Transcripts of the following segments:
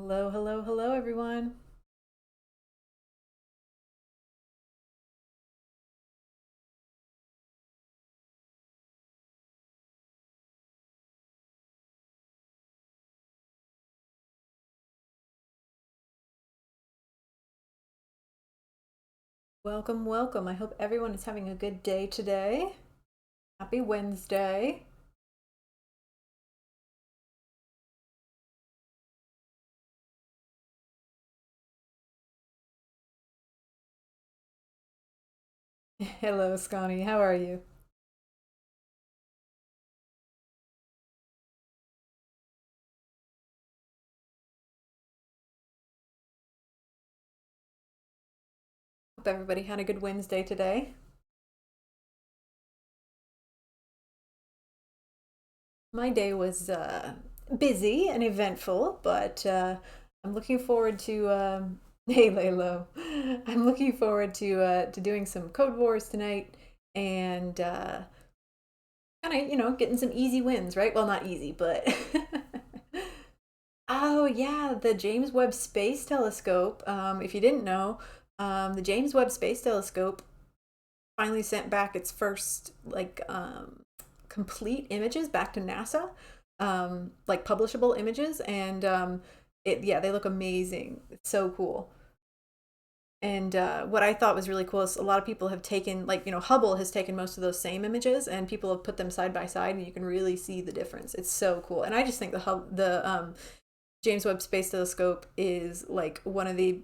Hello, hello, hello, everyone. Welcome, welcome. I hope everyone is having a good day today. Happy Wednesday. Hello, Scotty. How are you? Hope everybody had a good Wednesday today. My day was busy and eventful, but I'm looking forward to. Hey, Laylo. I'm looking forward to doing some CodeWars tonight and kind of getting some easy wins, right? Well, not easy, but oh yeah, the James Webb Space Telescope. If you didn't know, the James Webb Space Telescope finally sent back its first complete images back to NASA, like publishable images, and they look amazing. It's so cool. And what I thought was really cool is a lot of people have taken, Hubble has taken most of those same images, and people have put them side by side, and you can really see the difference. It's so cool. And I just think the James Webb Space Telescope is like one of the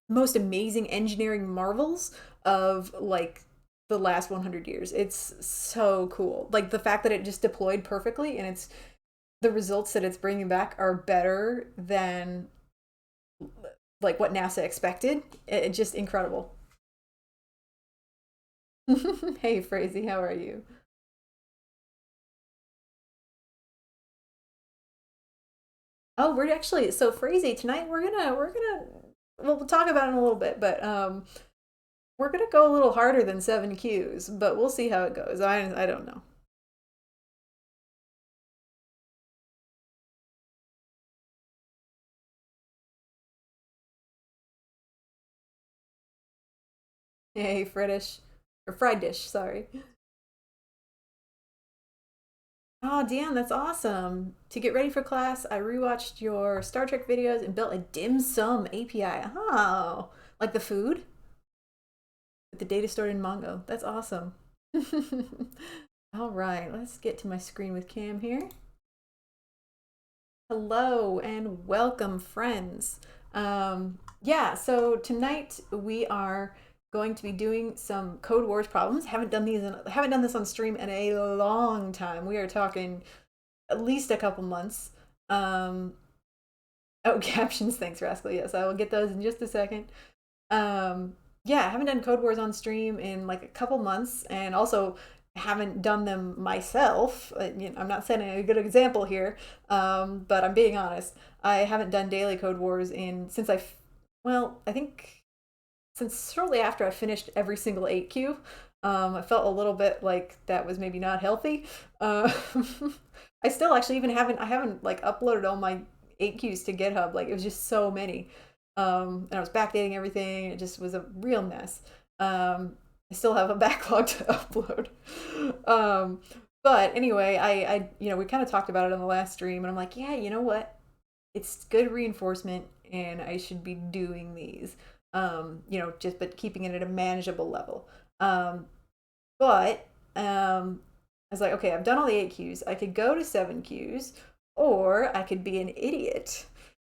most amazing engineering marvels of like the last 100 years. It's so cool. Like the fact that it just deployed perfectly and it's the results that it's bringing back are better than like what NASA expected. It's just incredible. Hey, Frazee, how are you? Oh, we're actually so Frazee tonight. We're gonna we'll talk about it in a little bit, but we're gonna go a little harder than 7 Qs, but we'll see how it goes. I don't know. Hey, Fredish or fried dish, sorry. Oh, Dan, that's awesome. To get ready for class, I rewatched your Star Trek videos and built a dim sum API. Oh, like the food with the data stored in Mongo. That's awesome. All right, let's get to my screen with Cam here. Hello and welcome, friends. Yeah, so tonight we are going to be doing some Code Wars problems. Haven't done this on stream in a long time. We are talking at least a couple months. Um, oh, captions, thanks, Rascal. Yes, I will get those in just a second. Yeah, I haven't done Code Wars on stream in like a couple months, and also haven't done them myself. I'm not setting a good example here, but I'm being honest. I haven't done daily Code Wars in since I think since shortly after I finished every single 8Q. I felt a little bit like that was maybe not healthy. Uh, I still actually even I haven't like uploaded all my 8Qs to GitHub. Like it was just so many. And I was backdating everything. It just was a real mess. I still have a backlog to upload. Um, but anyway, we kind of talked about it on the last stream, and I'm like, yeah, you know what? It's good reinforcement, and I should be doing these. Just but keeping it at a manageable level. Um, but I was like, okay, I've done all the 8Qs. I could go to 7Qs, or I could be an idiot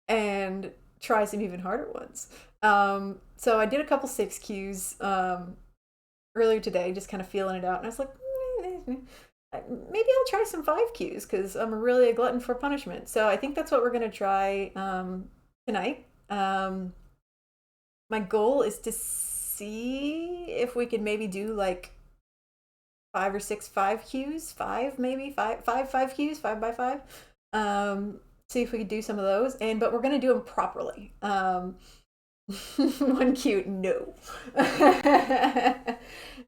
and try some even harder ones. So I did a couple 6Qs earlier today, just kind of feeling it out, and I was like, maybe I'll try some 5Qs because I'm really a glutton for punishment. So I think that's what we're gonna try tonight. My goal is to see if we could maybe do like 5 or 6 5Qs, five maybe five Qs, 5 by 5. See if we could do some of those, and but we're gonna do them properly. 1Q, no,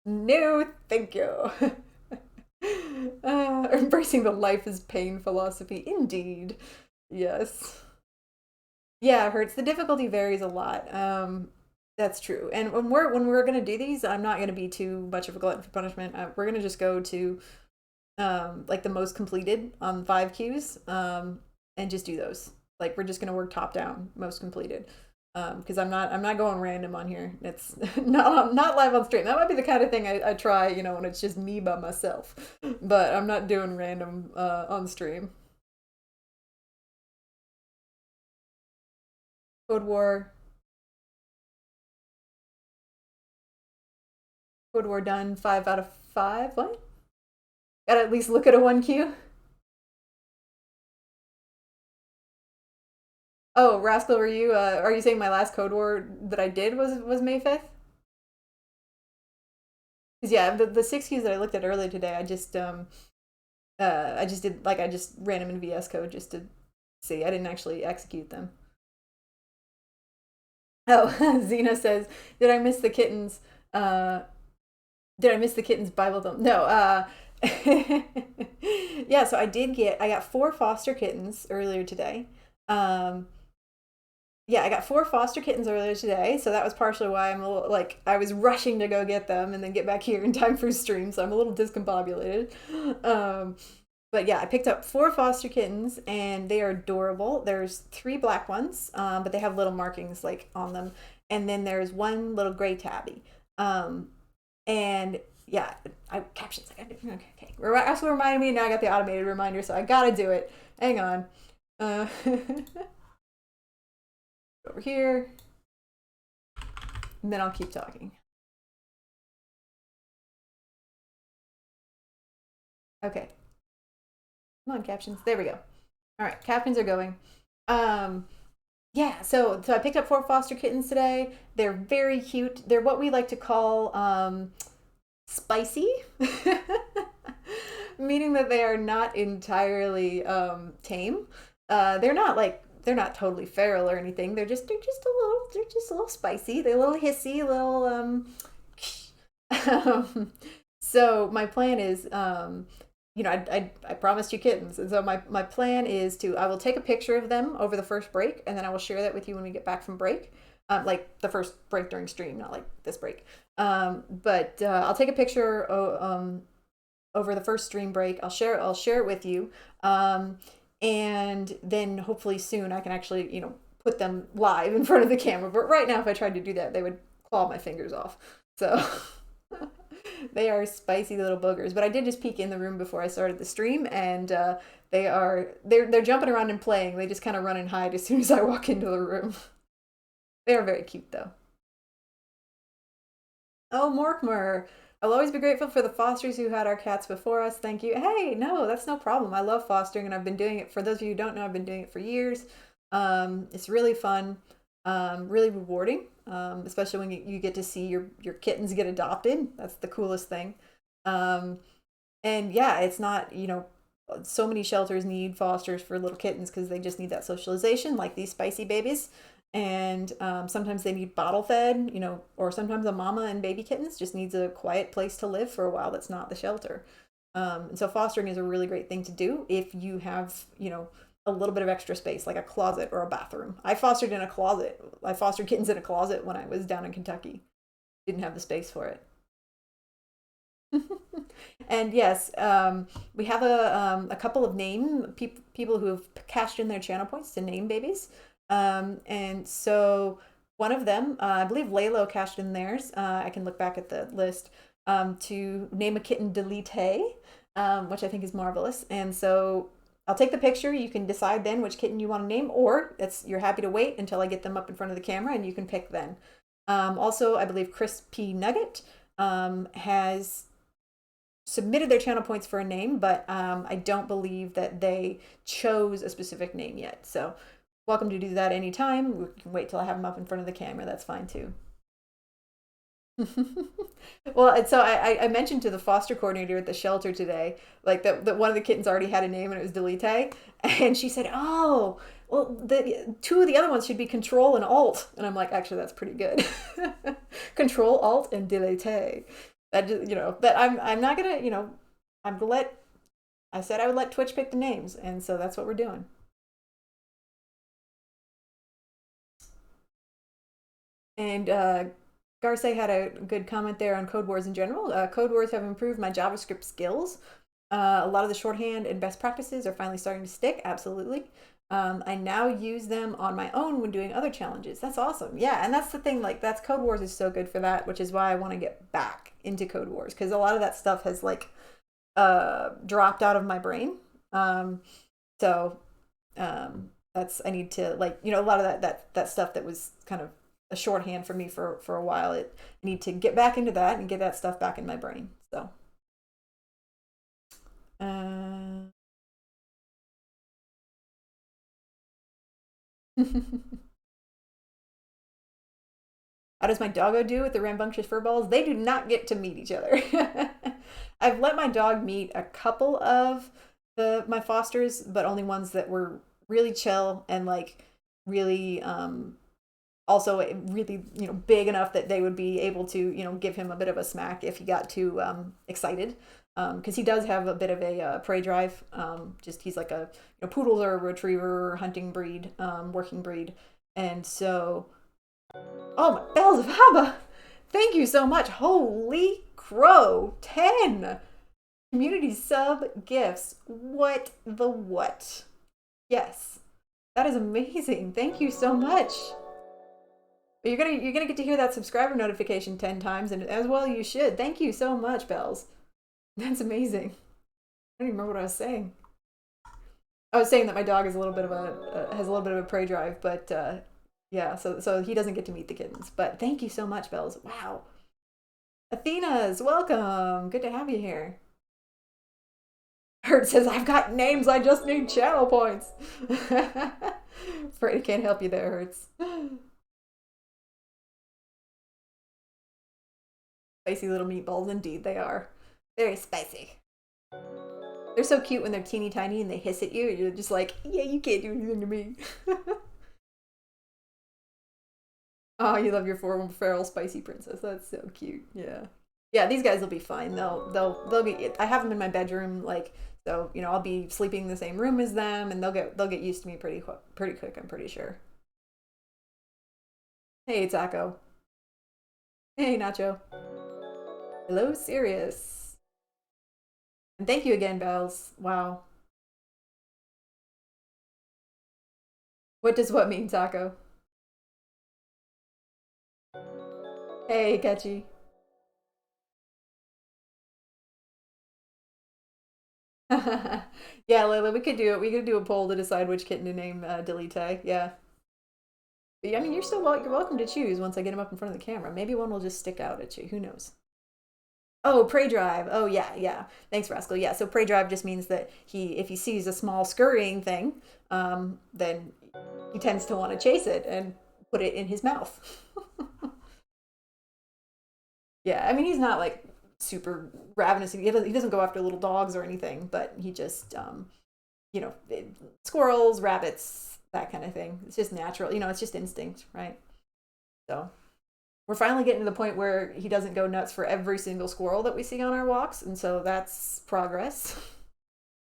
no, thank you. Embracing the life is pain philosophy, indeed. Yes. Yeah, it hurts. The difficulty varies a lot. That's true. And when we're gonna do these, I'm not gonna be too much of a glutton for punishment. We're gonna just go to like the most completed on 5 Qs, and just do those. Like we're just gonna work top down, most completed. Because I'm not going random on here. It's not live on stream. That might be the kind of thing I try, when it's just me by myself. But I'm not doing random on stream. Code War, Code War done 5 out of 5. What? Gotta at least look at a 1Q. Oh, Rascal, were you? Are you saying my last Code War that I did was May 5th? Because yeah, the 6 Qs that I looked at earlier today, I just did like I just ran them in VS Code just to see. I didn't actually execute them. Oh, Xena says, "Did I miss the kittens? Uh, did I miss the kittens Bible thumb?" No. Yeah. So I got 4 foster kittens earlier today. Um, yeah, I got 4 foster kittens earlier today, so that was partially why I'm a little like I was rushing to go get them and then get back here in time for stream, so I'm a little discombobulated. Um, but yeah, I picked up 4 foster kittens and they are adorable. There's 3 black ones, but they have little markings like on them, and then there's one little gray tabby. Um, and yeah, I captions like okay. Also reminded me now I got the automated reminder, so I gotta do it. Hang on. Uh, over here, and then I'll keep talking. Okay. Come on, captions. There we go. All right, captions are going. Um, yeah, so I picked up 4 foster kittens today. They're very cute. They're what we like to call spicy, meaning that they are not entirely tame. They're not totally feral or anything. They're just a little spicy. They're a little hissy, a little so my plan is I promised you kittens, and so my plan is I will take a picture of them over the first break, and then I will share that with you when we get back from break, like the first break during stream, not like this break. But I'll take a picture over the first stream break. I'll share it with you, and then hopefully soon I can actually put them live in front of the camera. But right now, if I tried to do that, they would claw my fingers off. So. They are spicy little boogers. But I did just peek in the room before I started the stream, and they're jumping around and playing. They just kind of run and hide as soon as I walk into the room. They are very cute though. Oh, Morkmer. I'll always be grateful for the fosters who had our cats before us. Thank you. Hey, no, that's no problem. I love fostering, and I've been doing it. For those of you who don't know, I've been doing it for years. It's really fun, really rewarding, especially when you get to see your kittens get adopted. That's the coolest thing. Um, and yeah, it's not, so many shelters need fosters for little kittens because they just need that socialization, like these spicy babies. And sometimes they need bottle fed, or sometimes a mama and baby kittens just needs a quiet place to live for a while that's not the shelter. And so fostering is a really great thing to do if you have, a little bit of extra space, like a closet or a bathroom. I fostered in a closet. I fostered kittens in a closet when I was down in Kentucky. Didn't have the space for it. And yes, we have a couple of people who have cashed in their channel points to name babies. And so one of them, I believe Lalo cashed in theirs. I can look back at the list, to name a kitten Delete, which I think is marvelous. And so I'll take the picture. You can decide then which kitten you want to name, or you're happy to wait until I get them up in front of the camera and you can pick then. Also, I believe Chris P. Nugget has submitted their channel points for a name, but I don't believe that they chose a specific name yet. So welcome to do that anytime. We can wait till I have them up in front of the camera. That's fine too. Well, and so I mentioned to the foster coordinator at the shelter today, like that one of the kittens already had a name and it was Delete, and she said, "Oh, well, the 2 of the other ones should be Control and Alt," and I'm like, "Actually, that's pretty good." Control, Alt, and Delete. That just, that I'm not gonna, I'm gonna let. I said I would let Twitch pick the names, and so that's what we're doing. And Garce had a good comment there on CodeWars in general. CodeWars have improved my JavaScript skills. A lot of the shorthand and best practices are finally starting to stick. Absolutely. I now use them on my own when doing other challenges. That's awesome. Yeah, and that's the thing. Like, that's CodeWars is so good for that, which is why I want to get back into CodeWars, because a lot of that stuff has like dropped out of my brain. So that's, I need to, like, a lot of that stuff that was kind of a shorthand for me for a while. I need to get back into that and get that stuff back in my brain. So how does my doggo do with the rambunctious furballs? They do not get to meet each other. I've let my dog meet a couple of my fosters, but only ones that were really chill and like really also really big enough that they would be able to give him a bit of a smack if he got too excited, because he does have a bit of a prey drive. Just he's like a poodles are a retriever hunting breed, working breed, and so oh my bells of Haba, thank you so much. Holy crow, 10 community sub gifts. What the what? Yes, that is amazing. Thank you so much. You're gonna get to hear that subscriber notification 10 times, and as well you should. Thank you so much, Bells. That's amazing. I don't even remember what I was saying. I was saying that my dog is a little bit of has a little bit of a prey drive, but yeah, so he doesn't get to meet the kittens. But thank you so much, Bells. Wow. Athena's, welcome. Good to have you here. Hurt says, I've got names, I just need channel points. Afraid I can't help you there, Hurts. Spicy little meatballs, indeed they are. Very spicy. They're so cute when they're teeny tiny and they hiss at you. You're just like, yeah, you can't do anything to me. Oh, you love your feral spicy princess. That's so cute. Yeah, yeah. These guys will be fine. They'll get. I have them in my bedroom, like, so I'll be sleeping in the same room as them, and they'll get used to me pretty quick. I'm pretty sure. Hey, Taco. Hey, Nacho. Hello, Sirius. And thank you again, Bells. Wow. What does what mean, Taco? Hey, Catchy. Yeah, Layla, we could do it. We could do a poll to decide which kitten to name Delete. Yeah. But, I mean, you're welcome to choose once I get him up in front of the camera. Maybe one will just stick out at you. Who knows? Oh, prey drive. Oh, yeah, yeah. Thanks, Rascal. Yeah, so prey drive just means that if he sees a small scurrying thing, then he tends to want to chase it and put it in his mouth. Yeah, I mean, he's not like super ravenous. He doesn't go after little dogs or anything, but he just, you know, squirrels, rabbits, that kind of thing. It's just natural. It's just instinct, right? So we're finally getting to the point where he doesn't go nuts for every single squirrel that we see on our walks, and so that's progress.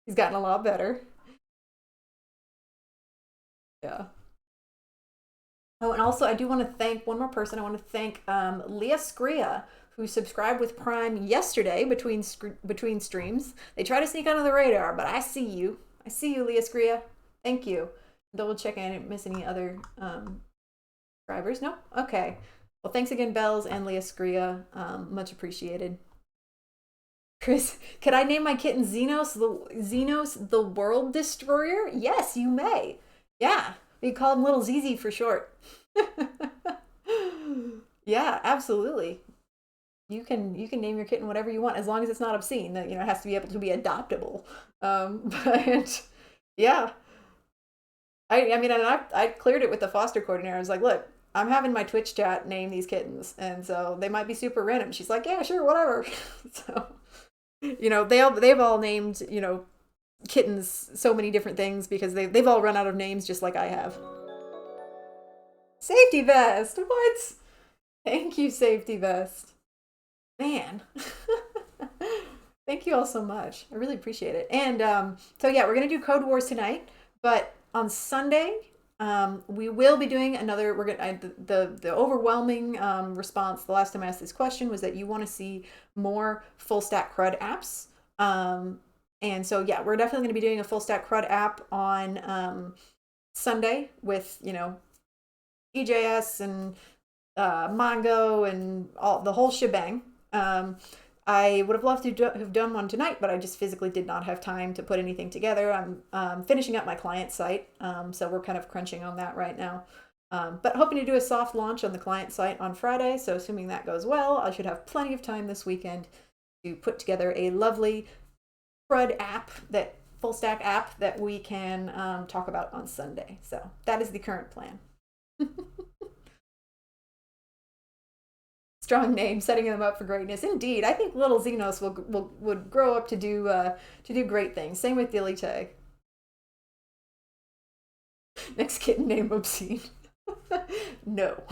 He's gotten a lot better. Yeah. Oh, and also I do want to thank one more person. I want to thank Leah Scria, who subscribed with Prime yesterday between streams. They try to sneak under the radar, but I see you. I see you, Leah Scria. Thank you. Double check I didn't miss any other subscribers. No? Okay. Well, thanks again, Bells and Leah Scria. Much appreciated. Chris, could I name my kitten Xenos the World Destroyer? Yes, you may. Yeah, we call him Little ZZ for short. Yeah, absolutely. You can name your kitten whatever you want as long as it's not obscene. That it has to be able to be adoptable. But yeah, I mean, and I cleared it with the foster coordinator. I was like, look, I'm having my Twitch chat name these kittens, and so they might be super random. She's like, yeah, sure, whatever. So they've all named kittens so many different things because they've all run out of names just like I have. Safety vest. What? Thank you, safety vest. Man. Thank you all so much. I really appreciate it. And so yeah, we're gonna do CodeWars tonight, but on Sunday We will be doing another. The overwhelming response the last time I asked this question was that you want to see more full stack CRUD apps. And so yeah, we're definitely going to be doing a full stack CRUD app on Sunday with EJS and Mongo and the whole shebang. I would have loved to have done one tonight, but I just physically did not have time to put anything together. I'm finishing up my client site, so we're kind of crunching on that right now. But hoping to do a soft launch on the client site on Friday, so assuming that goes well, I should have plenty of time this weekend to put together a lovely CRUD app, that full stack app that we can talk about on Sunday. So that is the current plan. Strong name, setting them up for greatness. Indeed, I think little Xenos would grow up to do great things. Same with Dilly Tag. Next kitten name obscene. No.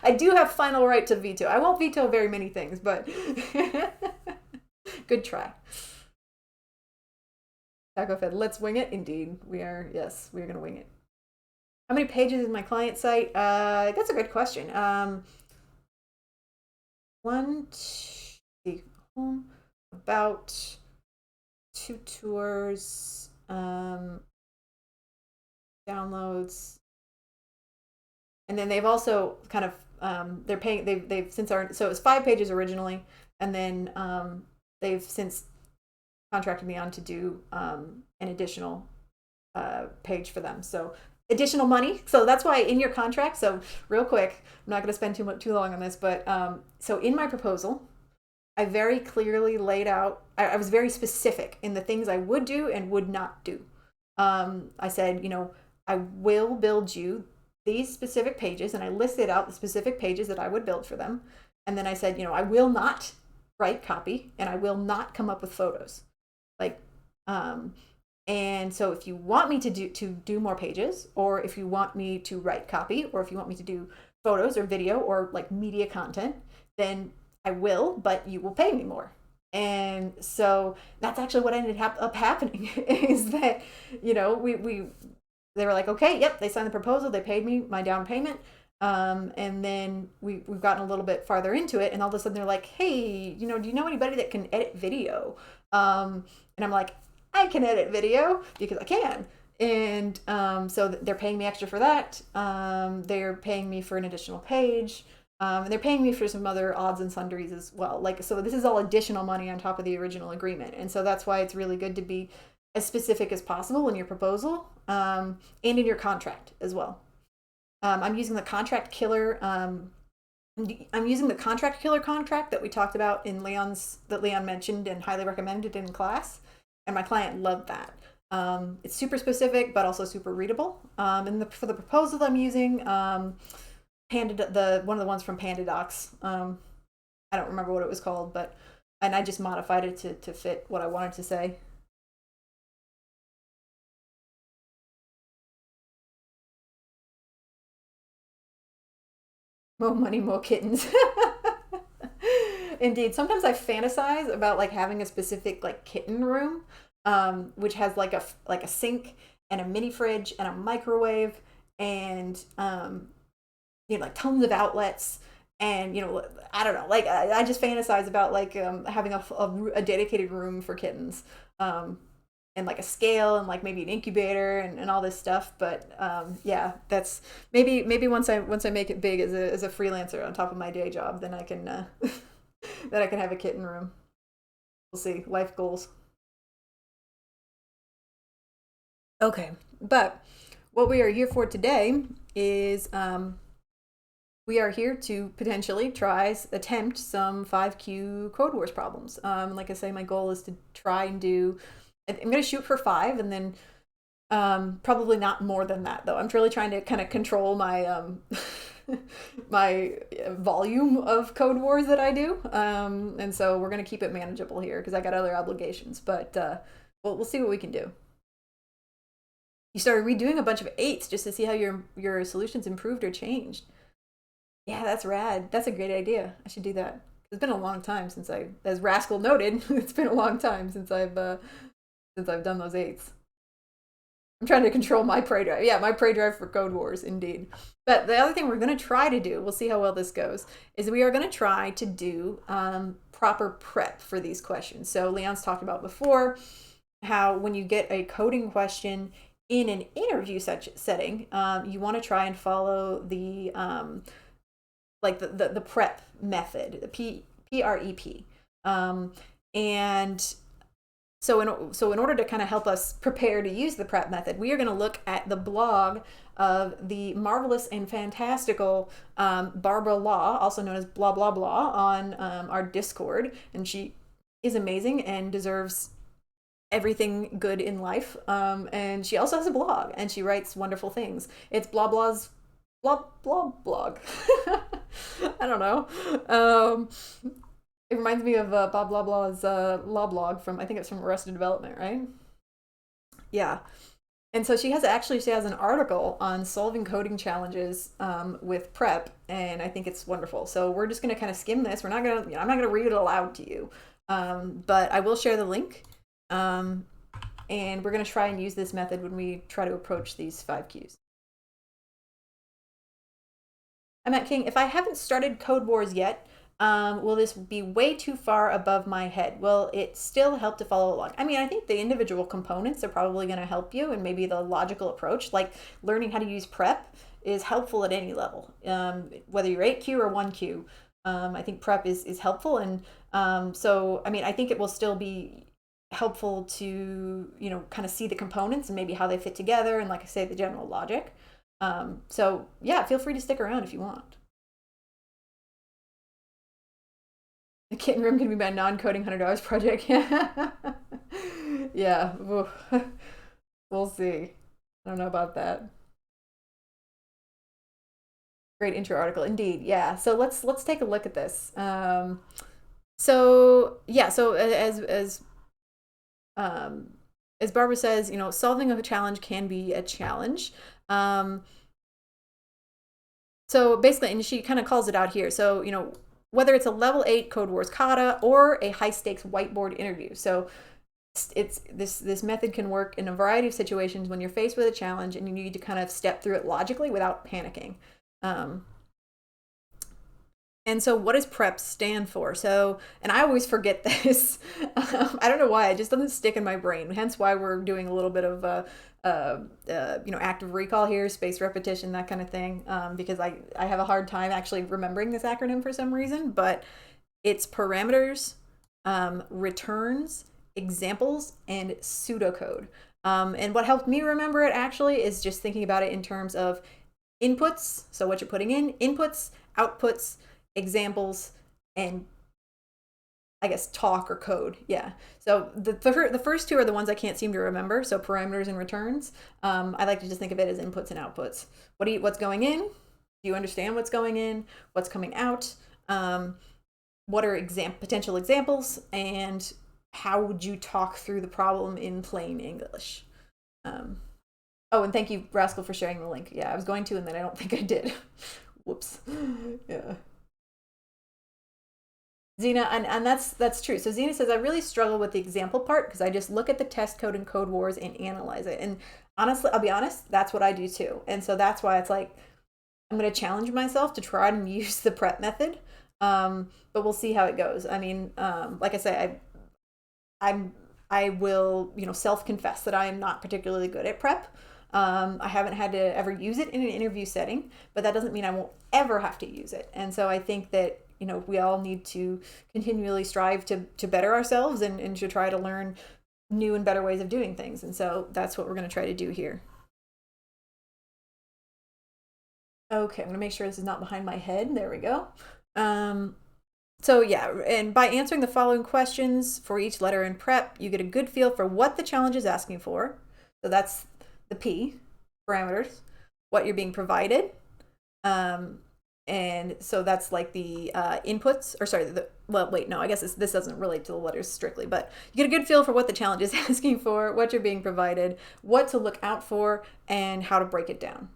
I do have final right to veto. I won't veto very many things, but good try. Taco Fed, let's wing it. Indeed, we are. Yes, we are gonna wing it. How many pages is my client site? That's a good question. About 2 tours, downloads, and then they've also kind of they're paying. They've since so it was 5 pages originally, and then they've since contracted me on to do an additional page for them. So additional money. So that's why in your contract, so real quick, I'm not going to spend too long on this, but so in my proposal, I very clearly laid out, I was very specific in the things I would do and would not do. I said, I will build you these specific pages, and I listed out the specific pages that I would build for them. And then I said, I will not write copy, and I will not come up with photos. And so if you want me to do more pages, or if you want me to write copy, or if you want me to do photos or video or like media content, then I will, but you will pay me more. And so that's actually what ended up happening is that, they were like, okay, yep, they signed the proposal, they paid me my down payment. And then we've gotten a little bit farther into it, and all of a sudden they're like, hey, do you know anybody that can edit video? And I'm like, I can edit video because I can. And so they're paying me extra for that. They're paying me for an additional page. And they're paying me for some other odds and sundries as well. So this is all additional money on top of the original agreement. And so that's why it's really good to be as specific as possible in your proposal and in your contract as well. I'm using the contract killer. I'm using the contract killer contract that we talked about that Leon mentioned and highly recommended in class. And my client loved that. It's super specific, but also super readable. And for the proposal I'm using, one of the ones from PandaDocs. I don't remember what it was called, and I just modified it to fit what I wanted to say. More money, more kittens. Indeed. Sometimes I fantasize about having a specific kitten room, which has like a sink and a mini fridge and a microwave and tons of outlets, and I don't know, I just fantasize about having a dedicated room for kittens, and a scale and maybe an incubator and all this stuff. But yeah, that's maybe once I make it big as a freelancer on top of my day job, then I can then I can have a kitten room. We'll see. Life goals. Okay, but what we are here for today is we are here to potentially attempt some 5Q CodeWars problems. Like I say, my goal is to try and do. I'm going to shoot for 5, and then probably not more than that, though. I'm really trying to kind of control my my volume of CodeWars that I do, and so we're going to keep it manageable here because I got other obligations. But we'll see what we can do. You started redoing a bunch of 8s just to see how your solutions improved or changed. Yeah, that's rad. That's a great idea. I should do that. It's been a long time since as Rascal noted, it's been a long time since I've done those 8s. I'm trying to control my prey drive. Yeah, my prey drive for CodeWars, indeed. But the other thing we're going to try to do, we'll see how well this goes, is we are going to try to do proper prep for these questions. So Leon's talked about before how when you get a coding question in an interview setting, you want to try and follow the like the prep method, the PREP. And so in order to kind of help us prepare to use the prep method, we are going to look at the blog of the marvelous and fantastical Barbara Law, also known as blah blah blah, on our Discord, and she is amazing and deserves everything good in life. And she also has a blog, and she writes wonderful things. It's blah blah's blah blah blog. I don't know. It reminds me of Bob Blah Blah's law blog from, I think it's from Arrested Development, right? Yeah. And so she has an article on solving coding challenges with prep, and I think it's wonderful. So we're just going to kind of skim this. I'm not going to read it aloud to you, but I will share the link, and we're going to try and use this method when we try to approach these 5 Qs. I'm at King. If I haven't started CodeWars yet, will this be way too far above my head? Will it still help to follow along? I mean, I think the individual components are probably going to help you, and maybe the logical approach, like learning how to use prep, is helpful at any level. Whether you're 8Q or 1Q, I think prep is helpful. And so, I mean, I think it will still be helpful to, kind of see the components and maybe how they fit together, and like I say, the general logic. So yeah, feel free to stick around if you want. The kitten room can be my non-coding $100 project. Yeah. Yeah. We'll see. I don't know about that. Great intro article, indeed. Yeah. So let's take a look at this. So yeah. So as Barbara says, solving a challenge can be a challenge. So basically, and she kind of calls it out here. So whether it's a level 8 CodeWars kata or a high stakes whiteboard interview. So it's this method can work in a variety of situations when you're faced with a challenge and you need to kind of step through it logically without panicking. And so what does PrEP stand for? So, and I always forget this. I don't know why, it just doesn't stick in my brain. Hence why we're doing a little bit of active recall here, spaced repetition, that kind of thing, because I have a hard time actually remembering this acronym for some reason, but it's parameters, returns, examples, and pseudocode. And what helped me remember it actually is just thinking about it in terms of inputs, so what you're putting in, inputs, outputs, examples, and I guess talk or code. Yeah. So the first 2 are the ones I can't seem to remember. So parameters and returns. I like to just think of it as inputs and outputs. What's going in? Do you understand what's going in? What's coming out? What are potential examples? And how would you talk through the problem in plain English? Oh, and thank you, Rascal, for sharing the link. Yeah, I was going to, and then I don't think I did. Whoops. Yeah. Zena, and that's true. So Zena says, I really struggle with the example part because I just look at the test code in CodeWars and analyze it. And honestly, I'll be honest, that's what I do too. And so that's why it's like, I'm going to challenge myself to try and use the prep method. But we'll see how it goes. I mean, like I say, I will, self-confess that I am not particularly good at prep. I haven't had to ever use it in an interview setting, but that doesn't mean I won't ever have to use it. And so I think that, we all need to continually strive to better ourselves and to try to learn new and better ways of doing things. And so that's what we're going to try to do here. Okay, I'm going to make sure this is not behind my head. There we go. So yeah, and by answering the following questions for each letter in prep, you get a good feel for what the challenge is asking for. So that's the P, parameters, what you're being provided. And so that's like the inputs, or sorry, I guess this doesn't relate to the letters strictly, but you get a good feel for what the challenge is asking for, what you're being provided, what to look out for, and how to break it down.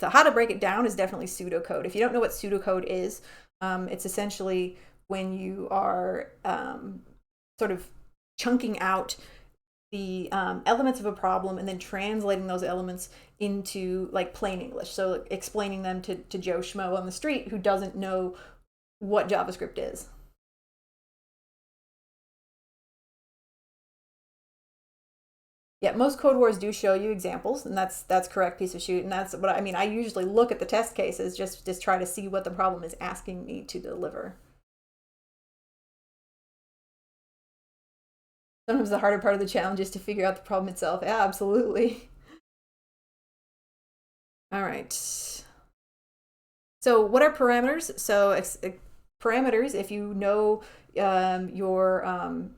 So how to break it down is definitely pseudocode. If you don't know what pseudocode is, it's essentially when you are sort of chunking out elements of a problem and then translating those elements into like plain English. So explaining them to Joe Schmo on the street who doesn't know what JavaScript is. Yeah, most CodeWars do show you examples, and that's correct, piece of shoot. And that's what I mean. I usually look at the test cases just try to see what the problem is asking me to deliver. Sometimes the harder part of the challenge is to figure out the problem itself. Yeah, absolutely. All right. So what are parameters? So parameters, if you know your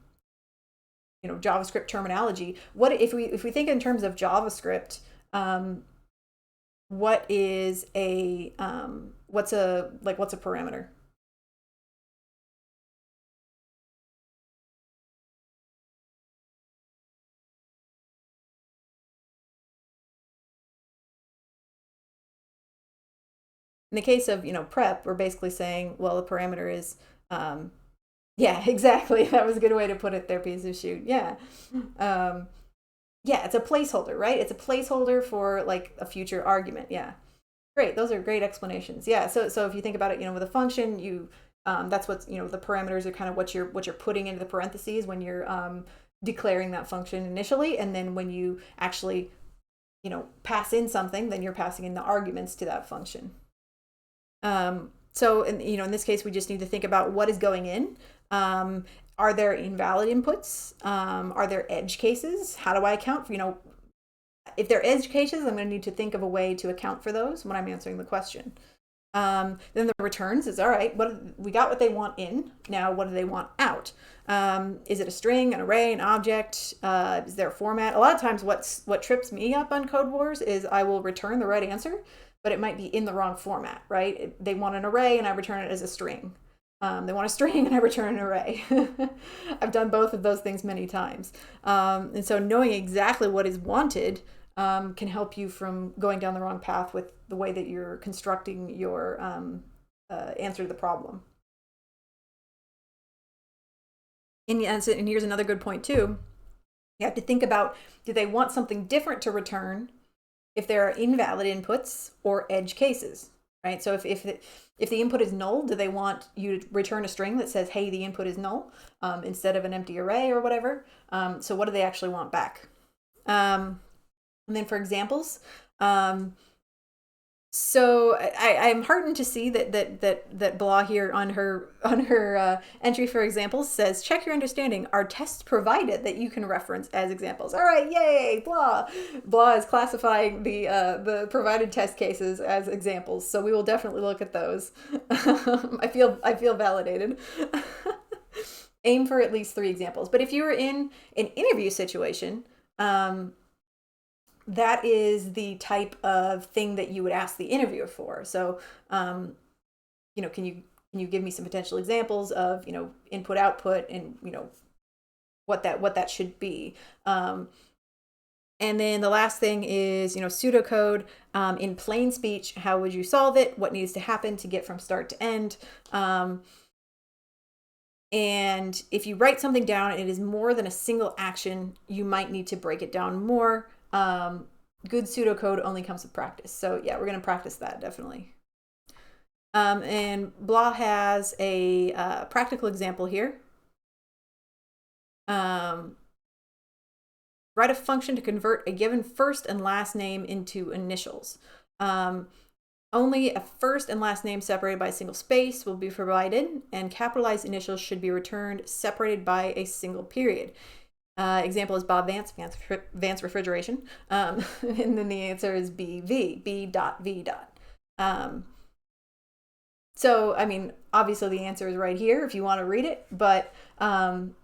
JavaScript terminology, what if we think in terms of JavaScript, what is a what's a parameter? In the case of prep, we're basically saying, well, the parameter is yeah, exactly. That was a good way to put it there, piece of shoot. Yeah. Yeah, it's a placeholder, right? It's a placeholder for like a future argument. Yeah. Great. Those are great explanations. Yeah. So if you think about it, with a function, that's what's, the parameters are kind of what you're putting into the parentheses when you're declaring that function initially. And then when you actually, pass in something, then you're passing in the arguments to that function. So in this case, we just need to think about what is going in. Are there invalid inputs? Are there edge cases? How do I account for, if they're edge cases, I'm going to need to think of a way to account for those when I'm answering the question. Then the returns is, all right, we got what they want in. Now, what do they want out? Is it a string, an array, an object? Is there a format? A lot of times what trips me up on CodeWars is I will return the right answer, but it might be in the wrong format, right? They want an array and I return it as a string. They want a string and I return an array. I've done both of those things many times. And so knowing exactly what is wanted can help you from going down the wrong path with the way that you're constructing your answer to the problem. And here's another good point too. You have to think about, do they want something different to return if there are invalid inputs or edge cases, right? So if the input is null, do they want you to return a string that says, hey, the input is null, instead of an empty array or whatever? So what do they actually want back? And then for examples, so I'm heartened to see that Blah here on her entry for examples says, check your understanding. Are tests provided that you can reference as examples? All right, yay, Blah. Blah is classifying the provided test cases as examples, so we will definitely look at those. I feel validated. Aim for at least 3 examples. But if you were in an interview situation, that is the type of thing that you would ask the interviewer for. So, can you give me some potential examples of, input, output, and, what that should be. And then the last thing is, pseudocode. In plain speech, how would you solve it? What needs to happen to get from start to end? And if you write something down and it is more than a single action, you might need to break it down more. Good pseudocode only comes with practice. So yeah, we're going to practice that definitely. And Blah has a practical example here. Write a function to convert a given first and last name into initials. Only a first and last name separated by a single space will be provided, and capitalized initials should be returned separated by a single period. Example is Bob Vance refrigeration. And then the answer is B dot V dot. So, I mean, obviously the answer is right here if you want to read it, but in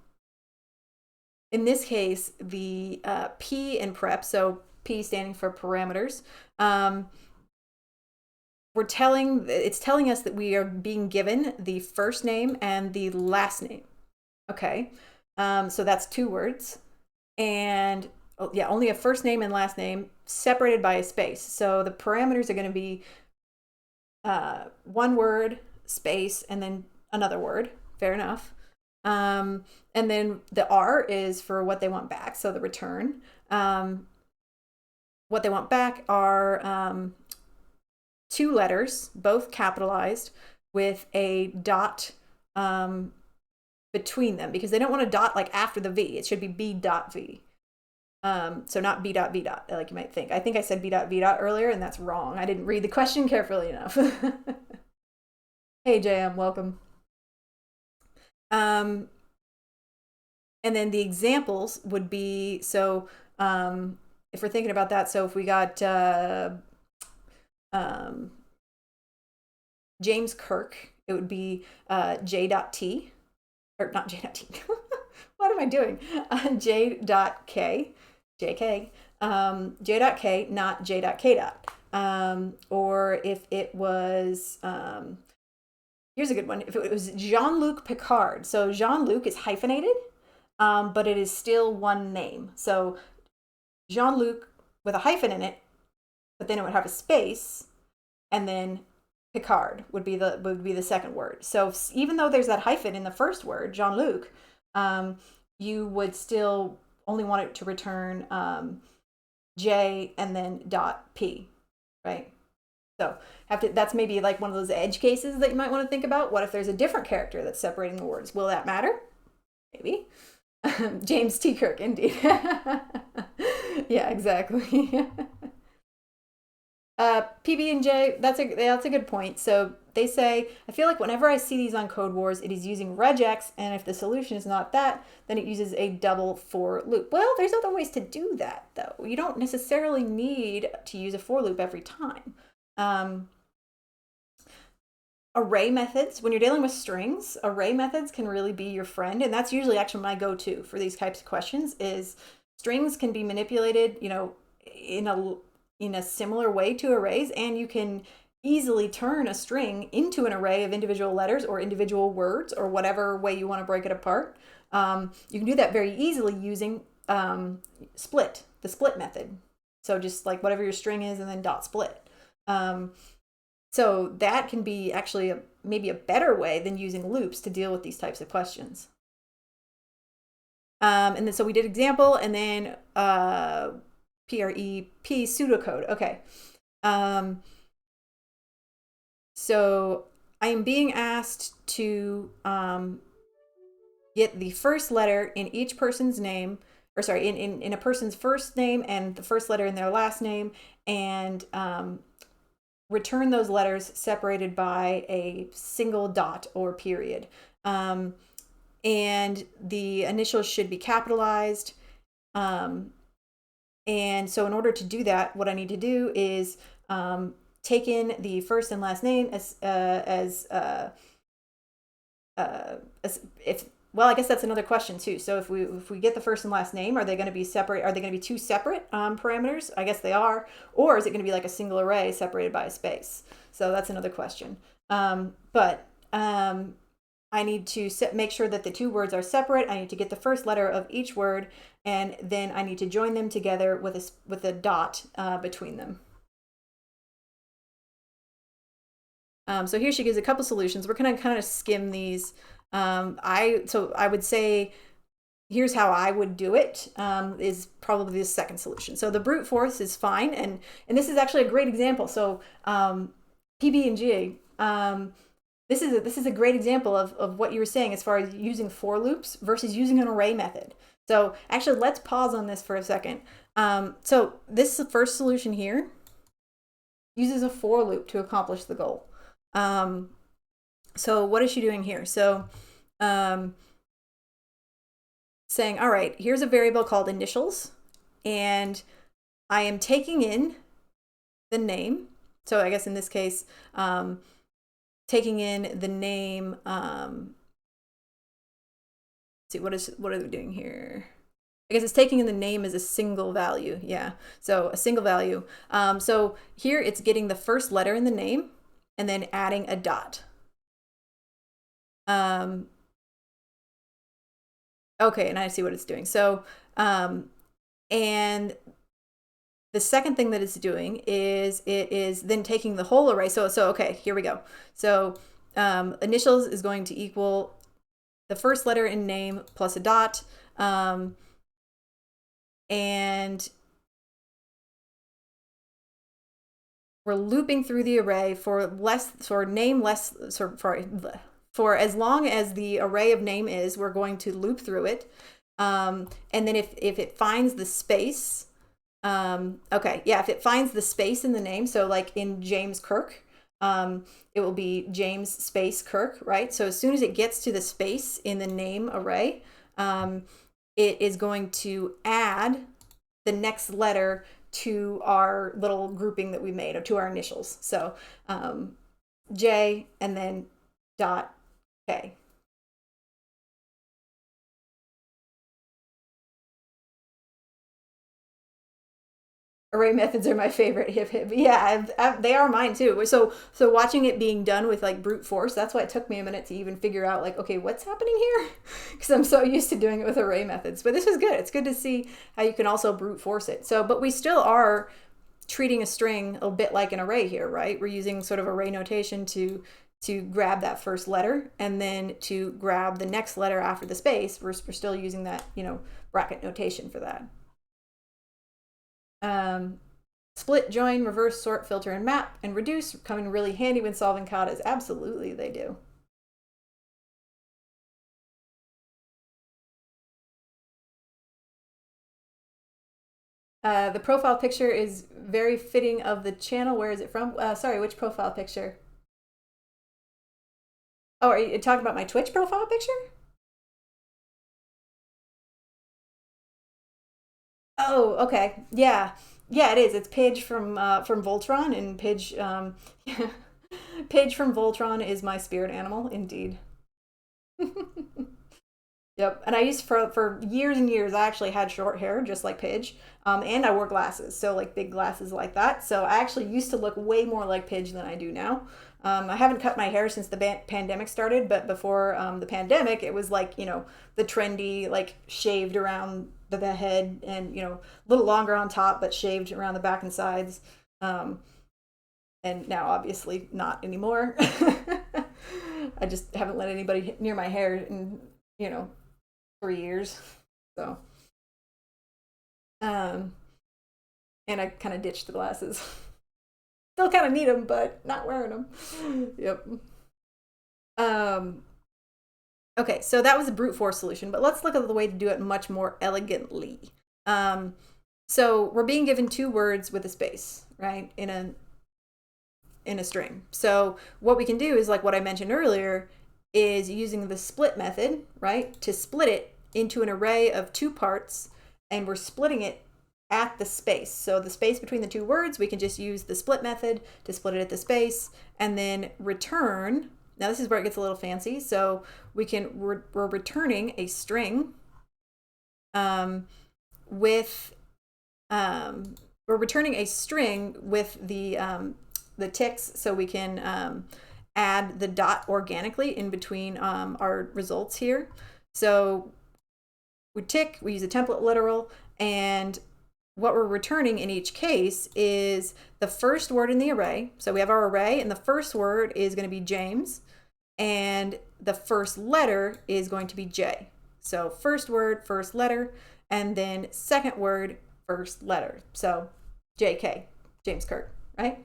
this case, the P in prep, so P standing for parameters, it's telling us that we are being given the first name and the last name. Okay. So that's 2 words, and only a first name and last name separated by a space. So the parameters are going to be 1 word, space, and then another word. Fair enough. And then the R is for what they want back, so the return. What they want back are 2 letters, both capitalized, with a dot between them, because they don't want a dot like after the V. It should be B dot V. So not B dot V dot, like you might think. I think I said B dot V dot earlier, and that's wrong. I didn't read the question carefully enough. Hey, JM, welcome. And then the examples would be, so if we're thinking about that, so if we got James Kirk, it would be J.T, or not J.T. What am I doing? J.K, JK, J.K, not J.K. Or if it was, here's a good one. If it was Jean-Luc Picard, so Jean-Luc is hyphenated, but it is still one name. So Jean-Luc with a hyphen in it, but then it would have a space, and then Picard would be the second word. So even though there's that hyphen in the first word, Jean-Luc, you would still only want it to return J and then dot P, right? So that's maybe like one of those edge cases that you might want to think about. What if there's a different character that's separating the words? Will that matter? Maybe. James T. Kirk, indeed. Yeah, exactly. PB&J, that's a good point. So they say, I feel like whenever I see these on CodeWars, it is using regex, and if the solution is not that, then it uses a double for loop. Well, there's other ways to do that, though. You don't necessarily need to use a for loop every time. Array methods, when you're dealing with strings, array methods can really be your friend, and that's usually actually my go-to for these types of questions. Is strings can be manipulated, in a similar way to arrays, and you can easily turn a string into an array of individual letters or individual words or whatever way you want to break it apart. You can do that very easily using the split method. So just like whatever your string is and then dot split. So that can be actually maybe a better way than using loops to deal with these types of questions. And then so we did example, and then PREP pseudocode. Okay. So I am being asked to get the first letter in each person's name, or sorry, in a person's first name and the first letter in their last name, and return those letters separated by a single dot or period. And the initials should be capitalized. And so in order to do that, what I need to do is take in the first and last name well, I guess that's another question too. So if we get the first and last name, are they going to be separate? Are they going to be 2 separate parameters? I guess they are. Or is it going to be like a single array separated by a space? So that's another question. But I need to make sure that the 2 words are separate. I need to get the first letter of each word, and then I need to join them together with a dot between them. So here she gives a couple solutions. We're going to kind of skim these. I would say, here's how I would do it, is probably the second solution. So the brute force is fine, and this is actually a great example. So PB&G, this is a great example of what you were saying as far as using for loops versus using an array method. So actually, let's pause on this for a second. So this first solution here uses a for loop to accomplish the goal. So what is she doing here? So saying, all right, here's a variable called initials, and I am taking in the name. So I guess in this case, taking in the name, let's see, what are we doing here? I guess it's taking in the name as a single value. Yeah, so a single value. So here it's getting the first letter in the name and then adding a dot. Okay, and I see what it's doing. So, and the second thing that it's doing is it is then taking the whole array. So okay, here we go. So initials is going to equal the first letter in name plus a dot, and we're looping through the array for as long as the array of name is, we're going to loop through it. And then if it finds the space, if it finds the space in the name, so like in James Kirk, it will be James space Kirk, right? So as soon as it gets to the space in the name array, it is going to add the next letter to our little grouping that we made, or to our initials. So J and then dot K. Array methods are my favorite. Hip hip. Yeah, they are mine too. So watching it being done with like brute force, that's why it took me a minute to even figure out like, okay, what's happening here? Because I'm so used to doing it with array methods. But this is good. It's good to see how you can also brute force it. So, but we still are treating a string a bit like an array here, right? We're using sort of array notation to grab that first letter, and then to grab the next letter after the space. We're still using that, bracket notation for that. Split, join, reverse, sort, filter, and map, and reduce come in really handy when solving katas. Absolutely, they do. The profile picture is very fitting of the channel. Where is it from? Sorry, which profile picture? Oh, are you talking about my Twitch profile picture? Oh, okay. Yeah. Yeah, it is. It's Pidge from Voltron, and Pidge Pidge from Voltron is my spirit animal, indeed. Yep. And I used for years and years, I actually had short hair just like Pidge. And I wore glasses, so like big glasses like that. So I actually used to look way more like Pidge than I do now. I haven't cut my hair since the pandemic started, but before the pandemic, it was like, the trendy, like shaved around the head, and, a little longer on top, but shaved around the back and sides. And now obviously not anymore. I just haven't let anybody near my hair in, 3 years. So, um, and I kind of ditched the glasses. Still kind of need them, but not wearing them. Yep. Okay, so that was a brute force solution, but let's look at the way to do it much more elegantly. So we're being given two words with a space, right, in a string. So what we can do is, like what I mentioned earlier, is using the split method, right, to split it into an array of two parts, and we're splitting it at the space. So the space between the two words, we can just use the split method to split it at the space, and then return. Now this is where it gets a little fancy. So we're returning a string with we're returning a string with the ticks, so we can add the dot organically in between our results here. So we tick, we use a template literal, and what we're returning in each case is the first word in the array. So we have our array, and the first word is going to be James, and the first letter is going to be J. So first word, first letter, and then second word, first letter. So JK, James Kirk, right?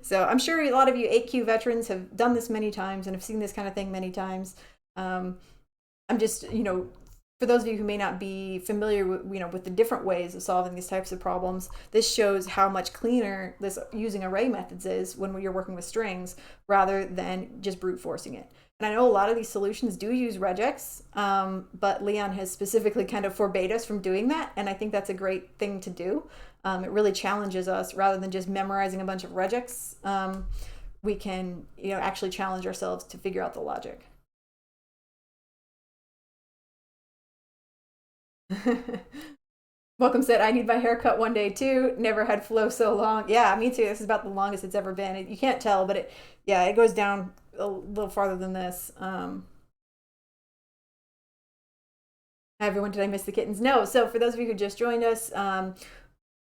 So I'm sure a lot of you 8Q veterans have done this many times and have seen this kind of thing many times. I'm just, for those of you who may not be familiar with, with the different ways of solving these types of problems, this shows how much cleaner this using array methods is when you're working with strings, rather than just brute forcing it. And I know a lot of these solutions do use regex, but Leon has specifically kind of forbade us from doing that, and I think that's a great thing to do. It really challenges us, rather than just memorizing a bunch of regex. We can, actually challenge ourselves to figure out the logic. Welcome said, I need my haircut one day too. Never had flow so long. Yeah, me too. This is about the longest it's ever been. You can't tell, but it goes down a little farther than this. Hi everyone, did I miss the kittens? No. So for those of you who just joined us,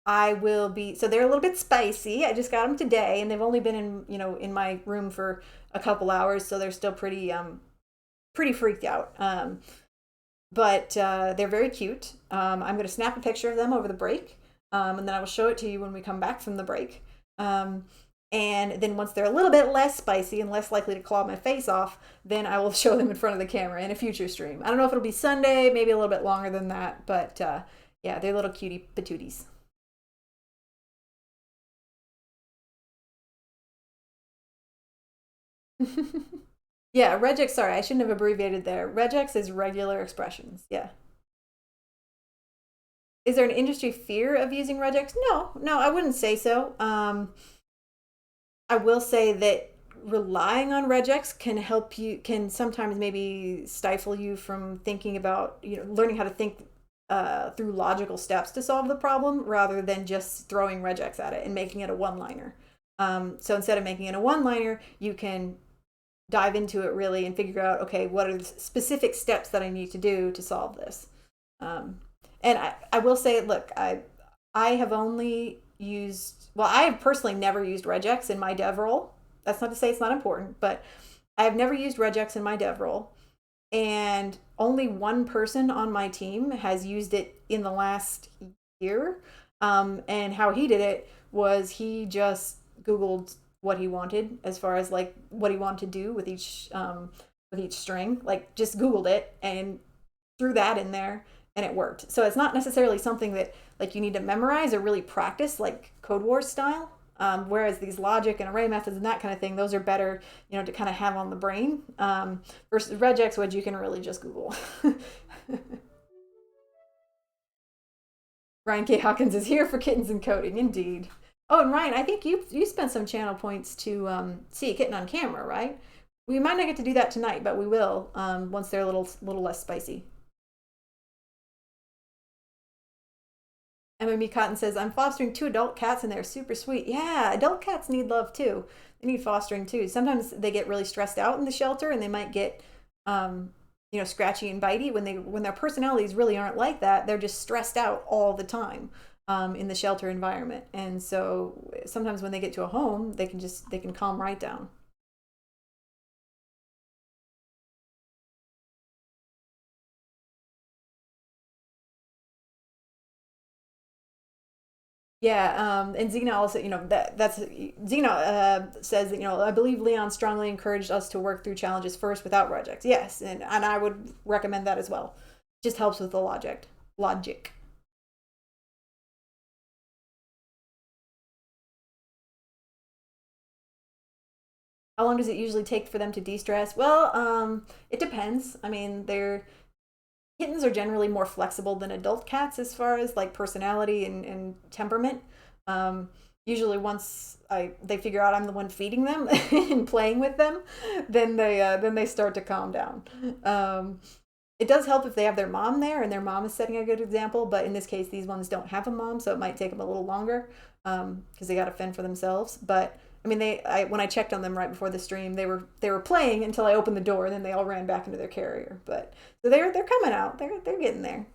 I will be, so they're a little bit spicy. I just got them today, and they've only been in, in my room for a couple hours, so they're still pretty freaked out. But they're very cute. I'm going to snap a picture of them over the break, and then I will show it to you when we come back from the break. And then once they're a little bit less spicy and less likely to claw my face off, then I will show them in front of the camera in a future stream. I don't know if it'll be Sunday, maybe a little bit longer than that, but yeah, they're little cutie patooties. Yeah, regex, sorry, I shouldn't have abbreviated there. Regex is regular expressions. Yeah. Is there an industry fear of using regex? No, no, I wouldn't say so. I will say that relying on regex can help you, can sometimes maybe stifle you from thinking about, learning how to think through logical steps to solve the problem rather than just throwing regex at it and making it a one-liner. So instead of making it a one-liner, you can dive into it really and figure out, okay, what are the specific steps that I need to do to solve this? And I will say, look, I have only used, well, I have personally never used regex in my dev role. That's not to say it's not important, but I have never used regex in my dev role. And only one person on my team has used it in the last year. And how he did it was he just Googled what he wanted as far as like what he wanted to do with each string, like just Googled it and threw that in there and it worked. So it's not necessarily something that like you need to memorize or really practice like CodeWars style. Whereas these logic and array methods and that kind of thing, those are better, to kind of have on the brain. Versus regex, which you can really just Google. Ryan K. Hawkins is here for kittens and coding, indeed. Oh, and Ryan, I think you spent some channel points to see a kitten on camera, right? We might not get to do that tonight, but we will once they're a little less spicy. MME Cotton says, I'm fostering 2 adult cats and they're super sweet. Yeah, adult cats need love too. They need fostering too. Sometimes they get really stressed out in the shelter and they might get, scratchy and bitey when their personalities really aren't like that. They're just stressed out all the time in the shelter environment. And so sometimes when they get to a home, they can calm right down. Yeah, and Xena also, that's Xena says that, I believe Leon strongly encouraged us to work through challenges first without regex. Yes, and I would recommend that as well. Just helps with the logic. Logic. How long does it usually take for them to de-stress? Well, it depends. I mean, kittens are generally more flexible than adult cats as far as like personality and temperament. Usually, once they figure out I'm the one feeding them and playing with them, then they start to calm down. It does help if they have their mom there and their mom is setting a good example. But in this case, these ones don't have a mom, so it might take them a little longer because they got to fend for themselves. But I mean, when I checked on them right before the stream, they were playing until I opened the door, and then they all ran back into their carrier. But so they're coming out. They're getting there.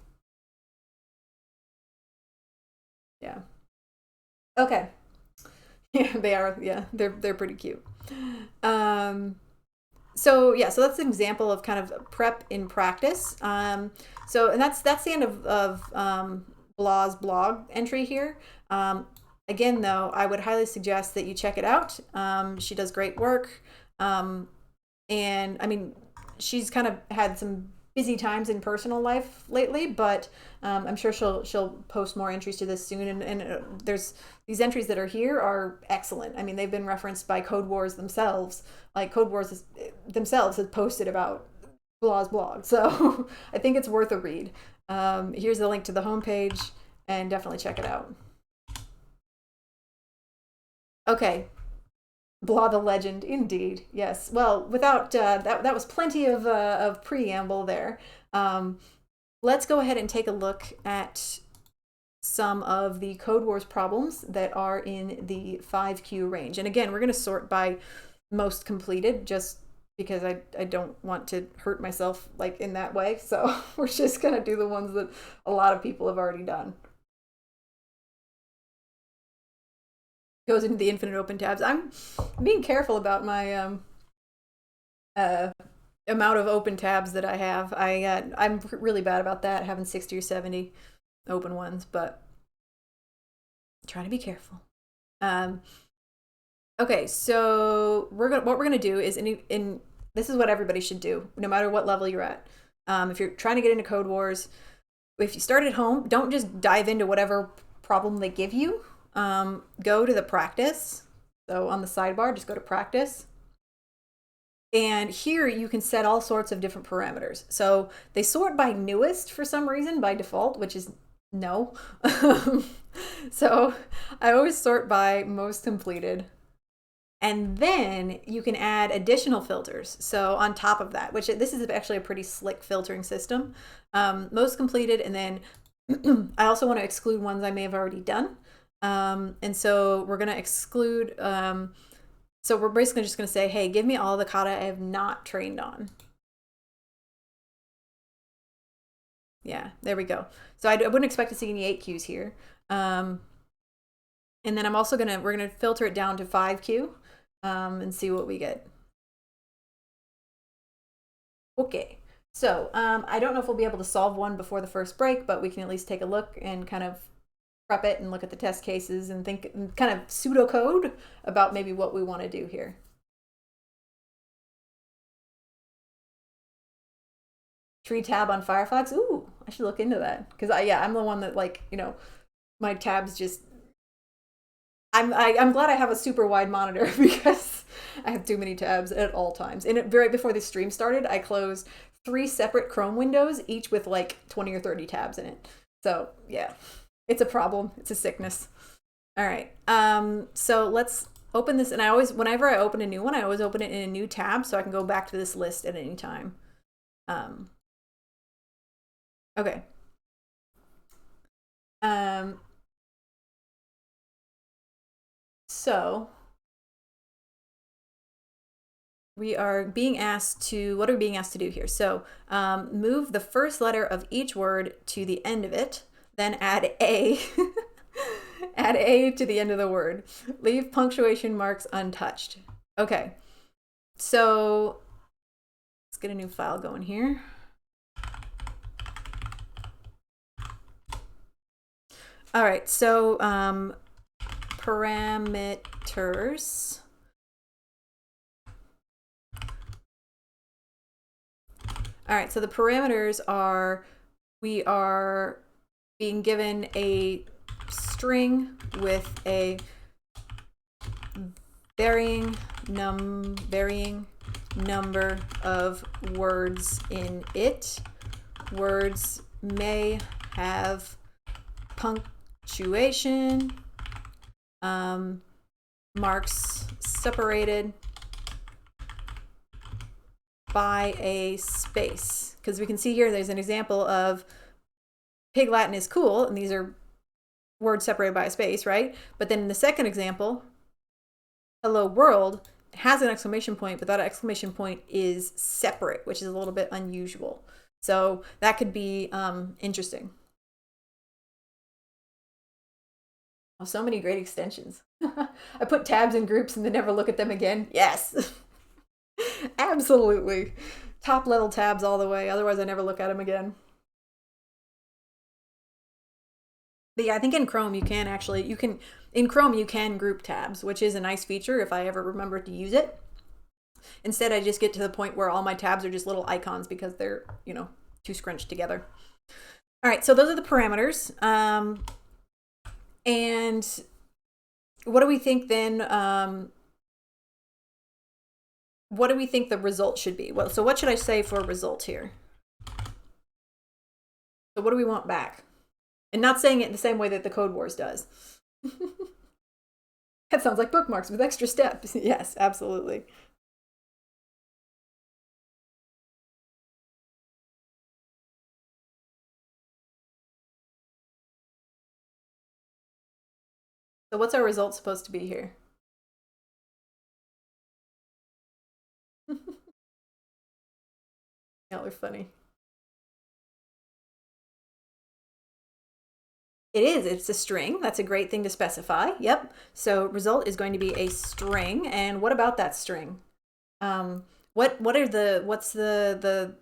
Yeah. Okay. Yeah, they are. Yeah, they're pretty cute. Um, so yeah, so that's an example of kind of prep in practice. And that's the end of Blah's blog entry here. Again, though, I would highly suggest that you check it out. She does great work. And I mean, she's kind of had some busy times in personal life lately, but I'm sure she'll post more entries to this soon. And there's these entries that are here are excellent. I mean, they've been referenced by CodeWars themselves. Like themselves have posted about Blah's blog, so I think it's worth a read. Here's a link to the homepage, and definitely check it out. Okay, Blah the legend, indeed. Yes. Well, without that was plenty of preamble there. Um, let's go ahead and take a look at some of the CodeWars problems that are in the 5Q range. And again, we're going to sort by most completed just because I don't want to hurt myself like in that way. So we're just going to do the ones that a lot of people have already done. goes into the infinite open tabs. I'm being careful about my uh, amount of open tabs that I have. I'm really bad about that, having 60 or 70 open ones, but trying to be careful. Okay, so what we're gonna do is in this is what everybody should do, no matter what level you're at. If you're trying to get into CodeWars, if you start at home, don't just dive into whatever problem they give you. Go to the practice. So on the sidebar, just go to practice. And here you can set all sorts of different parameters. So they sort by newest for some reason by default, which is no. So I always sort by most completed. And then you can add additional filters. So on top of that, which this is actually a pretty slick filtering system. Most completed, and then I also want to exclude ones I may have already done. And so we're going to exclude, so we're basically just going to say, hey, give me all the kata I have not trained on. Yeah, there we go. So I wouldn't expect to see any 8Qs here. And then we're going to filter it down to 5Q and see what we get. Okay. So I don't know if we'll be able to solve one before the first break, but we can at least take a look and kind of prep it and look at the test cases and think and kind of pseudocode about maybe what we want to do here. Tree tab on Firefox. Ooh, I should look into that because I'm the one that, like, you know, my tabs just. I'm glad I have a super wide monitor because I have too many tabs at all times. And right before the stream started, I closed 3 separate Chrome windows, each with like 20 or 30 tabs in it. So yeah, it's a problem. It's a sickness. All right. So let's open this. And whenever I open a new one, I always open it in a new tab so I can go back to this list at any time. Okay. So we are being asked to, what are we being asked to do here? So move the first letter of each word to the end of it, then add A, add A to the end of the word. Leave punctuation marks untouched. Okay, so let's get a new file going here. All right, so parameters. All right, so the parameters are, we are being given a string with a varying number of words in it. Words may have punctuation marks separated by a space, because we can see here there's an example of Pig Latin is cool, and these are words separated by a space, right? But then in the second example, hello world has an exclamation point, but that exclamation point is separate, which is a little bit unusual. So that could be interesting. Oh, so many great extensions. I put tabs in groups and then never look at them again. Yes. Absolutely. Top level tabs all the way. Otherwise, I never look at them again. But yeah, I think in Chrome you can group tabs, which is a nice feature if I ever remember to use it. Instead, I just get to the point where all my tabs are just little icons because they're, you know, too scrunched together. All right, so those are the parameters. And what do we think then? What do we think the result should be? Well, so what should I say for a result here? So what do we want back? And not saying it the same way that the CodeWars does. That sounds like bookmarks with extra steps. Yes, absolutely. So what's our result supposed to be here? Y'all are funny. It is. It's a string. That's a great thing to specify. Yep. So result is going to be a string. And what about that string? What are the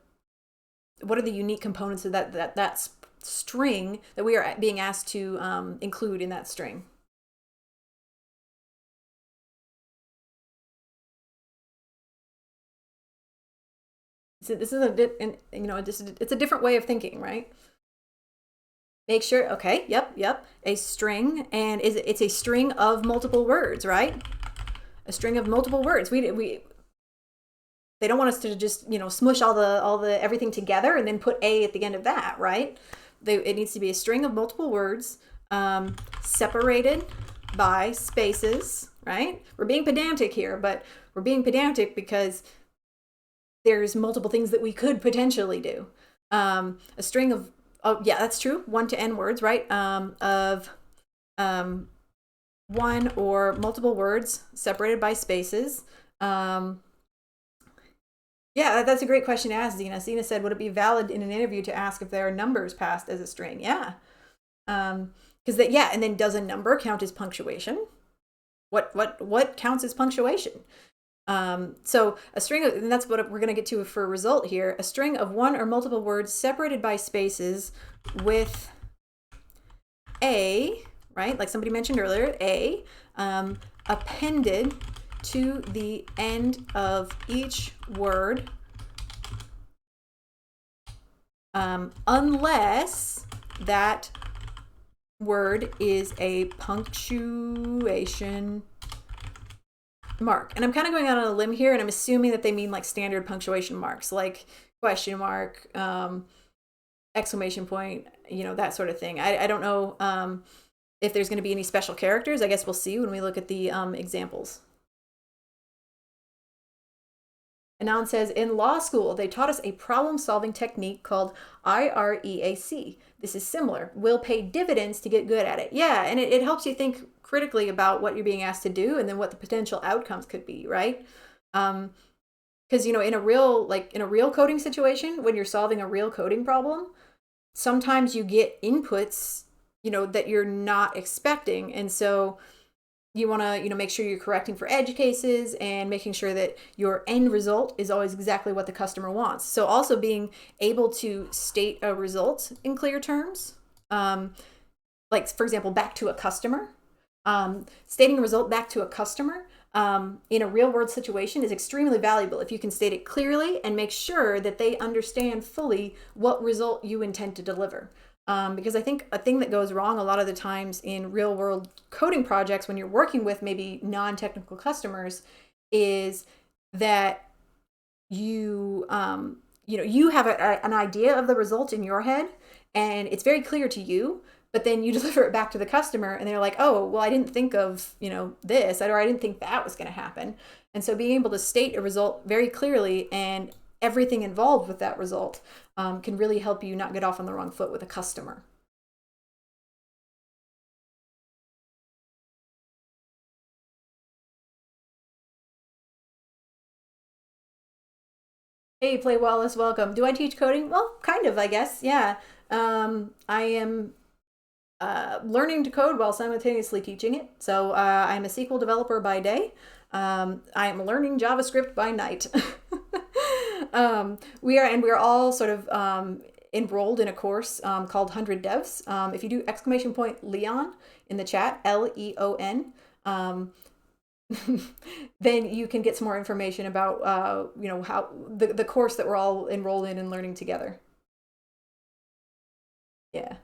what are the unique components of that string that we are being asked to include in that string? So this is it's a different way of thinking, right? Make sure, okay, yep, a string, and it's a string of multiple words, right? A string of multiple words. They don't want us to just smush all the everything together and then put a at the end of that, right? It needs to be a string of multiple words, separated by spaces, right? We're being pedantic here, but we're being pedantic because there's multiple things that we could potentially do. A string of, oh yeah, that's true, 1 to n words, right? Of one or multiple words separated by spaces. Yeah, that's a great question to ask, Zena. Zena said, would it be valid in an interview to ask if there are numbers passed as a string? Yeah. Because yeah, and then does a number count as punctuation? What counts as punctuation? So a string of, and that's what we're going to get to for a result here, a string of 1 or multiple words separated by spaces with a, right, like somebody mentioned earlier, a, appended to the end of each word, unless that word is a punctuation mark. And I'm kind of going out on a limb here, and I'm assuming that they mean like standard punctuation marks, like question mark, exclamation point, that sort of thing. I don't know if there's going to be any special characters. I guess we'll see when we look at the examples. Anon says, in law school, they taught us a problem-solving technique called IREAC. This is similar. We'll pay dividends to get good at it. Yeah, and it helps you think critically about what you're being asked to do and then what the potential outcomes could be, right? Because, in a real coding situation, when you're solving a real coding problem, sometimes you get inputs, that you're not expecting. And so you want to make sure you're correcting for edge cases and making sure that your end result is always exactly what the customer wants. So also being able to state a result in clear terms, like for example, back to a customer, stating a result back to a customer in a real world situation is extremely valuable if you can state it clearly and make sure that they understand fully what result you intend to deliver. Because I think a thing that goes wrong a lot of the times in real world coding projects when you're working with maybe non-technical customers is that you have an idea of the result in your head and it's very clear to you, but then you deliver it back to the customer and they're like, oh, well, I didn't think of, this, or I didn't think that was going to happen. And so being able to state a result very clearly and everything involved with that result can really help you not get off on the wrong foot with a customer. Hey, Play Wallace, welcome. Do I teach coding? Well, kind of, I guess. Yeah. I am learning to code while simultaneously teaching it. So I'm a SQL developer by day. I am learning JavaScript by night. We are all sort of enrolled in a course called 100 Devs. If you do !Leon in the chat, LEON, then you can get some more information about how the course that we're all enrolled in and learning together. Yeah.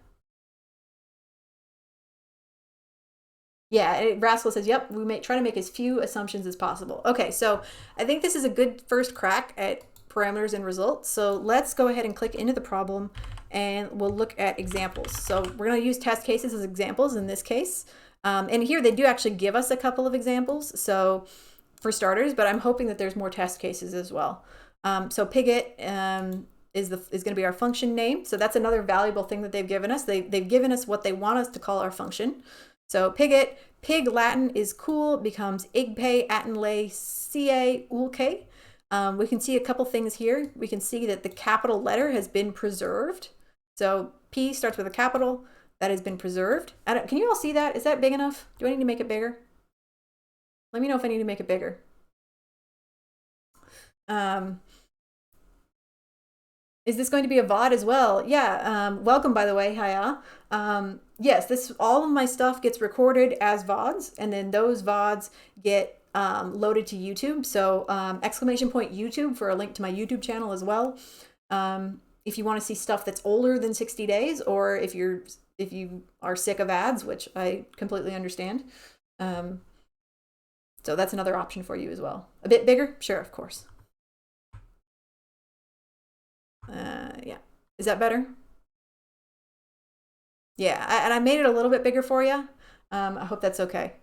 Yeah, Rascal says, yep, we try to make as few assumptions as possible. Okay, so I think this is a good first crack at parameters and results. So let's go ahead and click into the problem and we'll look at examples. So we're going to use test cases as examples in this case. And here they do actually give us a couple of examples. So for starters, but I'm hoping that there's more test cases as well. So Pigget is going to be our function name. So that's another valuable thing that they've given us. They've given us what they want us to call our function. So Pigget, pig Latin is cool, becomes igpay, atenlay, ca, ulke. We can see a couple things here. We can see that the capital letter has been preserved. So P starts with a capital, that has been preserved. Can you all see that? Is that big enough? Do I need to make it bigger? Let me know if I need to make it bigger. Is this going to be a VOD as well? Yeah, welcome, by the way, hiya. Yes, all of my stuff gets recorded as VODs, and then those VODs get loaded to YouTube. So exclamation point YouTube for a link to my YouTube channel as well. If you want to see stuff that's older than 60 days, or if you are sick of ads, which I completely understand. So that's another option for you as well. A bit bigger? Sure, of course. Yeah. Is that better? Yeah, and I made it a little bit bigger for you. I hope that's okay.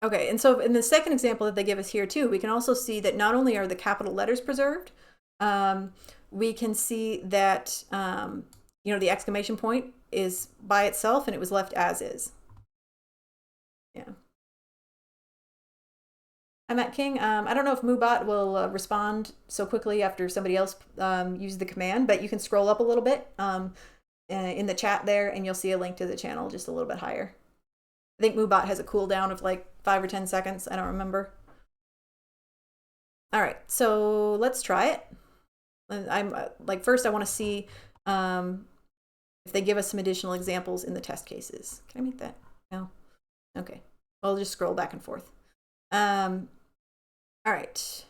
Okay, and so in the second example that they give us here too, we can also see that not only are the capital letters preserved, we can see that, the exclamation point is by itself and it was left as is. Yeah. I'm at King. I don't know if MooBot will respond so quickly after somebody else uses the command, but you can scroll up a little bit in the chat there and you'll see a link to the channel just a little bit higher. I think MooBot has a cooldown of like 5 or 10 seconds. I don't remember. All right, so let's try it. I'm first I want to see if they give us some additional examples in the test cases. Can I make that? No? Okay. I'll just scroll back and forth. All right.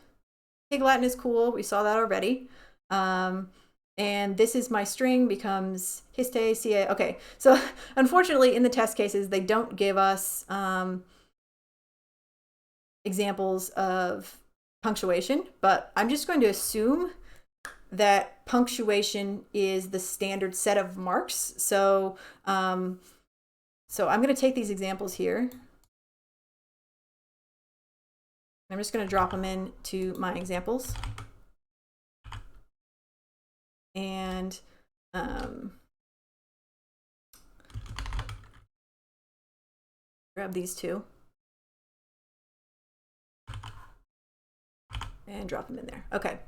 Pig Latin is cool. We saw that already. And this is my string becomes histe, ca. Okay, so unfortunately in the test cases, they don't give us examples of punctuation, but I'm just going to assume that punctuation is the standard set of marks. So, I'm going to take these examples here. I'm just going to drop them into my examples. And grab these two and drop them in there. Okay.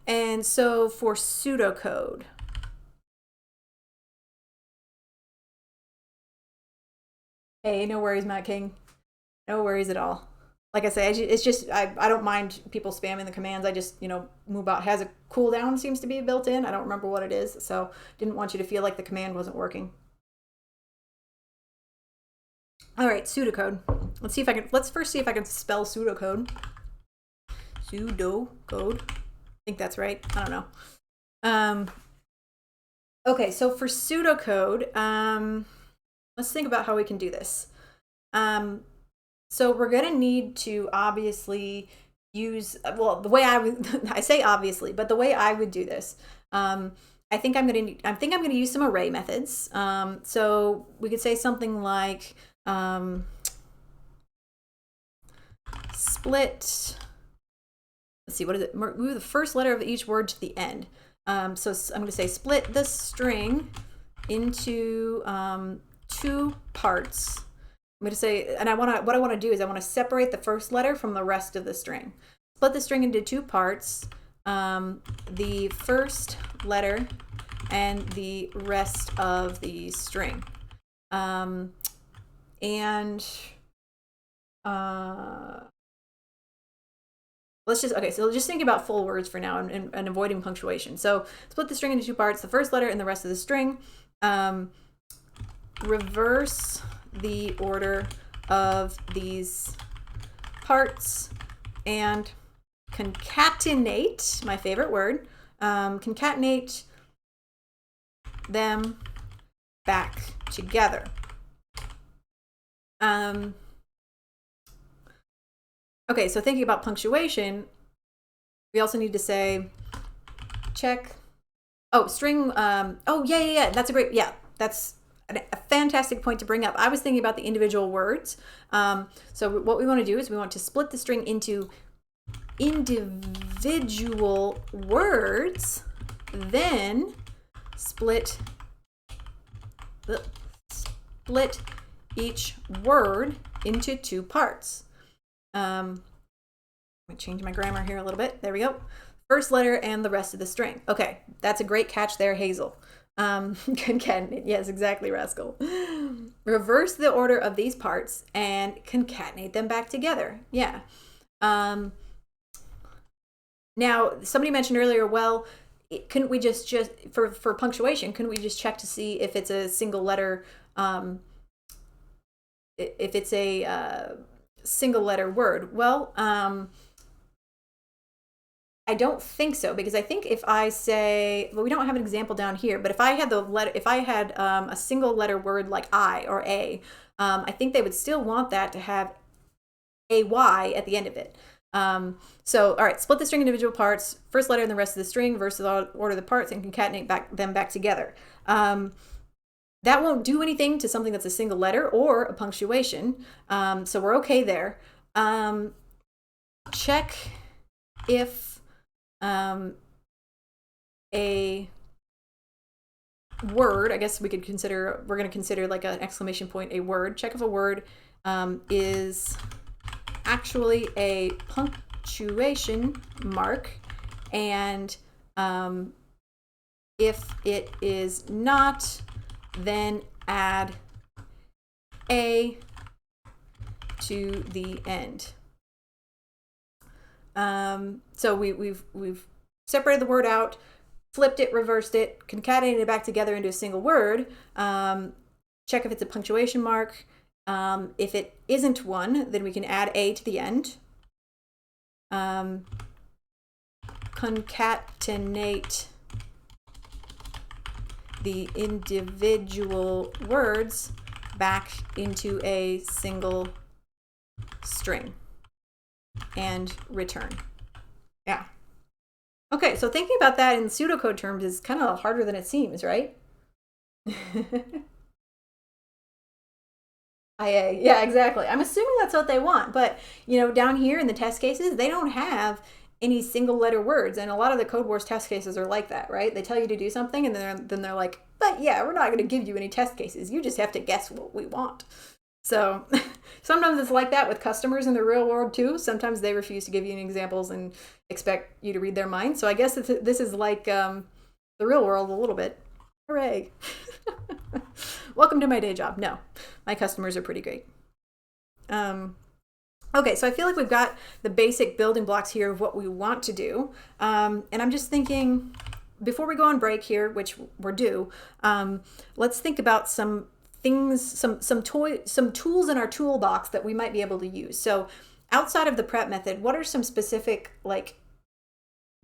And so for pseudocode, hey, no worries, Matt King. No worries at all. Like I say, it's just, I don't mind people spamming the commands. I just, MooBot has a cooldown, seems to be built in. I don't remember what it is, so didn't want you to feel like the command wasn't working. All right, pseudocode. Let's first see if I can spell pseudocode. Pseudocode. I think that's right. I don't know. Okay, so for pseudocode, let's think about how we can do this. So we're going to need to obviously use, well, the way I say obviously, but the way I would do this, I think I'm going to use some array methods. So we could say something like split. Let's see, what is it? Move the first letter of each word to the end. So I'm going to say split the string into 2 parts. I'm going to say, and what I want to do is I want to separate the first letter from the rest of the string. Split the string into 2 parts, the first letter and the rest of the string. So just think about full words for now and avoiding punctuation. So split the string into 2 parts, the first letter and the rest of the string. Reverse the order of these parts and concatenate, my favorite word, concatenate them back together. Okay, so thinking about punctuation, we also need to say check. Oh, string. Oh, yeah. That's that's a fantastic point to bring up. I was thinking about the individual words. So what we want to do is we want to split the string into individual words, then split each word into 2 parts. I'm going to change my grammar here a little bit. There we go. First letter and the rest of the string. Okay, that's a great catch there, Hazel. Concatenate, yes, exactly, Rascal. Reverse the order of these parts and concatenate them back together. Yeah. Now, somebody mentioned earlier, well, couldn't we just for punctuation, couldn't we just check to see if it's a single letter, if it's a single letter word? Well, I don't think so, because I think if I say, well, we don't have an example down here, but if I had a single letter word like I or a, I think they would still want that to have a y at the end of it. So, all right, split the string individual parts, first letter and the rest of the string versus order the parts and concatenate them back together. That won't do anything to something that's a single letter or a punctuation. So we're okay there. Check if a word, I guess we're going to consider like an exclamation point a word. Check if a word is actually a punctuation mark, and if it is not, then add a to the end. So we've separated the word out, flipped it, reversed it, concatenated it back together into a single word. Check if it's a punctuation mark. If it isn't one, then we can add a to the end. Concatenate the individual words back into a single string and return. Yeah. Okay, so thinking about that in pseudocode terms is kind of harder than it seems, right? IA, yeah, exactly. I'm assuming that's what they want, but down here in the test cases, they don't have any single letter words, and a lot of the CodeWars test cases are like that, right? They tell you to do something, and then they're like, but yeah, we're not going to give you any test cases. You just have to guess what we want. So sometimes it's like that with customers in the real world too. Sometimes they refuse to give you any examples and expect you to read their mind. So I guess this is like the real world a little bit. Hooray. Welcome to my day job. No, my customers are pretty great. Okay, so I feel like we've got the basic building blocks here of what we want to do. And I'm just thinking, before we go on break here, which we're due, let's think about some things, some tools in our toolbox that we might be able to use. So outside of the prep method, what are some specific like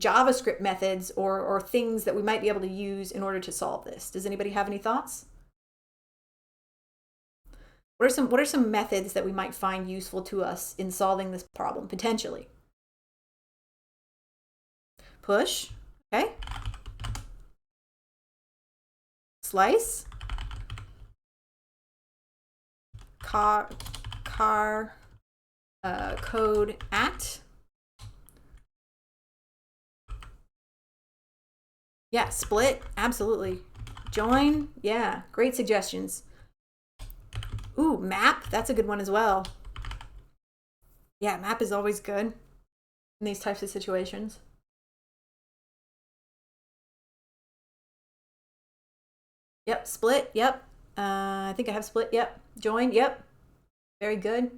JavaScript methods or things that we might be able to use in order to solve this? Does anybody have any thoughts? What are some methods that we might find useful to us in solving this problem, potentially? Push, okay. Slice. Code at. Yeah, split, absolutely. Join, yeah, great suggestions. Ooh, map, that's a good one as well. Yeah, map is always good in these types of situations. Yep, split, yep. I think I have split, yep. Join, yep. Very good.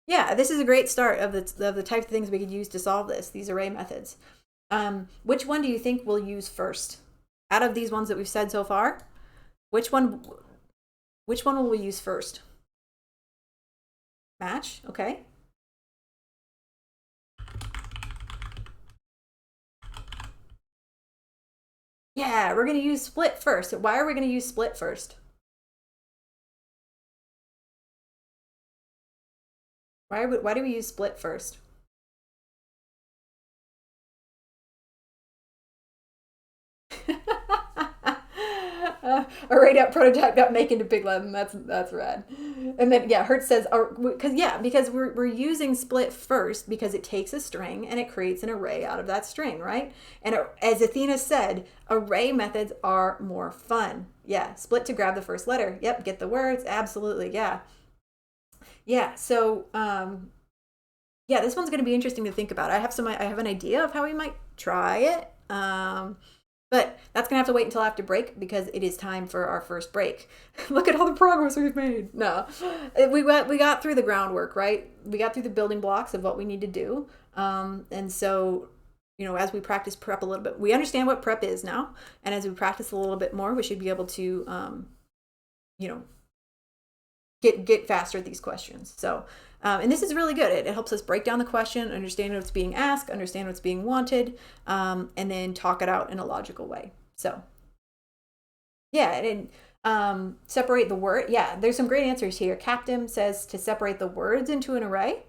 Yeah, this is a great start of the type of things we could use to solve this, these array methods. Which one do you think we'll use first? Out of these ones that we've said so far, which one will we use first? Match, okay. Yeah, we're going to use split first. Why are we going to use split first? Why do we use split first? Arrayed out prototype got make into big Latin. That's rad. And then yeah, Hertz says because we're using split first because it takes a string and it creates an array out of that string, right? And as Athena said, array methods are more fun. Yeah, split to grab the first letter. Yep, get the words. Absolutely, yeah. Yeah, so yeah, this one's going to be interesting to think about. I have an idea of how we might try it. But that's gonna have to wait until after break because it is time for our first break. Look at all the progress we've made. No, we got through the groundwork, right? We got through the building blocks of what we need to do, and so as we practice prep a little bit, we understand what prep is now, and as we practice a little bit more, we should be able to get faster at these questions. So, and this is really good. It helps us break down the question, understand what's being asked, understand what's being wanted, and then talk it out in a logical way. So, yeah, and separate the word. Yeah, there's some great answers here. Captain says to separate the words into an array.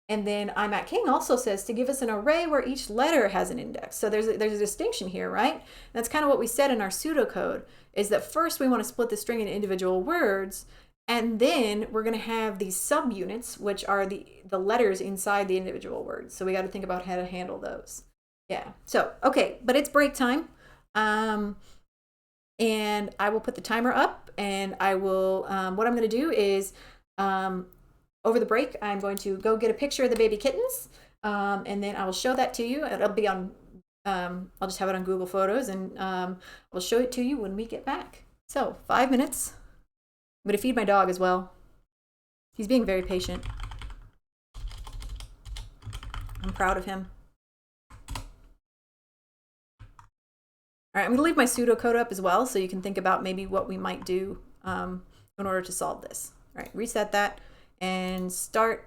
And then I'm at King also says to give us an array where each letter has an index. So there's a distinction here, right? And that's kind of what we said in our pseudocode, is that first we want to split the string into individual words, and then we're going to have these subunits, which are the letters inside the individual words. So we got to think about how to handle those. Yeah. So, okay, but it's break time. And I will put the timer up, and I will, what I'm going to do is, over the break, I'm going to go get a picture of the baby kittens, and then I will show that to you. It'll be on, I'll just have it on Google Photos, and we'll show it to you when we get back. So 5 minutes. I'm going to feed my dog as well. He's being very patient. I'm proud of him. All right, I'm going to leave my pseudocode up as well, so you can think about maybe what we might do in order to solve this. All right, reset that and start,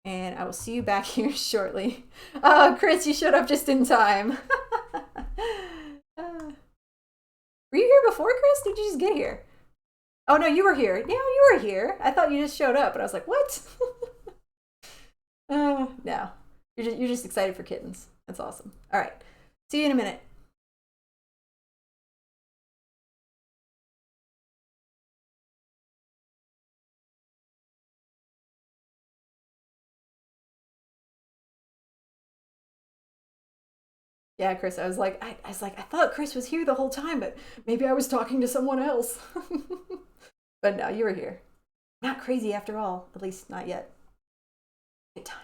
and I will see you back here shortly. Oh, Chris, you showed up just in time. Were you here before, Chris? Did you just get here? Oh, no, you were here. Yeah, you were here. I thought you just showed up, and I was like, what? No, you're just excited for kittens. That's awesome. All right, see you in a minute. Yeah, Chris, I was like, I thought Chris was here the whole time, but maybe I was talking to someone else. But no, you were here. Not crazy after all, at least not yet. Good time.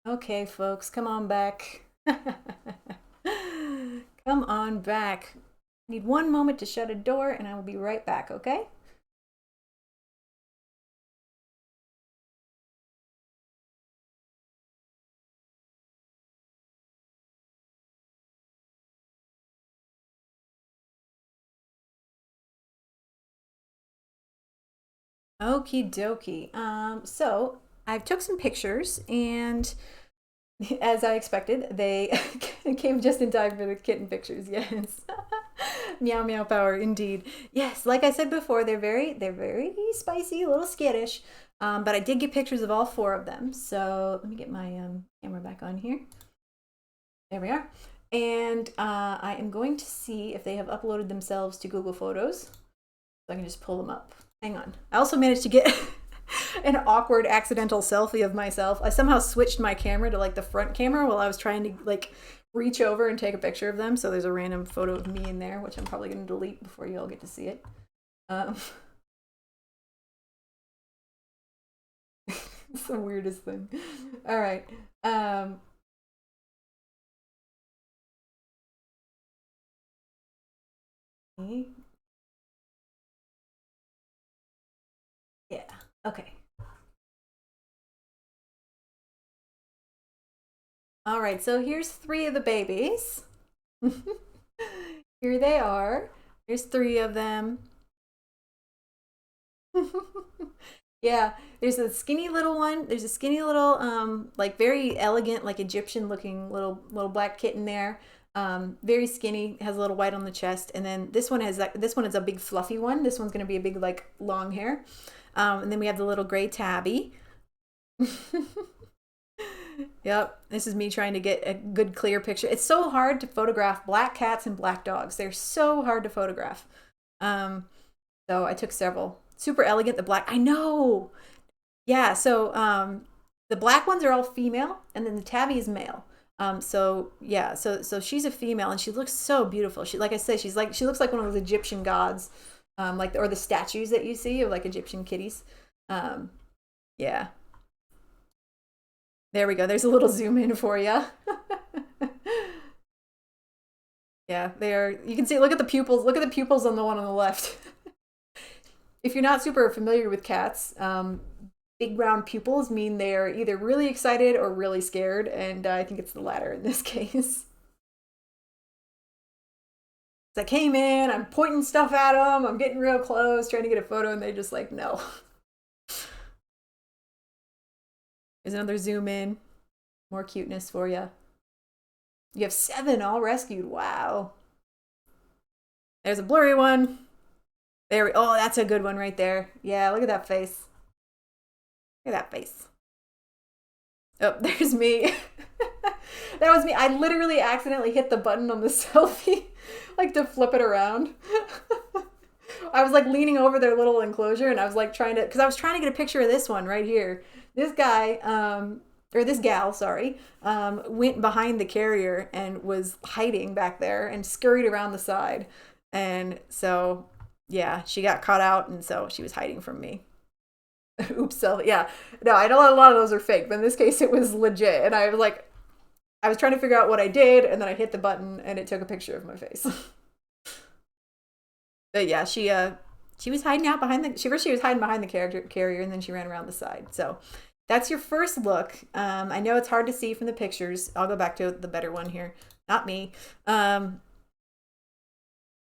Okay, folks, come on back. Come on back. Need one moment to shut a door and I will be right back, okay? Okie dokie. So I took some pictures and as I expected, they came just in time for the kitten pictures. Yes. Meow meow power indeed. Yes, like I said before, they're very spicy, a little skittish. But I did get pictures of all four of them. So let me get my camera back on here. There we are. And I am going to see if they have uploaded themselves to Google Photos. So I can just pull them up. Hang on. I also managed to get an awkward accidental selfie of myself. I somehow switched my camera to like the front camera while I was trying to like reach over and take a picture of them. So there's a random photo of me in there, which I'm probably going to delete before you all get to see it. It's the weirdest thing. All right. Yeah. Okay. All right. So here's three of the babies. Here they are. There's three of them. Yeah, there's a skinny little one. There's a skinny little, like very elegant, like Egyptian looking little black kitten there. Very skinny, has a little white on the chest, and then this one is a big fluffy one. This one's gonna be a big like long hair. And then we have the little gray tabby. Yep, this is me trying to get a good clear picture. It's so hard to photograph black cats and black dogs. They're so hard to photograph. Um, so I took several. Super elegant, the black. I know. Yeah, so the black ones are all female, and then the tabby is male. So yeah, so she's a female, and she looks so beautiful. She, like I said, she looks like one of those Egyptian gods, like or the statues that you see of like Egyptian kitties. Um, yeah, there we go. There's a little zoom in for you. Yeah, they are. You can see. Look at the pupils. Look at the pupils on the one on the left. If you're not super familiar with cats, big round pupils mean they're either really excited or really scared, and I think it's the latter in this case. So I came in, I'm pointing stuff at them, I'm getting real close, trying to get a photo, and they just like, no. There's another zoom in. More cuteness for you. You have 7 all rescued. Wow. There's a blurry one. Oh, that's a good one right there. Yeah, look at that face. Look at that face. Oh, there's me. That was me. I literally accidentally hit the button on the selfie, like to flip it around. I was like leaning over their little enclosure and I was like because I was trying to get a picture of this one right here. This guy, or this gal, sorry, went behind the carrier and was hiding back there and scurried around the side. And so, yeah, she got caught out and so she was hiding from me. Oops, selfie. Yeah. No, I know a lot of those are fake, but in this case it was legit. And I was like, I was trying to figure out what I did, and then I hit the button and it took a picture of my face. But yeah, she was hiding out behind she was hiding behind the carrier and then she ran around the side. So that's your first look. I know it's hard to see from the pictures. I'll go back to the better one here. Not me.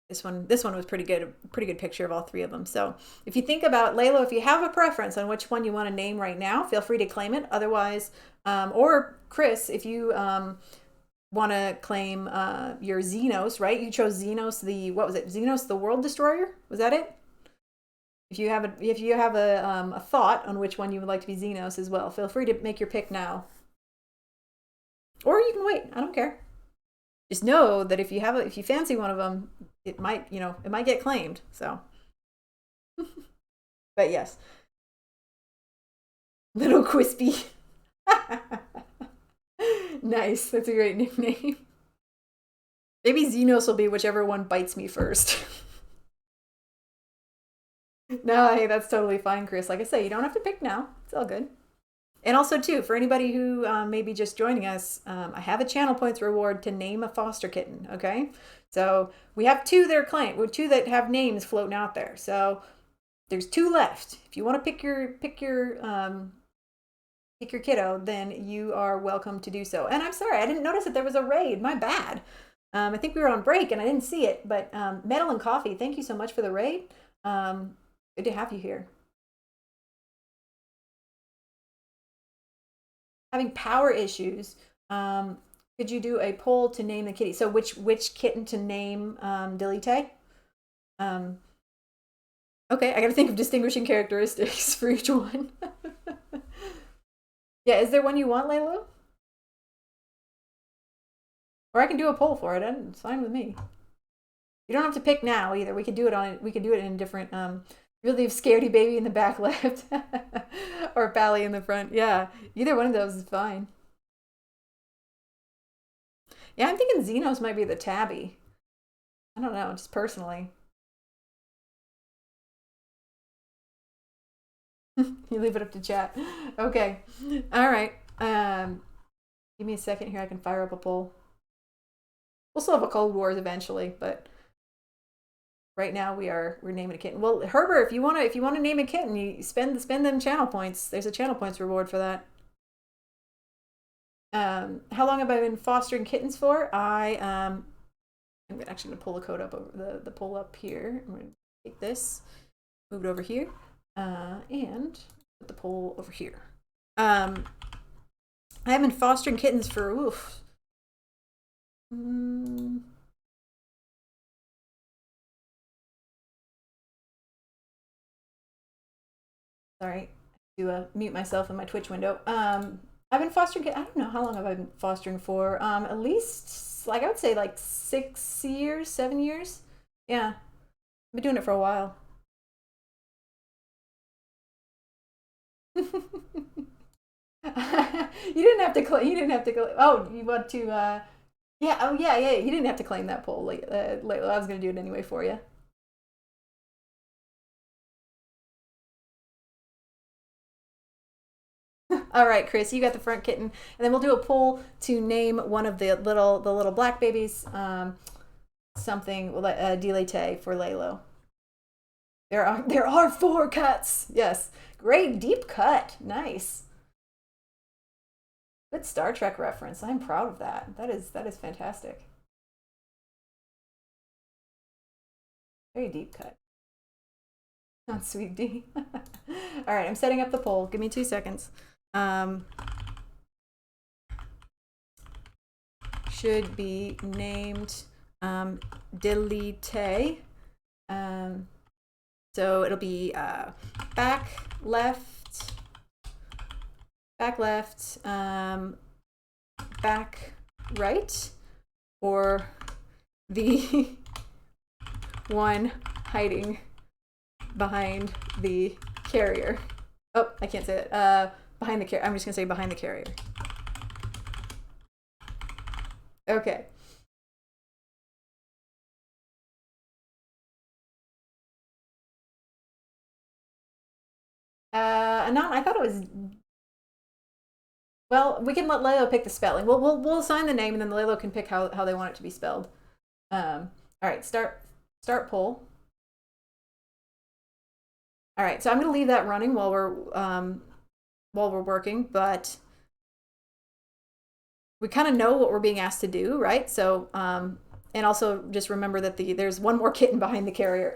This one was pretty good picture of all three of them. So if you think about Laylo, if you have a preference on which one you want to name right now, feel free to claim it. Otherwise, or Chris, if you want to claim your Xenos, right? You chose Xenos, what was it? Xenos the World Destroyer? Was that it? If you have a thought on which one you would like to be Xenos as well, feel free to make your pick now. Or you can wait. I don't care. Just know that if you fancy one of them, it might get claimed. So, but yes, Little Quispy. Nice. That's a great nickname. Maybe Xenos will be whichever one bites me first. No, hey, that's totally fine, Chris. Like I say, you don't have to pick now. It's all good. And also too, for anybody who may be just joining us, I have a channel points reward to name a foster kitten. Okay, so we have two that are two that have names floating out there. So there's two left. If you want to pick your kiddo, then you are welcome to do so. And I'm sorry, I didn't notice that there was a raid. My bad. I think we were on break and I didn't see it. But Metal and Coffee, thank you so much for the raid. Good to have you here. Having power issues. Could you do a poll to name the kitty? So which kitten to name Dilly-Tay? Okay, I gotta think of distinguishing characteristics for each one. Yeah, is there one you want, Laylo? Or I can do a poll for it. It's fine with me. You don't have to pick now either. We could do it in a different you leave Scaredy Baby in the back left or Pally in the front. Yeah, either one of those is fine. Yeah, I'm thinking Xenos might be the tabby. I don't know, just personally. You leave it up to chat. Okay. All right. Give me a second here. I can fire up a poll. We'll still have a CodeWars eventually, but right now we're naming a kitten. Well, Herbert, if you wanna name a kitten, you spend them channel points. There's a channel points reward for that. How long have I been fostering kittens for? I'm actually gonna pull the code up over the poll up here. I'm gonna take this, move it over here, and put the poll over here. I have been fostering kittens for sorry, to mute myself in my Twitch window. I've been fostering. I don't know how long have I been fostering for. At least I would say 6 years, 7 years. Yeah, I've been doing it for a while. You didn't have to claim. You didn't have to claim. Oh, you want to? Yeah. Oh, yeah. You didn't have to claim that poll. I was gonna do it anyway for you. All right, Chris, you got the front kitten, and then we'll do a poll to name one of the little black babies. Something Dilly-Tay for Laylo. There are 4 cuts. Yes, great deep cut. Nice. Good Star Trek reference. I'm proud of that. That is fantastic. Very deep cut. Not Sweet D. All right, I'm setting up the poll. Give me 2 seconds. Should be named Dilly-Tay. So it'll be back left, back right, or the one hiding behind the carrier. Oh, I can't say that. Behind the carrier. I'm just gonna say behind the carrier. Okay. Anon, I thought it was. Well, we can let Laylo pick the spelling. We'll assign the name, and then Laylo can pick how they want it to be spelled. All right, start poll. All right, so I'm gonna leave that running while we're working, but we kind of know what we're being asked to do, right? So, and also just remember that there's one more kitten behind the carrier.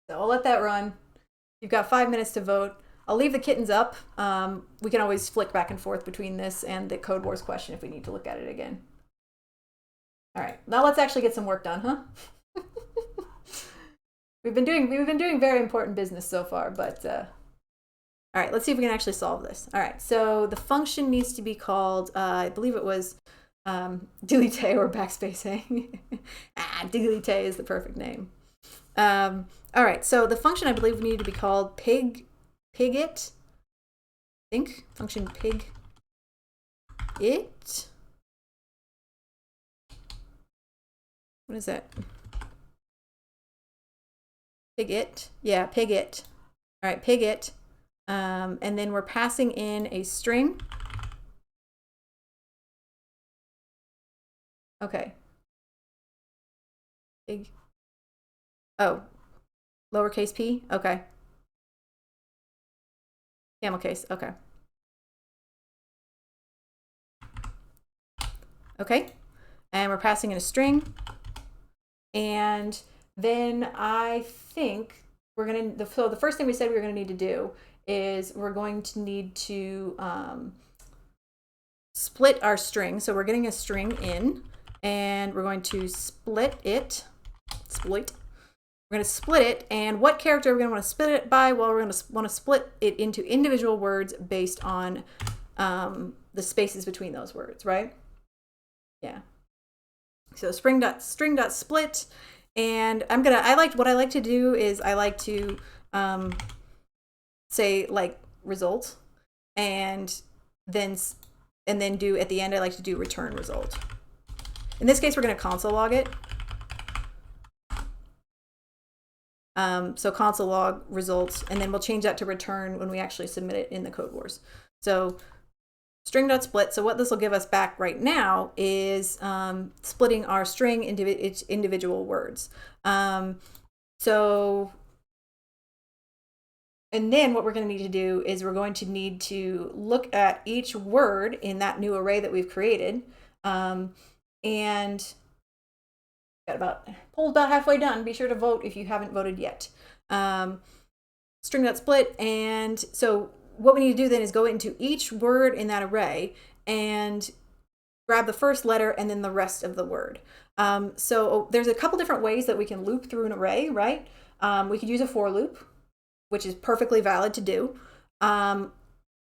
So I'll let that run. You've got 5 minutes to vote. I'll leave the kittens up. We can always flick back and forth between this and the CodeWars question if we need to look at it again. All right, now let's actually get some work done, huh? We've been doing very important business so far, but all right, let's see if we can actually solve this. All right, so the function needs to be called, I believe it was Dilly-Tay or backspacing. Dilly-Tay is the perfect name. All right, so the function I believe needed to be called pigit. I think function pig it. What is that? Pigit. Yeah, pigit. All right, pig it. And then we're passing in a string. Okay. Pig. Oh, lowercase p? Okay. Camel case, okay. Okay, and we're passing in a string. And then I think we're gonna, so the first thing we said we were gonna need to do is we're going to need to split our string. So we're getting a string in and we're going to split it, We're going to split it, and what character are we going to want to split it by? Well, we're going to want to split it into individual words based on the spaces between those words, right? Yeah. So string dot split, and what I like to do is I like to say like result, and then do at the end I like to do return result. In this case, we're going to console log it. So console log results, and then we'll change that to return when we actually submit it in the CodeWars. So string.split. So what this will give us back right now is splitting our string into its individual words. So, and then what we're going to need to do is we're going to need to look at each word in that new array that we've created. And poll's about halfway done. Be sure to vote if you haven't voted yet. String.split. And so what we need to do then is go into each word in that array and grab the first letter and then the rest of the word. So there's a couple different ways that we can loop through an array, right? We could use a for loop, which is perfectly valid to do. But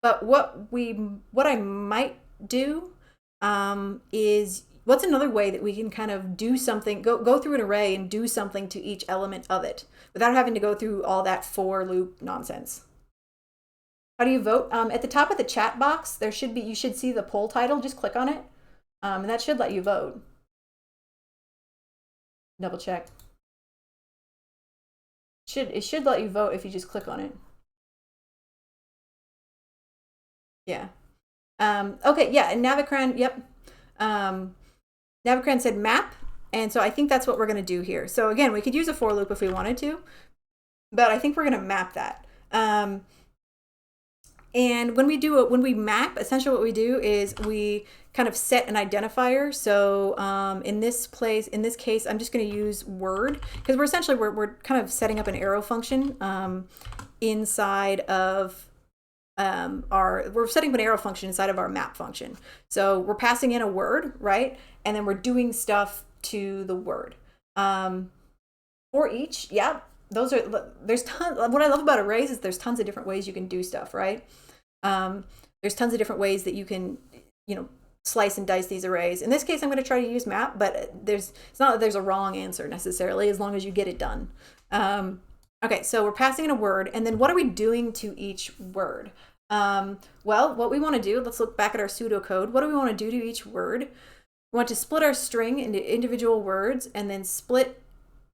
what I might do is, what's another way that we can kind of do something, go through an array and do something to each element of it without having to go through all that for loop nonsense? How do you vote? At the top of the chat box, you should see the poll title. Just click on it, and that should let you vote. Double check. It should let you vote if you just click on it. Yeah. Okay. Yeah. And Navicran. Yep. Navicran said map, and so I think that's what we're going to do here. So again, we could use a for loop if we wanted to, but I think we're going to map that. And when we map, essentially what we do is we kind of set an identifier. So in this case, I'm just going to use word, because we're kind of setting up an arrow function inside of we're setting up an arrow function inside of our map function. So we're passing in a word, right? And then we're doing stuff to the word. For each, yeah, there's tons. What I love about arrays is there's tons of different ways you can do stuff, right? There's tons of different ways that you can, slice and dice these arrays. In this case, I'm going to try to use map, but it's not that there's a wrong answer necessarily, as long as you get it done. Okay, so we're passing in a word, and then what are we doing to each word? Well, what we want to do, let's look back at our pseudocode. What do we want to do to each word? We want to split our string into individual words and then split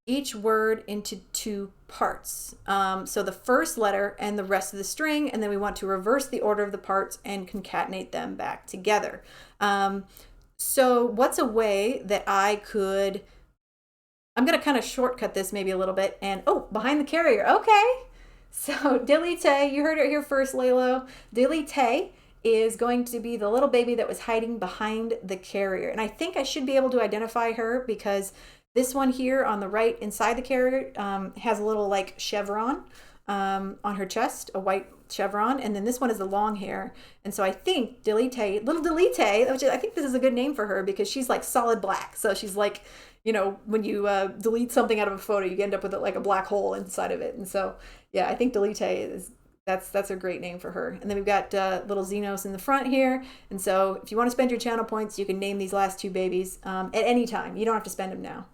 each word into two parts. So the first letter and the rest of the string, and then we want to reverse the order of the parts and concatenate them back together. So what's a way that I'm going to kind of shortcut this maybe a little bit, and behind the carrier. Okay. So delete, you heard it here first, Lalo. Delete is going to be the little baby that was hiding behind the carrier. And I think I should be able to identify her because this one here on the right inside the carrier has a little like chevron on her chest, a white chevron, and then this one is the long hair. And so I think little Delete, which I think this is a good name for her because she's like solid black. So she's like, when you delete something out of a photo, you end up with like a black hole inside of it. And so, yeah, I think Delete that's a great name for her. And then we've got little Xenos in the front here. And so if you want to spend your channel points, you can name these last two babies at any time. You don't have to spend them now.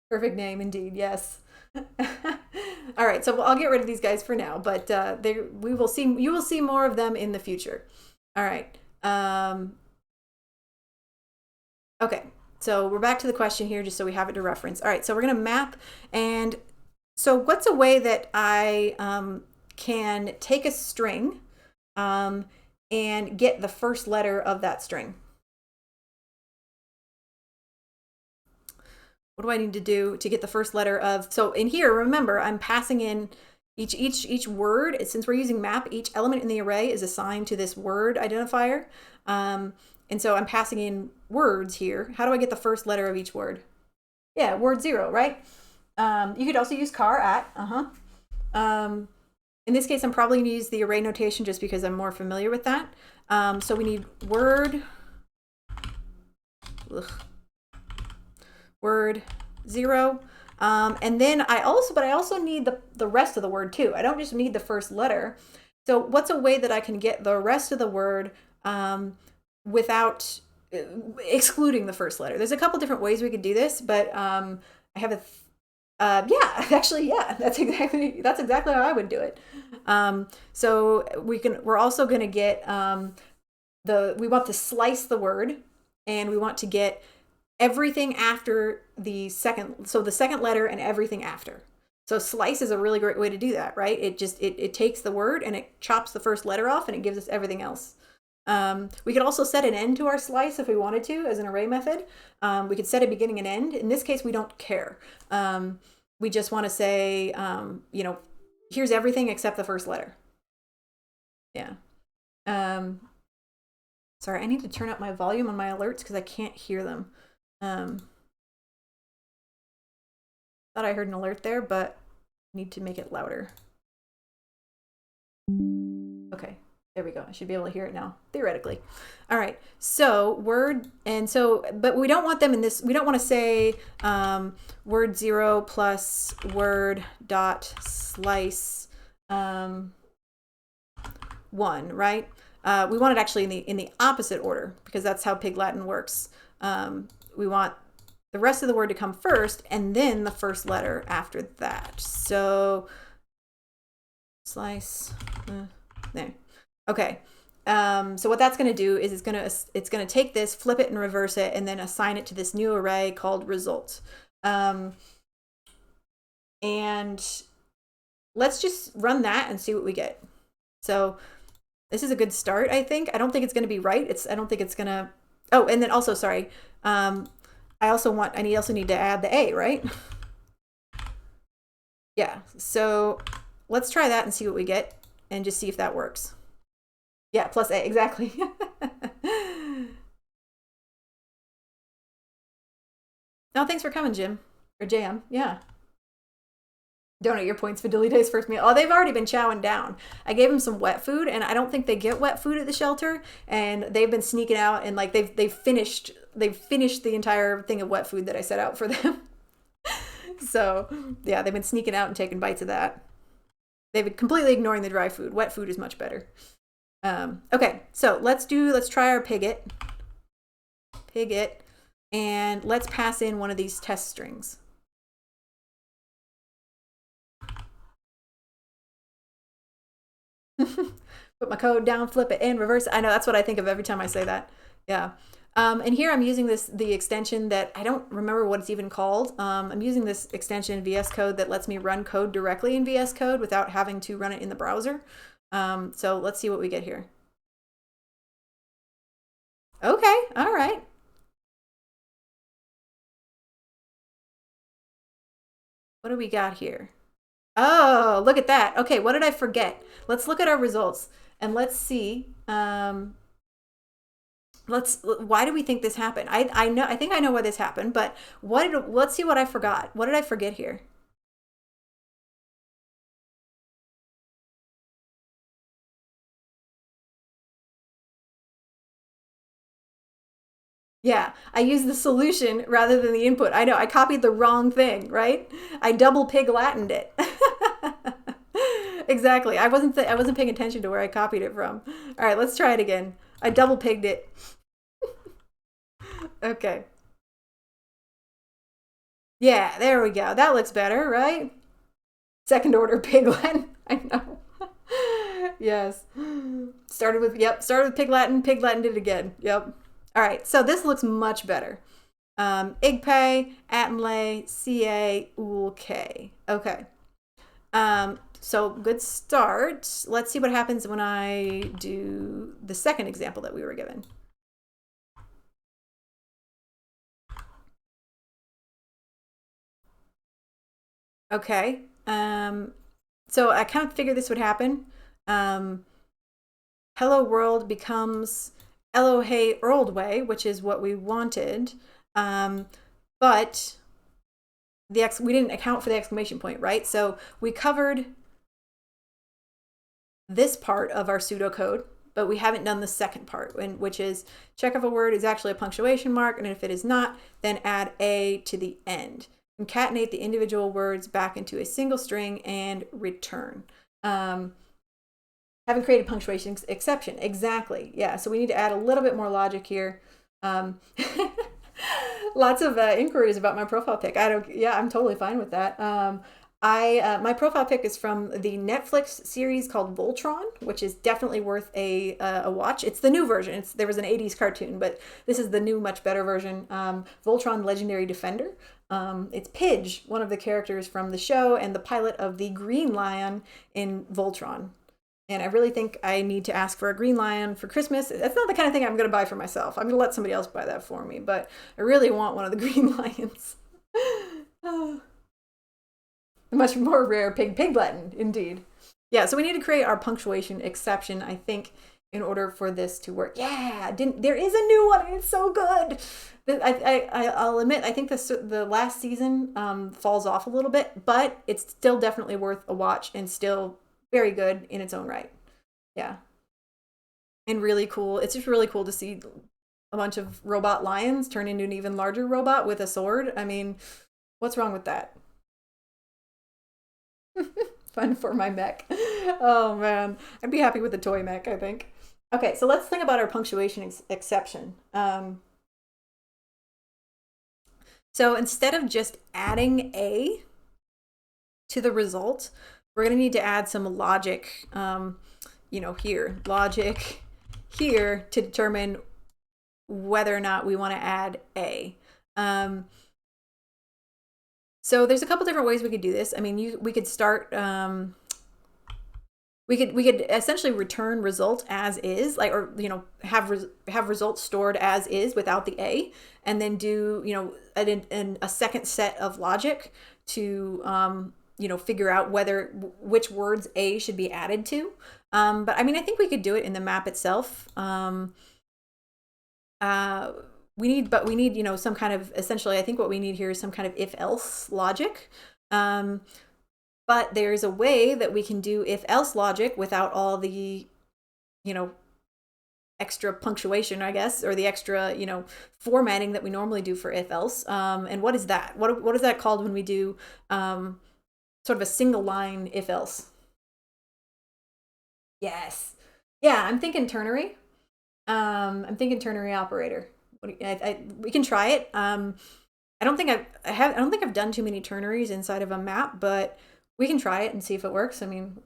Perfect name indeed. Yes. All right, so I'll get rid of these guys for now, but you will see more of them in the future. All right. Okay, so we're back to the question here just so we have it to reference. All right, so we're going to map. And so what's a way that I can take a string and get the first letter of that string? What do I need to do to get the first letter of, so in here, remember, I'm passing in each word. Since we're using map, each element in the array is assigned to this word identifier. And so I'm passing in words here. How do I get the first letter of each word? Yeah, word 0, right? You could also use car at, in this case, I'm probably going to use the array notation just because I'm more familiar with that. So we need word, word 0. And then I also need the rest of the word too. I don't just need the first letter. So what's a way that I can get the rest of the word without excluding the first letter? There's a couple different ways we could do this, but I have yeah, actually, yeah, that's exactly how I would do it. So we're also going to get we want to slice the word, and we want to get everything after the second letter and everything after. So slice is a really great way to do that, right? It takes the word and it chops the first letter off and it gives us everything else. We could also set an end to our slice if we wanted to as an array method. We could set a beginning and end. In this case, we don't care. We just want to say, here's everything except the first letter. Yeah. Sorry, I need to turn up my volume on my alerts because I can't hear them. Thought I heard an alert there, but I need to make it louder. Okay, there we go. I should be able to hear it now, theoretically. All right, so word, but we don't want them in this, we don't want to say word 0 plus word dot slice 1, right? We want it actually in the opposite order because that's how Pig Latin works. We want the rest of the word to come first and then the first letter after that. So slice there. Okay. So what that's going to do is it's going to take this, flip it and reverse it, and then assign it to this new array called result. And let's just run that and see what we get. So this is a good start, I think. I don't think it's going to be right. I don't think it's going to. Oh, and then also, sorry. I also need to add the A, right? Yeah. So let's try that and see what we get, and just see if that works. Yeah, plus A, exactly. Oh, thanks for coming, Jim. Or JM, yeah. Donate your points for Dilly Day's first meal. Oh, they've already been chowing down. I gave them some wet food, and I don't think they get wet food at the shelter, and they've been sneaking out, and like they've finished the entire thing of wet food that I set out for them. So yeah, they've been sneaking out and taking bites of that. They've been completely ignoring the dry food. Wet food is much better. Okay, so let's try our pigit, and let's pass in one of these test strings. Put my code down, flip it, and reverse it. I know, that's what I think of every time I say that. Yeah. And here I'm using the extension that I don't remember what it's even called. I'm using this extension in VS Code that lets me run code directly in VS Code without having to run it in the browser. So let's see what we get here. Okay, all right. What do we got here? Oh, look at that. Okay, what did I forget? Let's look at our results and let's see. Why do we think this happened? I think I know why this happened, but let's see what I forgot. What did I forget here? Yeah, I used the solution rather than the input. I know, I copied the wrong thing, right? I double Pig Latined it. Exactly. I wasn't paying attention to where I copied it from. All right, let's try it again. I double pigged it. Okay. Yeah, there we go. That looks better, right? Second order Pig Latin. I know. Yes. Started with Pig Latin did it again. Yep. All right, so this looks much better. igpay, atomlay, ca, ool, k. Okay. So good start. Let's see what happens when I do the second example that we were given. Okay. So I kind of figured this would happen. Hello world becomes Elohei Earldway, which is what we wanted. But we didn't account for the exclamation point, right? So we covered this part of our pseudocode, but we haven't done the second part, which is check if a word is actually a punctuation mark, and if it is not, then add a to the end. Concatenate the individual words back into a single string and return. Haven't created punctuation exception. Exactly. Yeah. So we need to add a little bit more logic here. Lots of inquiries about my profile pic. I'm totally fine with that. My profile pic is from the Netflix series called Voltron, which is definitely worth a watch. It's the new version. There was an 80s cartoon, but this is the new, much better version. Voltron Legendary Defender. It's Pidge, one of the characters from the show and the pilot of the Green Lion in Voltron. And I really think I need to ask for a green lion for Christmas. That's not the kind of thing I'm going to buy for myself. I'm going to let somebody else buy that for me. But I really want one of the green lions. Much more rare pigletton, indeed. Yeah, so we need to create our punctuation exception, I think, in order for this to work. Yeah, there is a new one, and it's so good. I'll admit, I think the last season falls off a little bit, but it's still definitely worth a watch and still very good in its own right. Yeah. And really cool. It's just really cool to see a bunch of robot lions turn into an even larger robot with a sword. I mean, what's wrong with that? Fun for my mech. Oh man, I'd be happy with the toy mech, I think. Okay, so let's think about our punctuation exception. So instead of just adding a to the result, we're going to need to add some logic, logic here to determine whether or not we want to add a. So there's a couple different ways we could do this. I mean, we could start, we could essentially return result as is, have results stored as is without the a, and then do, a second set of logic to, figure out which words a should be added to. But I mean, I think we could do it in the map itself. We need, some kind of, essentially, I think what we need here is some kind of if-else logic. But there's a way that we can do if-else logic without all the, extra punctuation, I guess, or the extra, formatting that we normally do for if-else. And what is that? What is that called when we do sort of a single line if-else? Yes. Yeah, I'm thinking ternary. I'm thinking ternary operator. We can try it. I don't think I've done too many ternaries inside of a map, but we can try it and see if it works. I mean,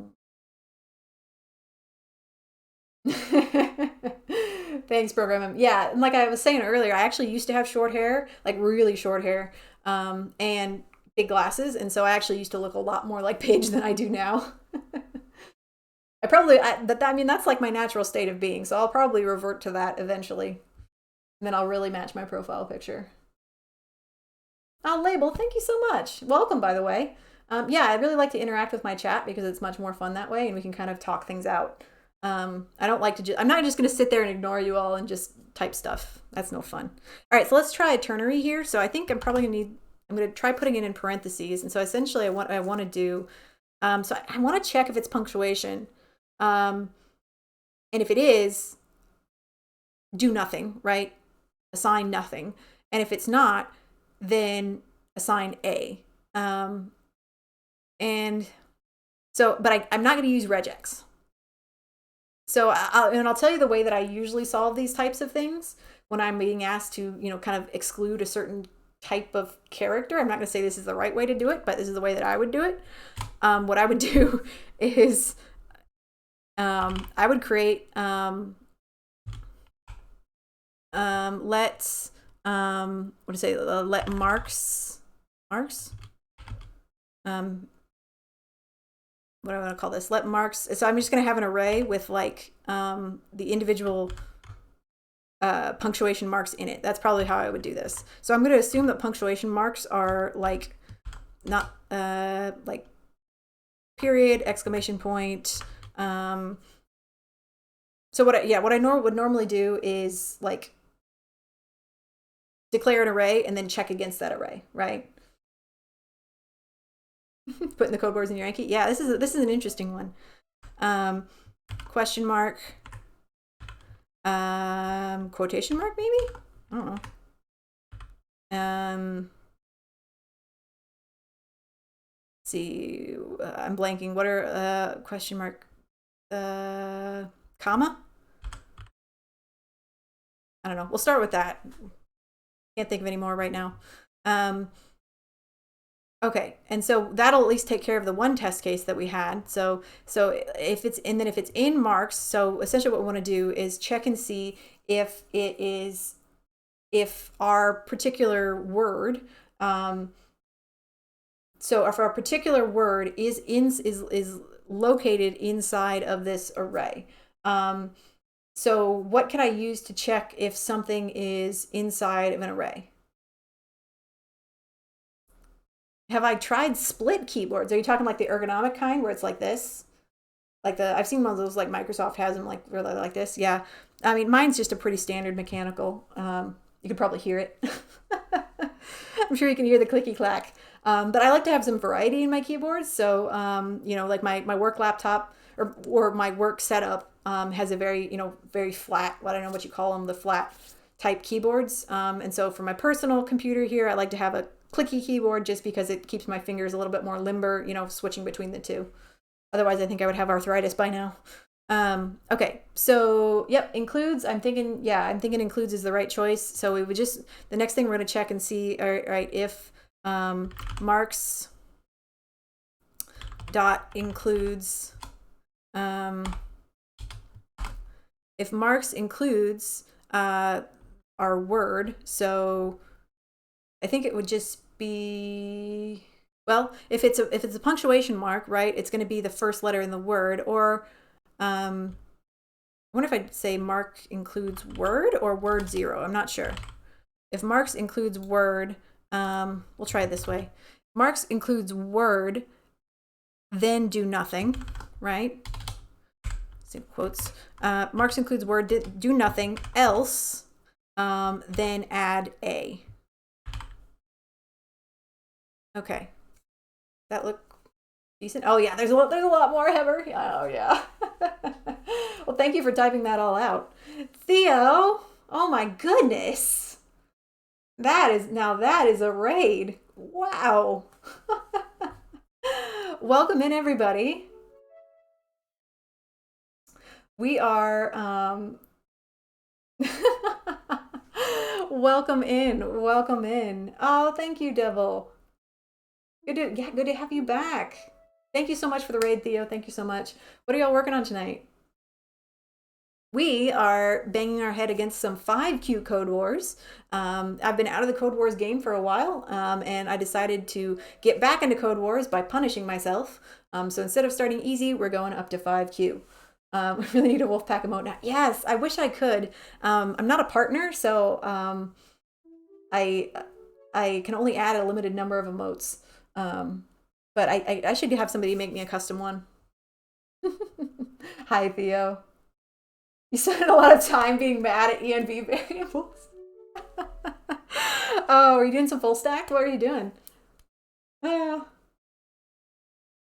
thanks, programming. Yeah, and like I was saying earlier, I actually used to have short hair, like really short hair, and big glasses, and so I actually used to look a lot more like Paige than I do now. That's like my natural state of being, so I'll probably revert to that eventually. And then I'll really match my profile picture. Oh, Label, thank you so much. Welcome, by the way. Yeah, I really like to interact with my chat because it's much more fun that way, and we can kind of talk things out. I don't like to I'm not just going to sit there and ignore you all and just type stuff. That's no fun. All right, so let's try a ternary here. So I think I'm going to try putting it in parentheses. And so essentially I want to do, so I want to check if it's punctuation. And if it is, do nothing, right? Assign nothing. And if it's not, then assign a. And so, but I'm not going to use regex. So I'll tell you the way that I usually solve these types of things when I'm being asked to, kind of exclude a certain type of character. I'm not going to say this is the right way to do it, but this is the way that I would do it. What I would do is I would create let's what to say, let marks, what do I want to call this? Let marks. So I'm just going to have an array with like the individual punctuation marks in it. That's probably how I would do this. So I'm going to assume that punctuation marks are like not like period, exclamation point. So what I would normally do is like declare an array and then check against that array, right? Putting the CodeWars in your Yankee. Yeah, this is an interesting one. Question mark. Quotation mark maybe? I don't know. See, I'm blanking. What are question mark? Comma? I don't know. We'll start with that. Can't think of any more right now. Okay, and so that'll at least take care of the one test case that we had. So if it's in marks, so essentially what we want to do is check and see if our particular word, so if our particular word is located inside of this array. So what can I use to check if something is inside of an array? Have I tried split keyboards? Are you talking like the ergonomic kind where it's like this? Like I've seen one of those, like Microsoft has them, like really like this. Yeah. I mean, mine's just a pretty standard mechanical. You can probably hear it. I'm sure you can hear the clicky clack. But I like to have some variety in my keyboards. So, like my work laptop or my work setup has a very, very flat, I don't know what you call them, the flat type keyboards. And so for my personal computer here, I like to have a clicky keyboard just because it keeps my fingers a little bit more limber, switching between the two. Otherwise, I think I would have arthritis by now. Okay, so yep, includes. I'm thinking includes is the right choice. So we would just, the next thing we're going to check and see, all right, if marks dot includes, if marks includes our word, so I think it would just be, well, if it's a punctuation mark, right, it's going to be the first letter in the word. Or I wonder if I'd say mark includes word or word 0. I'm not sure. If marks includes word, we'll try it this way. Marks includes word, then do nothing, right? See quotes. Marks includes word, do nothing else, then add a. Okay, that look decent. Oh yeah, there's a lot more, Heather. Oh yeah. Well, thank you for typing that all out, Theo. Oh my goodness, that is a raid. Wow. Welcome in, everybody. We are welcome in. Oh, thank you, Devil. Good to have you back. Thank you so much for the raid, Theo. Thank you so much. What are y'all working on tonight? We are banging our head against some 5Q CodeWars. I've been out of the CodeWars game for a while, and I decided to get back into CodeWars by punishing myself. So instead of starting easy, we're going up to 5Q. We really need a Wolfpack emote now. Yes, I wish I could. I'm not a partner, so I can only add a limited number of emotes. But I should have somebody make me a custom one. Hi, Theo. You spent a lot of time being mad at env variables. Oh, are you doing some full stack? What are you doing? Oh.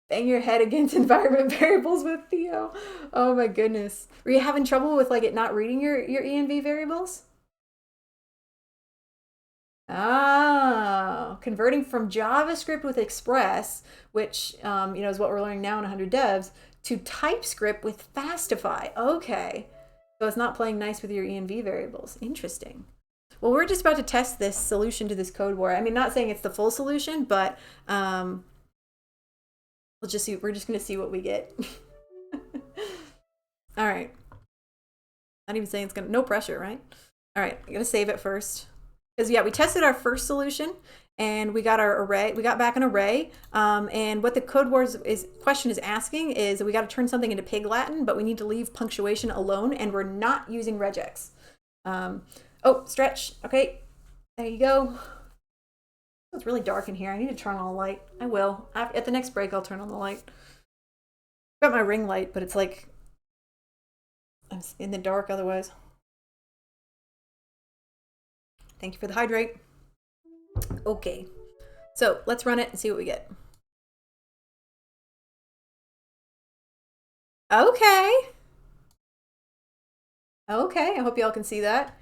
Bang your head against environment variables with Theo. Oh my goodness. Were you having trouble with like it not reading your env variables? Ah, converting from JavaScript with Express, which is what we're learning now in 100 devs, to TypeScript with Fastify. Okay, so it's not playing nice with your env variables. Interesting. Well, we're just about to test this solution to this code war. I mean, not saying it's the full solution, but we'll just see. We're just going to see what we get. All right. Not even saying it's gonna. No pressure, right? All right. I'm gonna save it first. Because yeah, we tested our first solution and we got our array. We got back an array. And what the CodeWars question is asking is we got to turn something into Pig Latin, but we need to leave punctuation alone, and we're not using regex. Oh, stretch. Okay, there you go. It's really dark in here. I need to turn on the light. I will. At the next break, I'll turn on the light. I've got my ring light, but it's like I'm in the dark otherwise. Thank you for the hydrate. Okay, so let's run it and see what we get. Okay. Okay, I hope y'all can see that.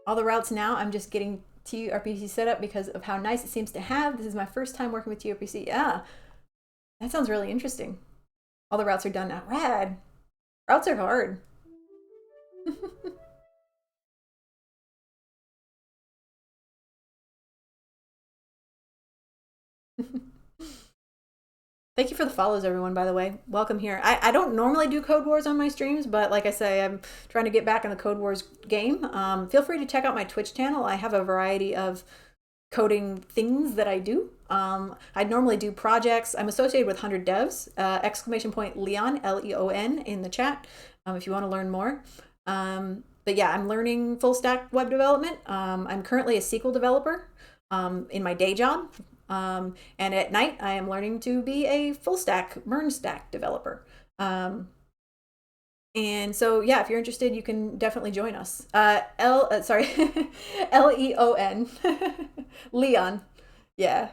All the routes now, I'm just getting TRPC set up because of how nice it seems to have. This is my first time working with TRPC. Yeah, that sounds really interesting. All the routes are done now. Rad. Routes are hard. Thank you for the follows, everyone, by the way. Welcome here. I don't normally do CodeWars on my streams, but like I say, I'm trying to get back in the CodeWars game. Feel free to check out my Twitch channel. I have a variety of coding things that I do. I normally do projects. I'm associated with 100 Devs, exclamation point Leon, Leon in the chat, if you want to learn more. But yeah, I'm learning full stack web development. I'm currently a SQL developer in my day job. And at night, I am learning to be a full stack, MERN stack developer. And so, yeah, if you're interested, you can definitely join us. Sorry, Leon, Leon. Yeah.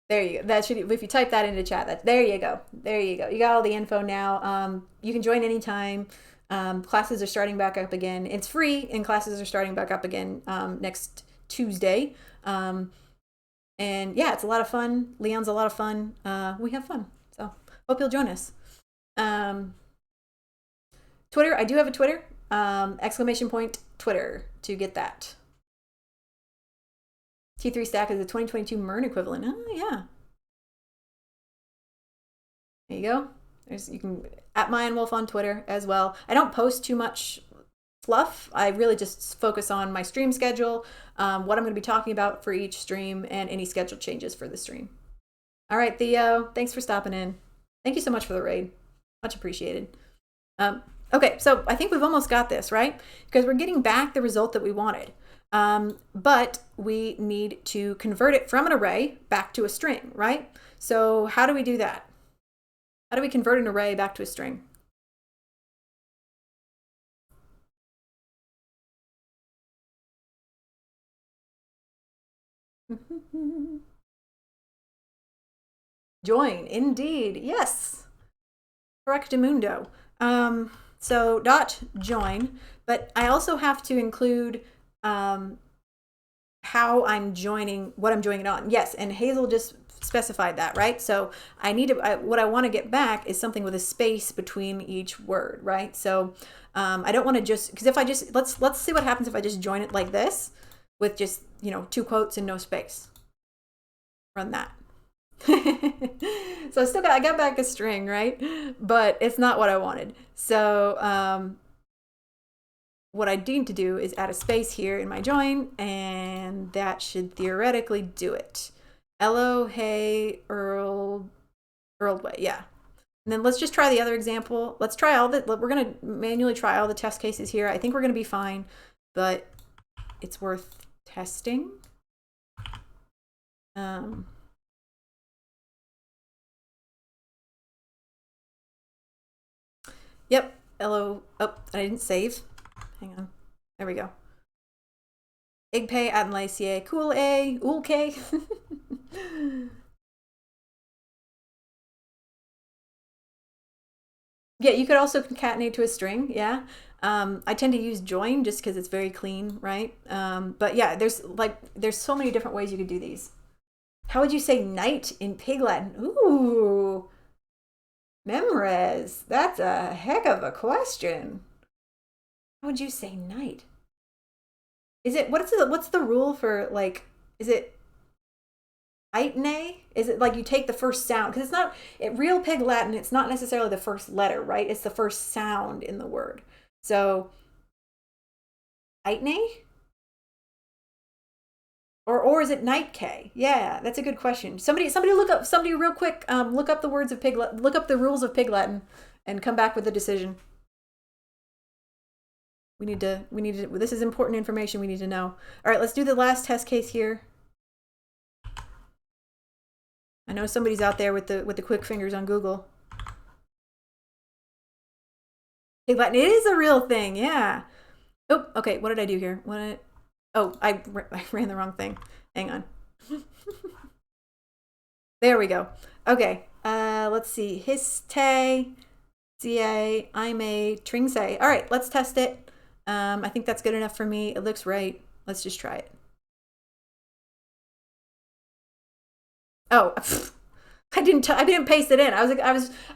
There you go. That should, if you type that into chat, there you go. There you go. You got all the info now. You can join anytime. Classes are starting back up again. It's free, and classes are starting back up again next Tuesday. And yeah, it's a lot of fun. Leon's a lot of fun. We have fun. So hope you'll join us. Twitter, I do have a Twitter. Exclamation point Twitter to get that. T3 Stack is the 2022 MERN equivalent. Oh yeah. There you go. You can at Mayan Wolf on Twitter as well. I don't post too much fluff. I really just focus on my stream schedule, what I'm going to be talking about for each stream, and any schedule changes for the stream. All right, Theo, thanks for stopping in. Thank you so much for the raid. Much appreciated. Okay, so I think we've almost got this, right? Because we're getting back the result that we wanted. But we need to convert it from an array back to a string, right? So how do we do that? How do we convert an array back to a string? Join, indeed, yes. Correctamundo. So dot join, but I also have to include how I'm joining, what I'm joining it on. Yes, and Hazel just specified that, right? So I need to, what I want to get back is something with a space between each word, right? So I don't want to just, because if I just, let's see what happens if I just join it like this with just, you know, 2 quotes and no space. Run that. So I got back a string, right? But it's not what I wanted. So what I need to do is add a space here in my join, and that should theoretically do it. Hello, hey, Earl way, yeah. And then let's just try the other example. Let's try all the, we're gonna manually try all the test cases here. I think we're gonna be fine, but it's worth testing. Yep, hello, oh, I didn't save. Hang on, there we go. Igpay, Adelaisier, cool A, okay. Yeah, you could also concatenate to a string, yeah. I tend to use join just because it's very clean, right? But yeah, there's so many different ways you could do these. How would you say night in Pig Latin? Ooh, Memres, that's a heck of a question. How would you say night? Is it, what's the rule for, like, is it itne? Is it like you take the first sound? Because it's not, real Pig Latin, it's not necessarily the first letter, right? It's the first sound in the word. So Itne? Or is it night K? Yeah, that's a good question. Somebody look up somebody real quick. Look up the words of look up the rules of Pig Latin, and come back with a decision. We need to. This is important information we need to know. All right, let's do the last test case here. I know somebody's out there with the quick fingers on Google. Pig Latin, it is a real thing. Yeah. Oh, okay. What did I do here? Oh, I ran the wrong thing. Hang on. There we go. Okay. Let's see. Histe, CA, IMA, Tringse. All right, let's test it. I think that's good enough for me. It looks right. Let's just try it. Oh, I didn't paste it in. I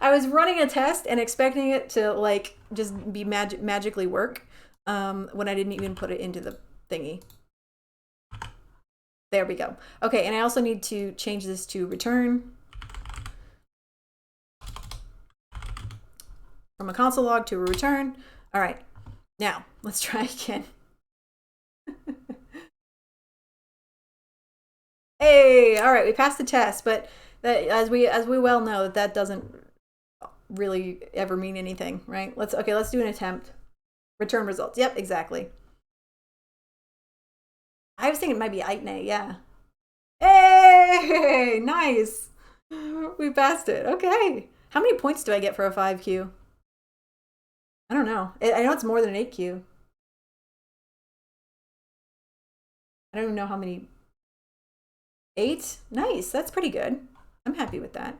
was running a test and expecting it to like just be magically work when I didn't even put it into the thingy. There we go. Okay, and I also need to change this to return from a console log to a return. All right, now let's try again. Hey, all right, we passed the test, but that, as we well know, that doesn't really ever mean anything, right? Let's do an attempt. Return results. Yep, exactly. I was thinking it might be Itne, yeah. Hey, nice. We passed it. Okay. How many points do I get for a 5Q? I don't know. I know it's more than an 8Q. I don't even know how many. 8? Nice. That's pretty good. I'm happy with that.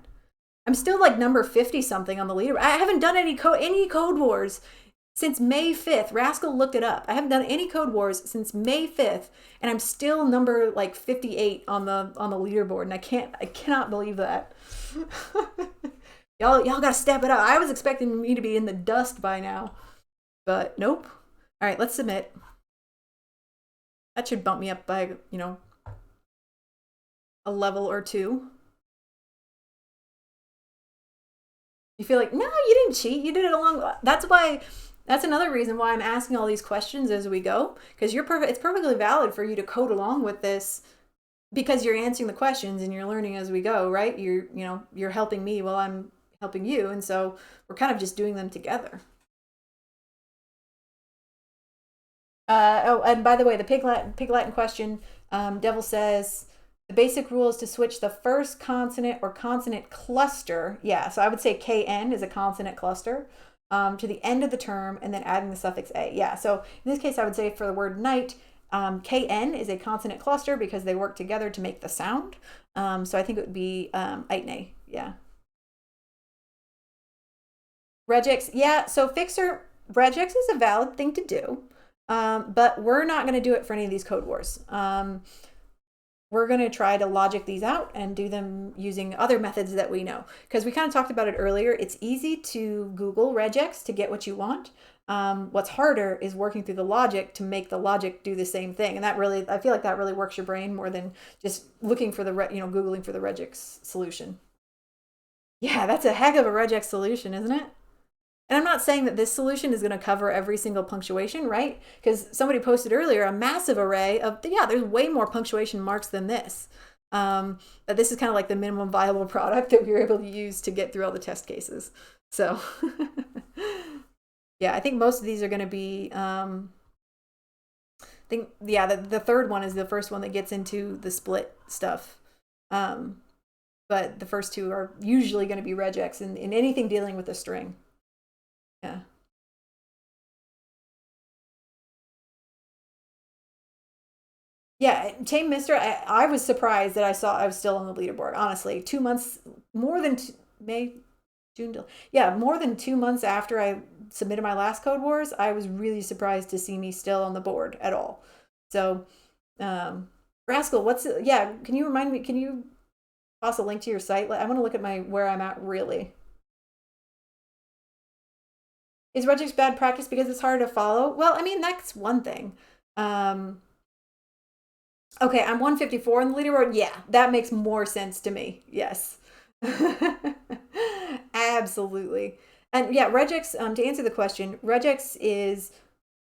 I'm still like number 50 something on the leader. I haven't done any Code Wars since May 5th. Rascal looked it up. I haven't done any Code Wars since May 5th, and I'm still number like 58 on the leaderboard, and I cannot believe that. y'all got to step it up. I was expecting me to be in the dust by now, but nope. All right, let's submit. That should bump me up by, a level or 2. You feel like, no, you didn't cheat. You did it along. That's another reason why I'm asking all these questions as we go, because it's perfectly valid for you to code along with this, because you're answering the questions and you're learning as we go, right? You're helping me while I'm helping you, and so we're kind of just doing them together. Oh, and by the way, the Pig Latin question, Devil says, the basic rule is to switch the first consonant or consonant cluster. Yeah, so I would say KN is a consonant cluster to the end of the term and then adding the suffix A. Yeah, so in this case, I would say for the word night, KN is a consonant cluster because they work together to make the sound. So I think it would be Itne. Yeah. Regex. Yeah, so Regex is a valid thing to do, but we're not going to do it for any of these Code Wars. We're going to try to logic these out and do them using other methods that we know. Because we kind of talked about it earlier. It's easy to Google regex to get what you want. What's harder is working through the logic to make the logic do the same thing. And I feel like that really works your brain more than just looking for Googling for the regex solution. Yeah, that's a heck of a regex solution, isn't it? And I'm not saying that this solution is going to cover every single punctuation, right? Because somebody posted earlier a massive array of, there's way more punctuation marks than this. But this is kind of like the minimum viable product that we were able to use to get through all the test cases. So, yeah, I think most of these are going to be, the third one is the first one that gets into the split stuff. But the first two are usually going to be regex in anything dealing with a string. Yeah. Yeah, Tame Mister, I was surprised that I was still on the leaderboard, honestly. 2 months, more than May, June, yeah, more than 2 months after I submitted my last Code Wars, I was really surprised to see me still on the board at all. So, Rascal, can you remind me, can you toss a link to your site? I want to look at where I'm at really. Is regex bad practice because it's hard to follow? Well, I mean, that's one thing. Okay, I'm 154 on the leaderboard. Yeah, that makes more sense to me. Yes. Absolutely. And yeah, regex, to answer the question, regex is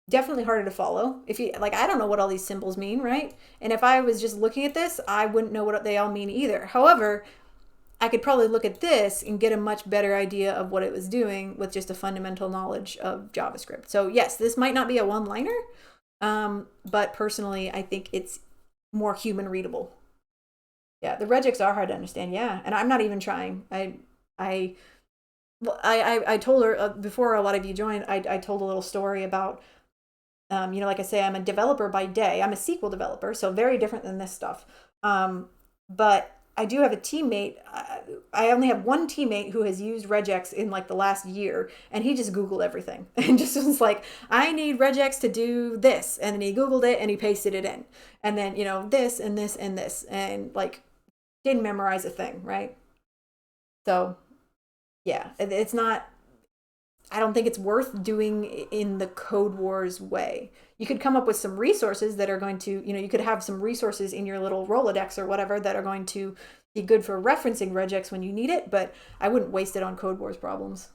definitely harder to follow. If you like, I don't know what all these symbols mean, right? And if I was just looking at this, I wouldn't know what they all mean either. However, I could probably look at this and get a much better idea of what it was doing with just a fundamental knowledge of JavaScript. So yes, this might not be a one-liner, but personally, I think it's more human readable. Yeah, the regex are hard to understand. Yeah, and I'm not even trying. I told her before a lot of you joined. I told a little story about, you know, like I say, I'm a developer by day. I'm a SQL developer, so very different than this stuff. But I do have a teammate. I only have one teammate who has used regex in like the last year, and he just Googled everything and just was like, I need regex to do this. And then he Googled it and he pasted it in. And then, you know, this and this and this, and like didn't memorize a thing, right? So yeah, it's not, I don't think it's worth doing in the CodeWars way. You could come up with some resources that are going to, you know, you could have some resources in your little Rolodex or whatever that are going to be good for referencing regex when you need it, but I wouldn't waste it on CodeWars problems.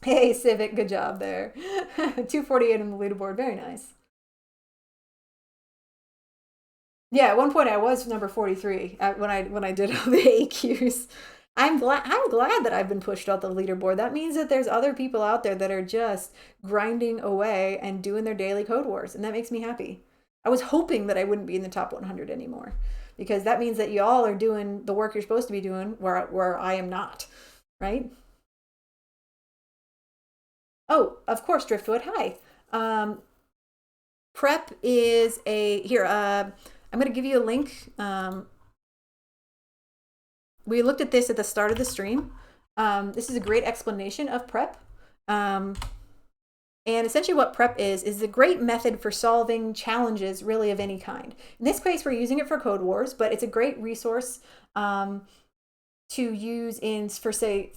Hey, Civic, good job there. 248 on the leaderboard, very nice. Yeah, at one point I was number 43 when I did all the AQs. I'm glad that I've been pushed off the leaderboard. That means that there's other people out there that are just grinding away and doing their daily code wars, and that makes me happy. I was hoping that I wouldn't be in the top 100 anymore, because that means that y'all are doing the work you're supposed to be doing where I am not, right? Oh, of course, Driftwood. Hi. Prep is a here. I'm going to give you a link. We looked at this at the start of the stream. This is a great explanation of prep. And essentially what prep is a great method for solving challenges really of any kind. In this case, we're using it for CodeWars, but it's a great resource to use in, for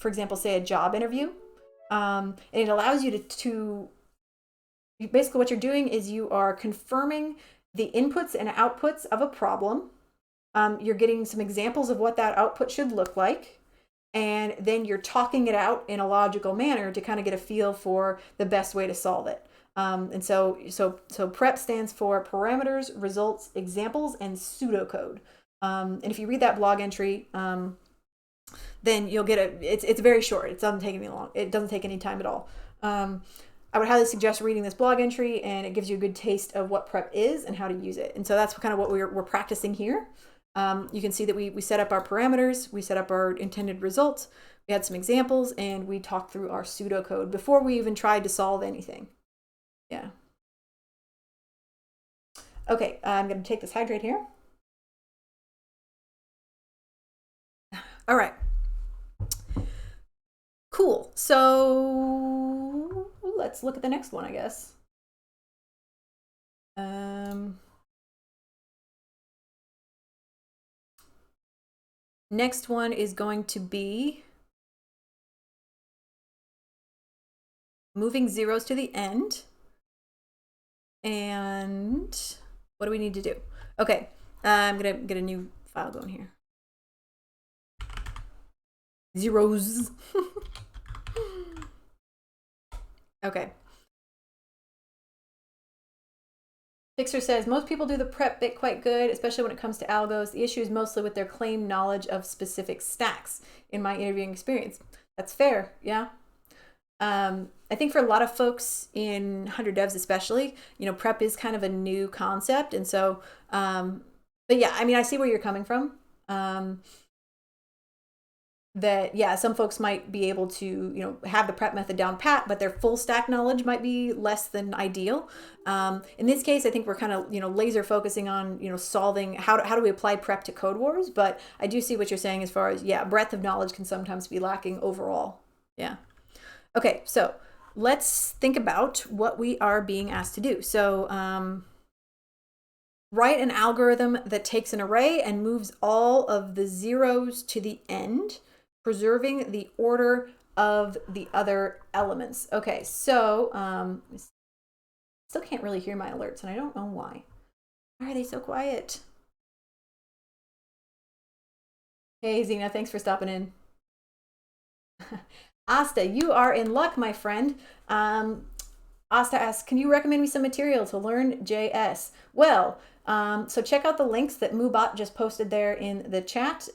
example, say a job interview. And it allows you to basically what you're doing is you are confirming the inputs and outputs of a problem. You're getting some examples of what that output should look like. And then you're talking it out in a logical manner to kind of get a feel for the best way to solve it. And so PREP stands for parameters, results, examples, and pseudocode. And if you read that blog entry, then you'll get it's very short. It doesn't take any long. It doesn't take any time at all. I would highly suggest reading this blog entry, and it gives you a good taste of what prep is and how to use it. And so that's kind of what we're practicing here. You can see that we set up our parameters, we set up our intended results, we had some examples, and we talked through our pseudocode before we even tried to solve anything. Yeah. Okay, I'm going to take this hydrate here. All right. Cool. So let's look at the next one, I guess. Next one is going to be moving zeros to the end. And what do we need to do? Okay, I'm gonna get a new file going here. Zeros. Okay. Fixer says, most people do the prep bit quite good, especially when it comes to algos. The issue is mostly with their claimed knowledge of specific stacks in my interviewing experience. That's fair, yeah. I think for a lot of folks in 100 devs especially, you know, prep is kind of a new concept. And so, but yeah, I mean, I see where you're coming from. That, yeah, some folks might be able to, you know, have the prep method down pat, but their full stack knowledge might be less than ideal. In this case, I think we're kind of, you know, laser focusing on, you know, solving how do we apply prep to CodeWars, but I do see what you're saying as far as, yeah, breadth of knowledge can sometimes be lacking overall. Yeah. Okay, so let's think about what we are being asked to do. So write an algorithm that takes an array and moves all of the zeros to the end, preserving the order of the other elements. Okay, so still can't really hear my alerts, and I don't know why. Why are they so quiet? Hey, Zena, thanks for stopping in. Asta, you are in luck, my friend. Asta asks, can you recommend me some material to learn JS? Well, so check out the links that Mubot just posted there in the chat.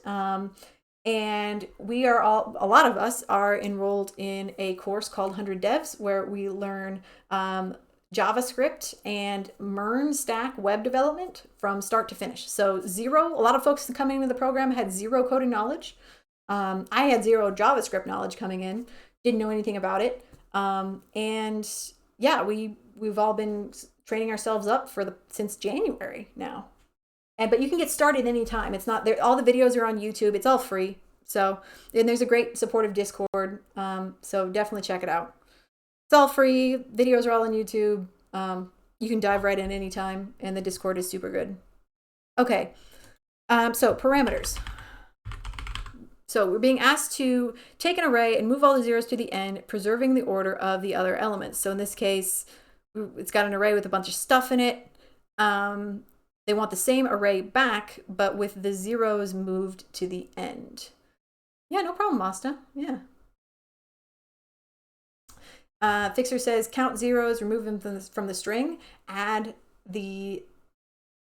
And we are all, a lot of us are enrolled in a course called 100 Devs, where we learn JavaScript and MERN stack web development from start to finish. So zero, a lot of folks coming into the program had zero coding knowledge. I had zero JavaScript knowledge coming in, didn't know anything about it. And yeah, we've all been training ourselves up since January now. But you can get started anytime. It's not there. All the videos are on YouTube. It's all free. So, and there's a great supportive Discord. So definitely check it out. It's all free. Videos are all on YouTube. You can dive right in anytime, and the Discord is super good. Okay. So parameters. So we're being asked to take an array and move all the zeros to the end, preserving the order of the other elements. So in this case, it's got an array with a bunch of stuff in it. They want the same array back, but with the zeros moved to the end. Yeah, no problem, Asta. Yeah. Fixer says count zeros, remove them from the string, add the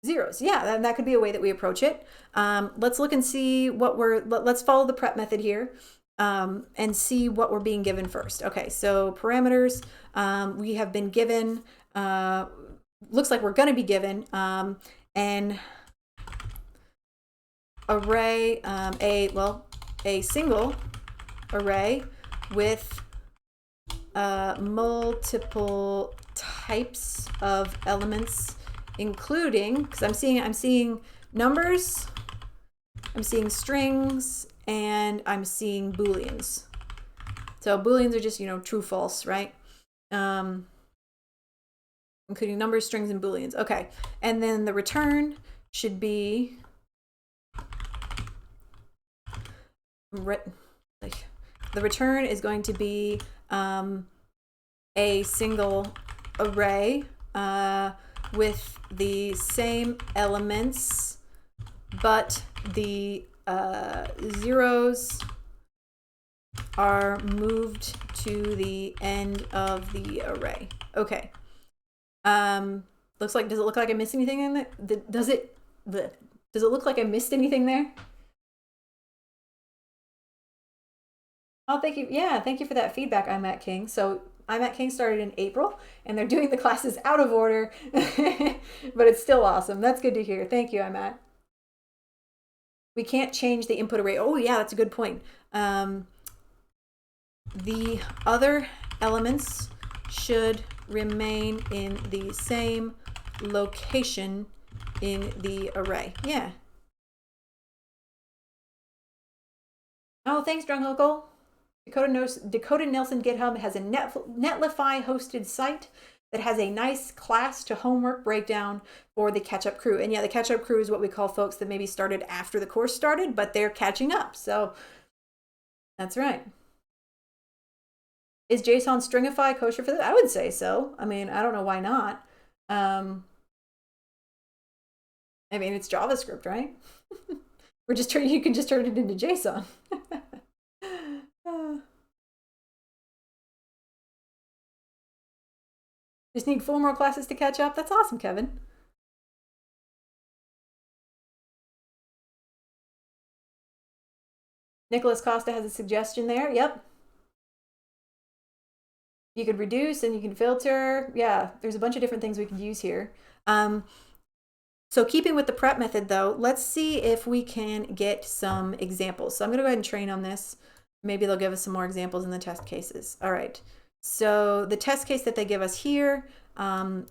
zeros. Yeah, that could be a way that we approach it. Let's look and see what let's follow the prep method here and see what we're being given first. Okay, so parameters, we have been given, looks like we're going to be given an array, a single array with multiple types of elements, including, because I'm seeing numbers, I'm seeing strings, and I'm seeing booleans. So booleans are just, true, false, right? Including numbers, strings, and booleans. Okay, and then the return should be the return is going to be a single array with the same elements, but the zeros are moved to the end of the array. Okay. Does it look like I missed anything in there? Does it look like I missed anything there? Oh, thank you. Yeah, thank you for that feedback, I'm at King. So I'm at King started in April, and they're doing the classes out of order, but it's still awesome. That's good to hear. Thank you, I'm at. We can't change the input array. Oh yeah, that's a good point. The other elements should remain in the same location in the array. Yeah. Oh, thanks, Drunk Local. Dakota Nelson GitHub has a Netlify hosted site that has a nice class to homework breakdown for the catch-up crew. And yeah, the catch-up crew is what we call folks that maybe started after the course started, but they're catching up. So that's right. Is JSON stringify kosher for this? I would say so. I mean, I don't know why not. I mean, it's JavaScript, right? You can just turn it into JSON. Just need 4 more classes to catch up. That's awesome, Kevin. Nicholas Costa has a suggestion there. Yep. You could reduce and you can filter. Yeah, there's a bunch of different things we could use here. So keeping with the prep method though, let's see if we can get some examples. So I'm gonna go ahead and train on this. Maybe they'll give us some more examples in the test cases. All right, so the test case that they give us here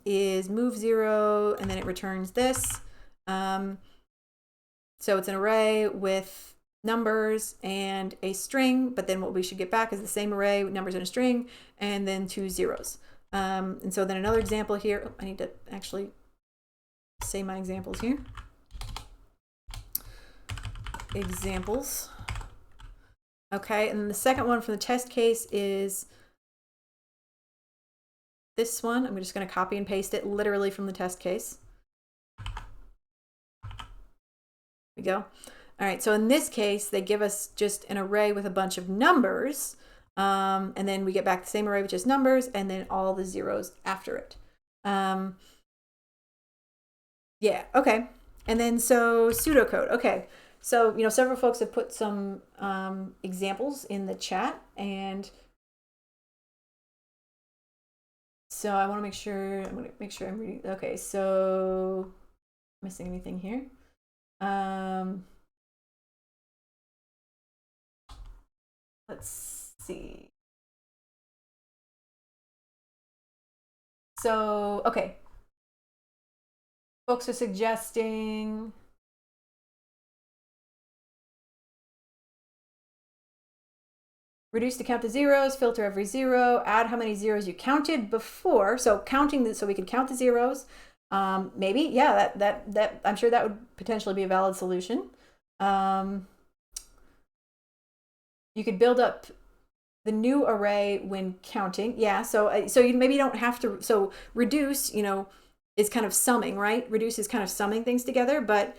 is move 0, and then it returns this. So it's an array with numbers and a string, but then what we should get back is the same array with numbers and a string, and then 2 zeros. And so then another example here, I need to actually say my examples here. Examples. Okay, and then the second one from the test case is this one. I'm just going to copy and paste it literally from the test case. There we go. All right, so in this case, they give us just an array with a bunch of numbers, And then we get back the same array with just numbers and then all the zeros after it. Yeah, okay. And then so pseudocode. Okay. So, several folks have put some examples in the chat, and so I want to make sure, I'm going to make sure I'm reading. Okay, so missing anything here? Let's see. So, okay. Folks are suggesting reduce the count to zeros, filter every zero, add how many zeros you counted before. So counting so we can count the zeros. Maybe, yeah, that I'm sure that would potentially be a valid solution. You could build up the new array when counting. Yeah, so you maybe don't have to. So reduce, is kind of summing, right? Reduce is kind of summing things together, but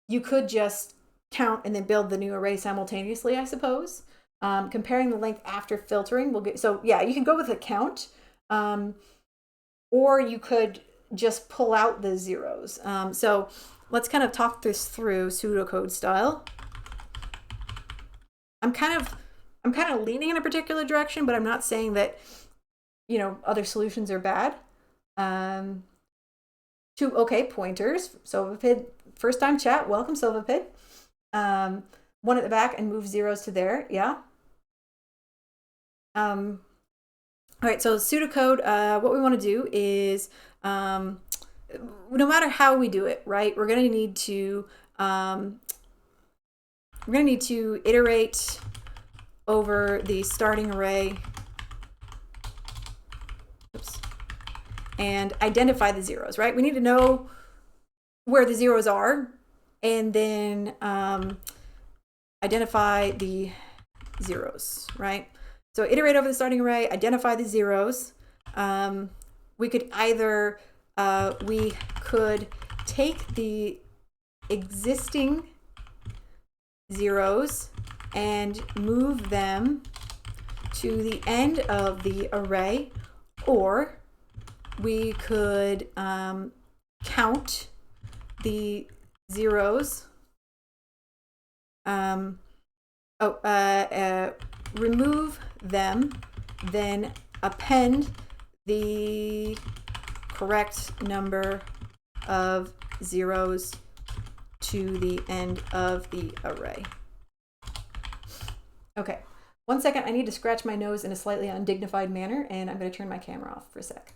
you could just count and then build the new array simultaneously, I suppose. Comparing the length after filtering will get, so yeah, you can go with a count, or you could just pull out the zeros. So let's kind of talk this through pseudocode style. I'm kind of leaning in a particular direction, but I'm not saying that, other solutions are bad. Okay, pointers. Silvapid, first time chat, welcome Silvapid. One at the back and move zeros to there, yeah. All right, so pseudocode, what we want to do is, no matter how we do it, right, we're going to need to iterate over the starting array, and identify the zeros, right? We need to know where the zeros are, and then identify the zeros, right? So iterate over the starting array, identify the zeros. We could either, we could take the existing zeros and move them to the end of the array, or we could count the zeros, remove them, then append the correct number of zeros to the end of the array. Okay, 1 second, I need to scratch my nose in a slightly undignified manner, and I'm going to turn my camera off for a sec.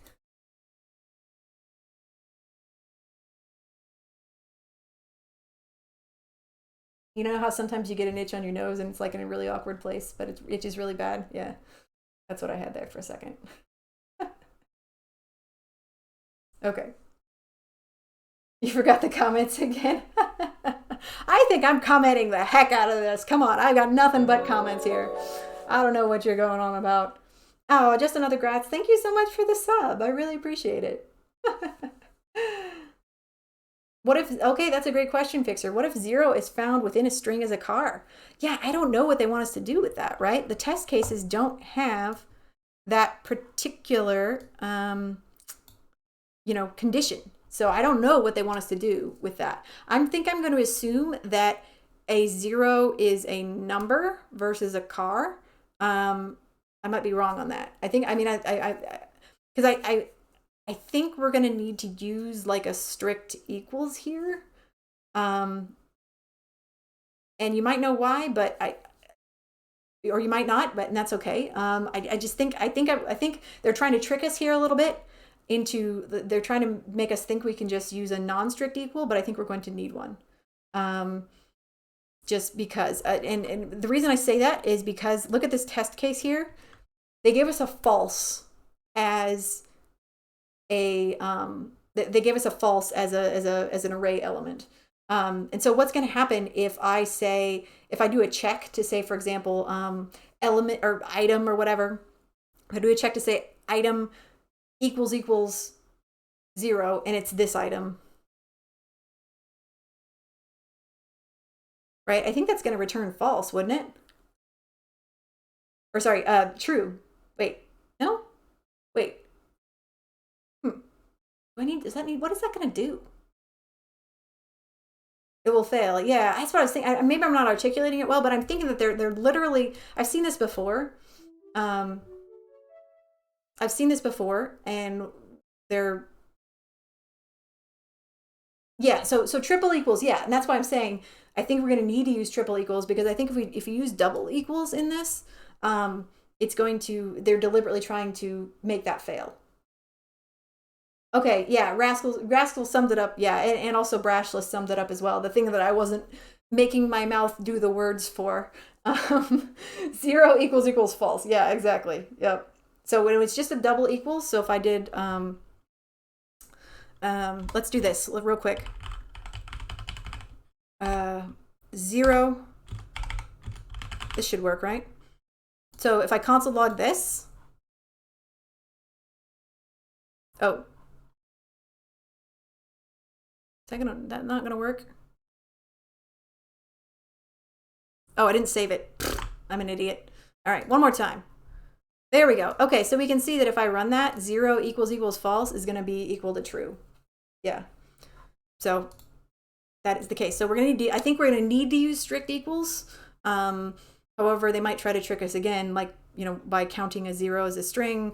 You know how sometimes you get an itch on your nose and it's like in a really awkward place, but it itches really bad? Yeah, that's what I had there for a second. Okay. You forgot the comments again? I think I'm commenting the heck out of this. Come on, I've got nothing but comments here. I don't know what you're going on about. Oh, just another grats. Thank you so much for the sub. I really appreciate it. What if, okay, that's a great question, Fixer. What if 0 is found within a string as a car? Yeah, I don't know what they want us to do with that, right? The test cases don't have that particular, condition. So I don't know what they want us to do with that. I think I'm going to assume that a 0 is a number versus a car. I might be wrong on that. I think, I think we're going to need to use like a strict equals here. And you might know why, but or you might not, but that's okay. I think they're trying to trick us here a little bit they're trying to make us think we can just use a non-strict equal, but I think we're going to need one. Just because, and the reason I say that is because look at this test case here. They gave us a false as they gave us a false as an array element. And so what's going to happen if I do a check to say, for example, element or item or whatever, I do a check to say item equals 0, and it's this item, right? I think that's going to return false, wouldn't it? or sorry, true. Wait, no, wait. Do I need, does that need, what is that going to do? It will fail. Yeah, that's what I was thinking. Maybe I'm not articulating it well, but I'm thinking that they're literally, I've seen this before. Um, I've seen this before, and they're, yeah, so triple equals, yeah, and that's why I'm saying I think we're going to need to use triple equals, because I think if we use double equals in this, it's going to, they're deliberately trying to make that fail. Okay, yeah, Rascal summed it up, yeah, and also Brashless summed it up as well. The thing that I wasn't making my mouth do the words for. Um, 0 equals false. Yeah, exactly. Yep. So when it's just a double equals, so if I did, let's do this real quick. 0, this should work, right? So if I console log this, oh, is that not gonna work? Oh, I didn't save it. I'm an idiot. All right, one more time. There we go. Okay, so we can see that if I run that, 0 equals false is going to be equal to true. Yeah. So that is the case. So we're going to need, I think we're going to need to use strict equals. However, they might try to trick us again, like, by counting a 0 as a string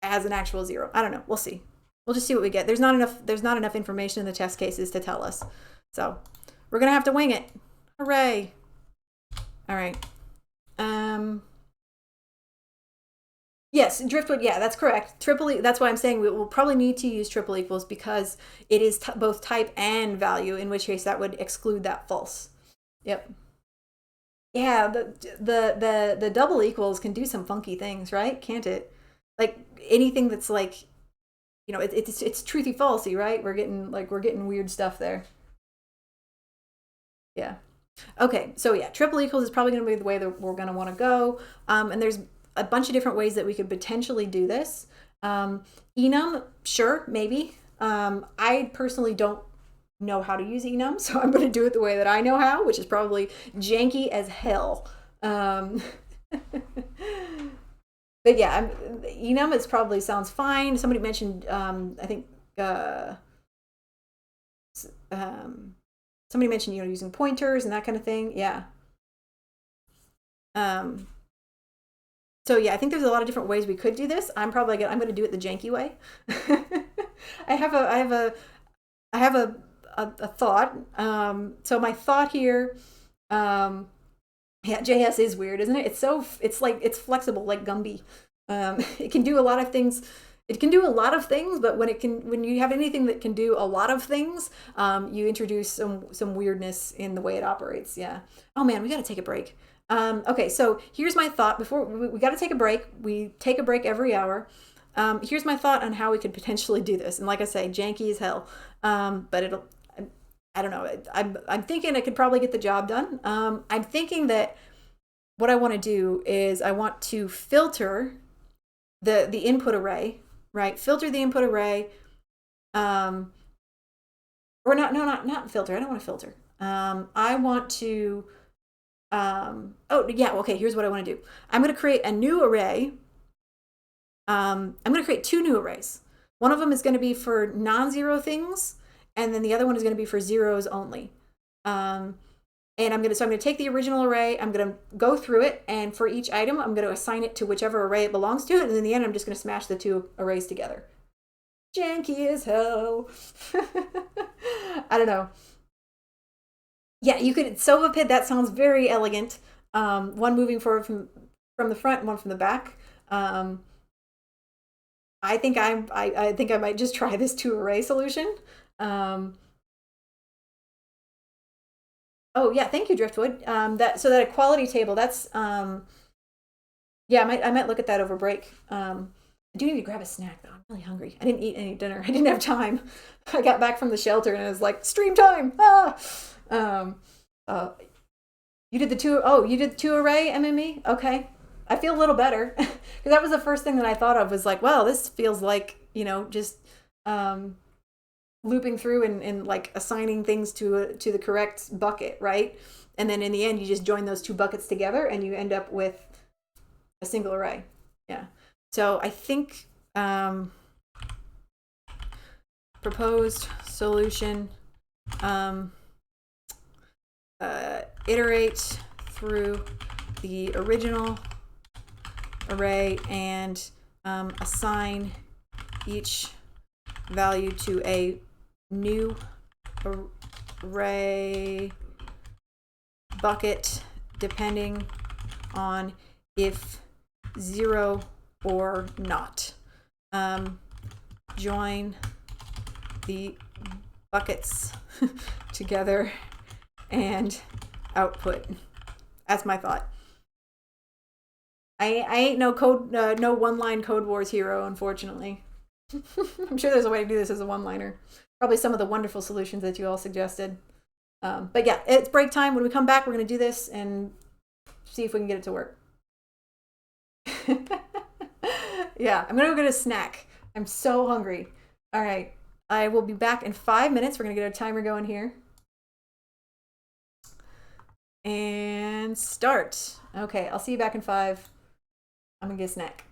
as an actual 0. I don't know. We'll see. We'll just see what we get. There's not enough information in the test cases to tell us. So we're going to have to wing it. Hooray. All right. Yes, driftwood. Yeah, that's correct. That's why I'm saying we will probably need to use triple equals, because it is both type and value, in which case that would exclude that false. Yep. Yeah, the double equals can do some funky things, right? Can't it? Like anything that's like, it's truthy falsy, right? We're getting weird stuff there. Yeah. Okay, so yeah, triple equals is probably going to be the way that we're going to want to go. And there's a bunch of different ways that we could potentially do this. Enum, sure, maybe. I personally don't know how to use enum, so I'm going to do it the way that I know how, which is probably janky as hell. But yeah, enum is probably sounds fine. Somebody mentioned, I think, somebody mentioned, using pointers and that kind of thing. Yeah. So yeah, I think there's a lot of different ways we could do this. I'm going to do it the janky way. I have a thought. So my thought here, yeah, JS is weird, isn't it? It's flexible like Gumby. It can do a lot of things. It can do a lot of things, but when you have anything that can do a lot of things, you introduce some weirdness in the way it operates. Yeah. Oh man, we got to take a break. Okay, so here's my thought. Before we got to take a break. We take a break every hour. Here's my thought on how we could potentially do this. And like I say, janky as hell. But I don't know. I'm thinking I could probably get the job done. I'm thinking that what I want to do is I want to filter the input array, right? Filter the input array. Or not filter. I don't want to filter. I want to, oh yeah, okay, here's what I want to do. I'm going to create a new array. I'm going to create 2 new arrays. One of them is going to be for non-zero things, and then the other one is going to be for zeros only. And I'm going to take the original array, I'm going to go through it, and for each item, I'm going to assign it to whichever array it belongs to, and in the end, I'm just going to smash the 2 arrays together. Janky as hell. I don't know. Yeah, you could Sova Pid. That sounds very elegant. One moving forward from the front and one from the back. I think I think I might just try this 2 array solution. Oh yeah, thank you, Driftwood. That equality table. That's yeah, I might look at that over break. I do need to grab a snack though. I'm really hungry. I didn't eat any dinner. I didn't have time. I got back from the shelter and it was like stream time. You did the 2. Oh, you did 2 array MME. Okay, I feel a little better because that was the first thing that I thought of was like, well, this feels like just looping through and like assigning things to the correct bucket, right? And then in the end, you just join those 2 buckets together and you end up with a single array. Yeah. So I think proposed solution, iterate through the original array and assign each value to a new array bucket depending on if 0 or not. Join the buckets together and output. That's my thought. I ain't no one-line CodeWars hero, unfortunately. I'm sure there's a way to do this as a one-liner. Probably some of the wonderful solutions that you all suggested. But yeah, it's break time. When we come back, we're going to do this and see if we can get it to work. Yeah, I'm going to go get a snack. I'm so hungry. All right. I will be back in 5 minutes. We're going to get our timer going here. And start. Okay, I'll see you back in 5. I'm going to get a snack.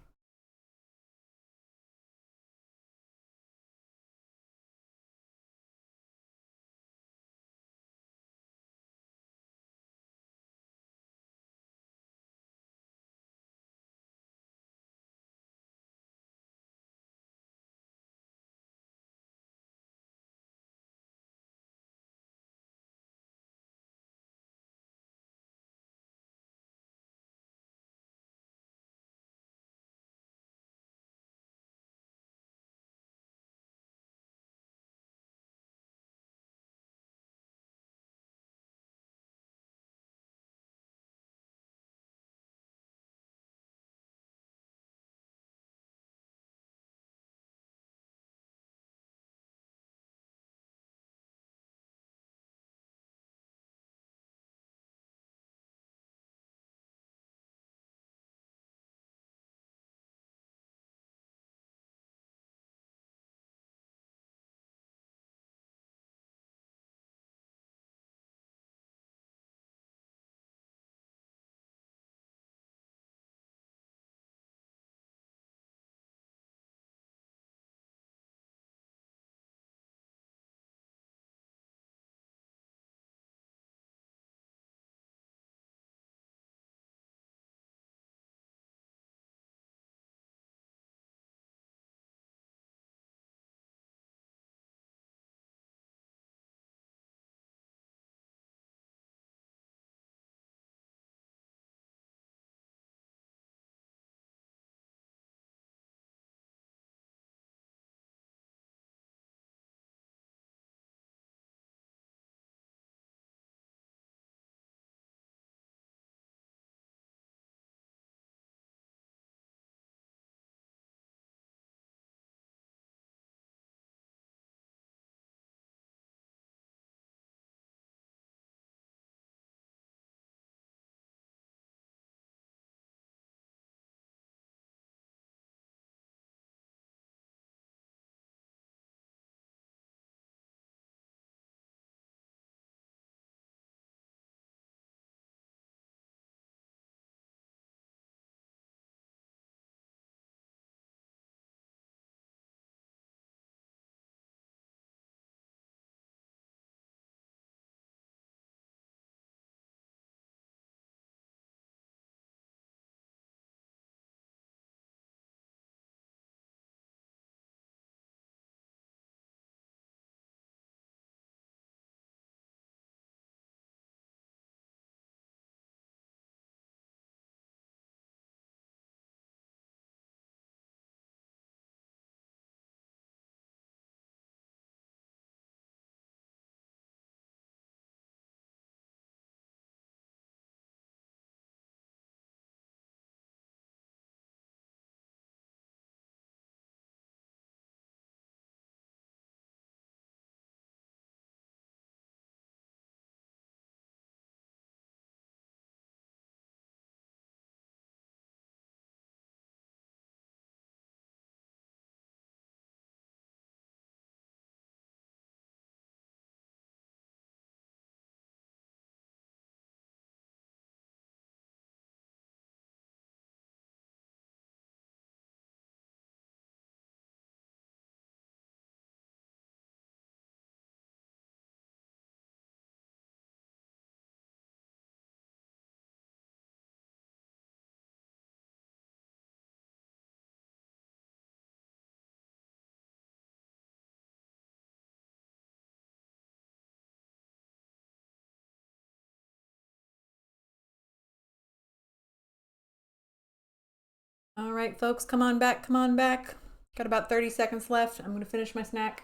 All right, folks, come on back, come on back. Got about 30 seconds left. I'm gonna finish my snack.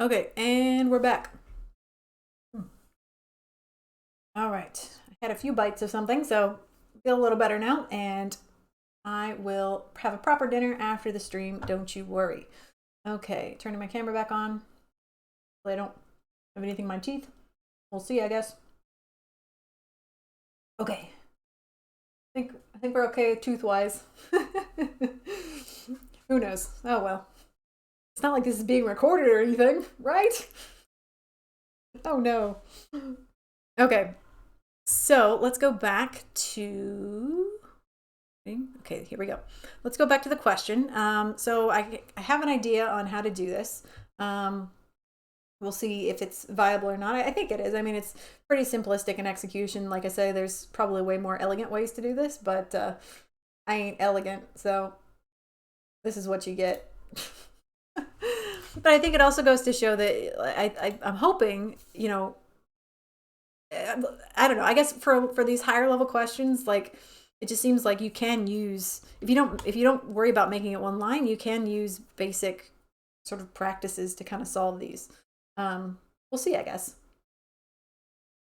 Okay, and we're back. All right, I had a few bites of something, so I feel a little better now, and I will have a proper dinner after the stream, don't you worry. Okay, turning my camera back on. I don't have anything in my teeth. We'll see, I guess. Okay. I think we're okay tooth-wise. Who knows? Oh well. It's not like this is being recorded or anything, right? Oh no. Okay. So let's go back to. Okay, here we go. Let's go back to the question. So I have an idea on how to do this. We'll see if it's viable or not. I think it is. I mean, it's pretty simplistic in execution. Like I say, there's probably way more elegant ways to do this, but I ain't elegant, so this is what you get. But I think it also goes to show that I'm hoping, you know, I don't know. I guess for these higher level questions, like it just seems like you can use if you don't worry about making it one line, you can use basic sort of practices to kind of solve these. We'll see, I guess.